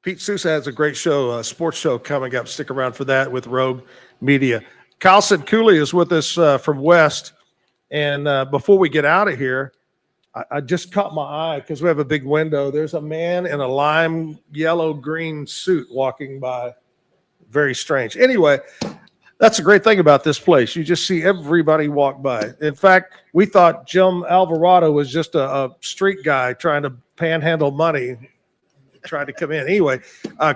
[SPEAKER 5] Pete Sousa has a great show, sports show coming up. Stick around for that with Rogue Media. Carlson Cooley is with us from West. And before we get out of here, I just caught my eye because we have a big window. There's a man in a lime yellow green suit walking by. Very strange. Anyway, that's a great thing about this place. You just see everybody walk by. In fact, we thought Jim Alvarado was just a street guy trying to panhandle money, trying to come in. Anyway,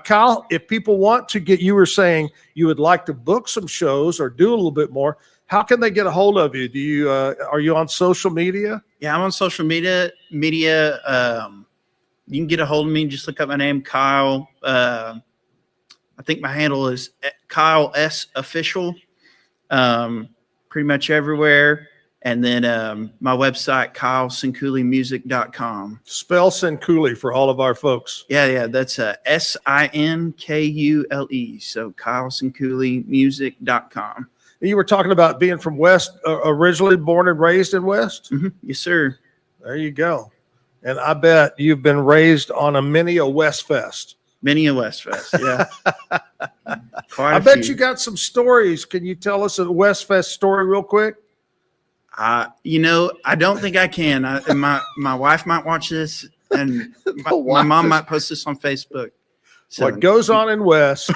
[SPEAKER 5] Kyle, if people want to you were saying you would like to book some shows or do a little bit more, how can they get a hold of you? Are you on social media?
[SPEAKER 4] Yeah, I'm on social media. You can get a hold of me. Just look up my name, Kyle. I think my handle is Kyle S Official. Pretty much everywhere. And then my website, KyleSincoolimusic.com.
[SPEAKER 5] Spell Sincooli for all of our folks.
[SPEAKER 4] Yeah. That's Sinkule. So KyleSincoolimusic.com.
[SPEAKER 5] You were talking about being from West, originally born and raised in West?
[SPEAKER 4] Mm-hmm. Yes, sir.
[SPEAKER 5] There you go. And I bet you've been raised on many a West Fest.
[SPEAKER 4] Many a West Fest, yeah.
[SPEAKER 5] I bet you got some stories. Can you tell us a West Fest story real quick?
[SPEAKER 4] I don't think I can. And my wife might watch this, and my mom might post this on Facebook. So.
[SPEAKER 5] What goes on in West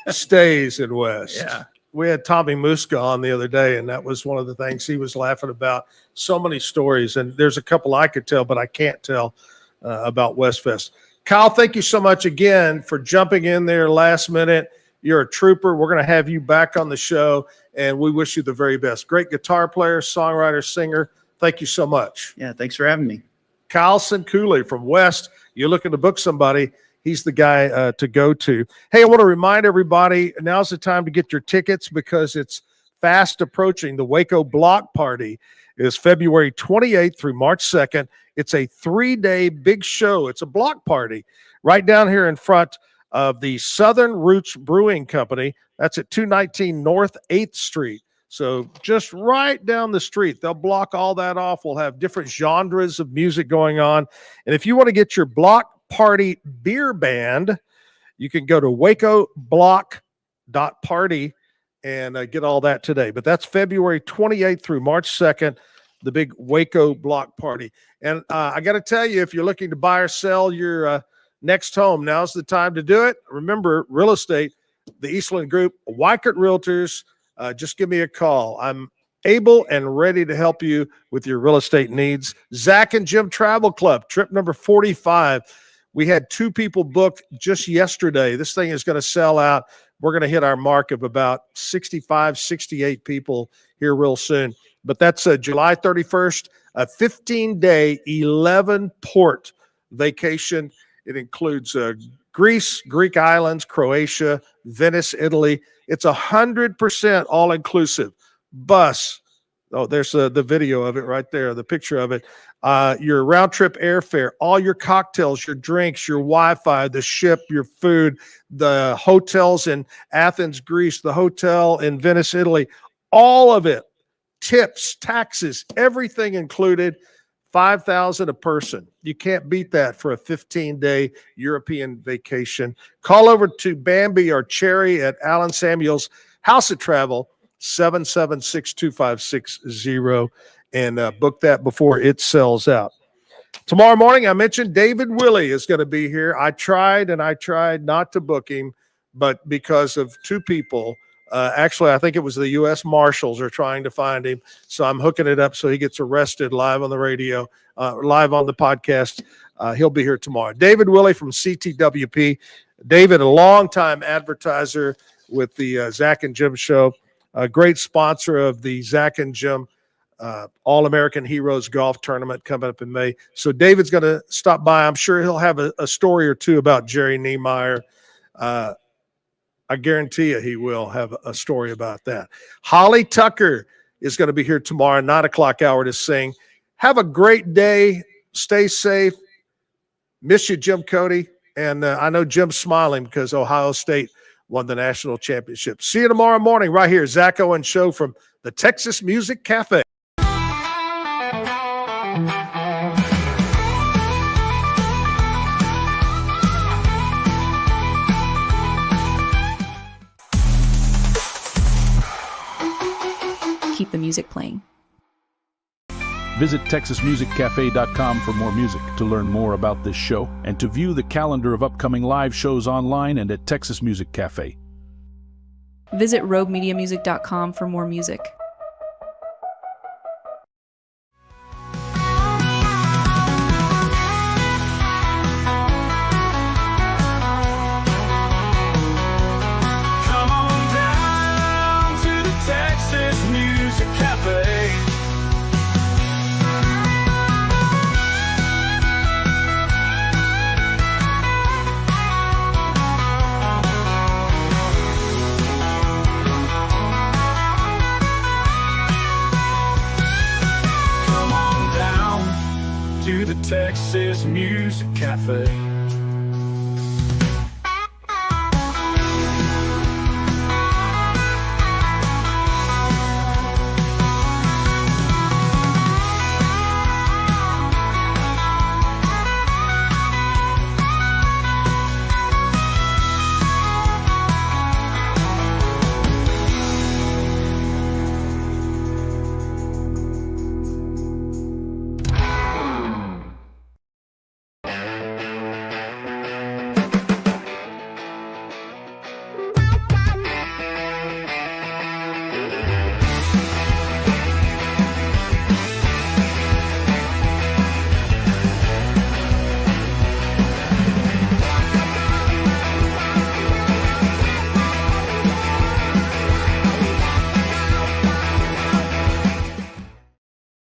[SPEAKER 5] stays in West.
[SPEAKER 4] Yeah.
[SPEAKER 5] We had Tommy Muska on the other day, and that was one of the things he was laughing about. So many stories, and there's a couple I could tell, but I can't tell about West Fest. Kyle, thank you so much again for jumping in there last minute. You're a trooper. We're going to have you back on the show, and we wish you the very best. Great guitar player, songwriter, singer. Thank you so much.
[SPEAKER 4] Yeah, thanks for having me.
[SPEAKER 5] Kyle Sincooli from West. You're looking to book somebody, he's the guy to go to. Hey, I want to remind everybody, now's the time to get your tickets because it's fast approaching. The Waco Block Party is February 28th through March 2nd. It's a 3-day big show. It's a block party right down here in front of the Southern Roots Brewing Company. That's at 219 North 8th Street. So just right down the street. They'll block all that off. We'll have different genres of music going on. And if you want to get your block party beer band, you can go to wacoblock.party and get all that today. But that's February 28th through March 2nd. the big Waco block party. And I got to tell you, if you're looking to buy or sell your next home, now's the time to do it. Remember, real estate, the Eastland Group, Weichert Realtors, just give me a call. I'm able and ready to help you with your real estate needs. Zack and Jim Travel Club, trip number 45. We had 2 people booked just yesterday. This thing is going to sell out. We're going to hit our mark of about 65, 68 people here real soon. But that's July 31st, a 15-day, 11-port vacation. It includes Greece, Greek islands, Croatia, Venice, Italy. It's 100% all-inclusive. Bus. Oh, there's the video of it right there, the picture of it. Your round-trip airfare, all your cocktails, your drinks, your Wi-Fi, the ship, your food, the hotels in Athens, Greece, the hotel in Venice, Italy, all of it. Tips, taxes, everything included, $5,000 a person. You can't beat that for a 15-day European vacation. Call over to Bambi or Cherry at Alan Samuels House of Travel, 776-2560, and book that before it sells out. Tomorrow morning, I mentioned David Willey is going to be here. I tried not to book him, but because of 2 people, actually, I think it was the U.S. Marshals are trying to find him. So I'm hooking it up so he gets arrested live on the radio, live on the podcast. He'll be here tomorrow. David Willey from CTWP. David, a longtime advertiser with the Zack and Jim show, a great sponsor of the Zack and Jim All-American Heroes Golf Tournament coming up in May. So David's going to stop by. I'm sure he'll have a story or 2 about Jerry Niemeyer. I guarantee you he will have a story about that. Holly Tucker is going to be here tomorrow, 9 o'clock hour to sing. Have a great day. Stay safe. Miss you, Jim Cody. And I know Jim's smiling because Ohio State won the national championship. See you tomorrow morning right here. Zack Owen Show from the Texas Music Cafe.
[SPEAKER 2] Keep the music playing.
[SPEAKER 10] Visit TexasMusicCafe.com for more music, to learn more about this show, and to view the calendar of upcoming live shows online and at Texas Music Cafe.
[SPEAKER 2] Visit RogueMediaMusic.com for more music.
[SPEAKER 19] Come on down to the Texas Music Cafe. Come on down to the Texas Music Cafe.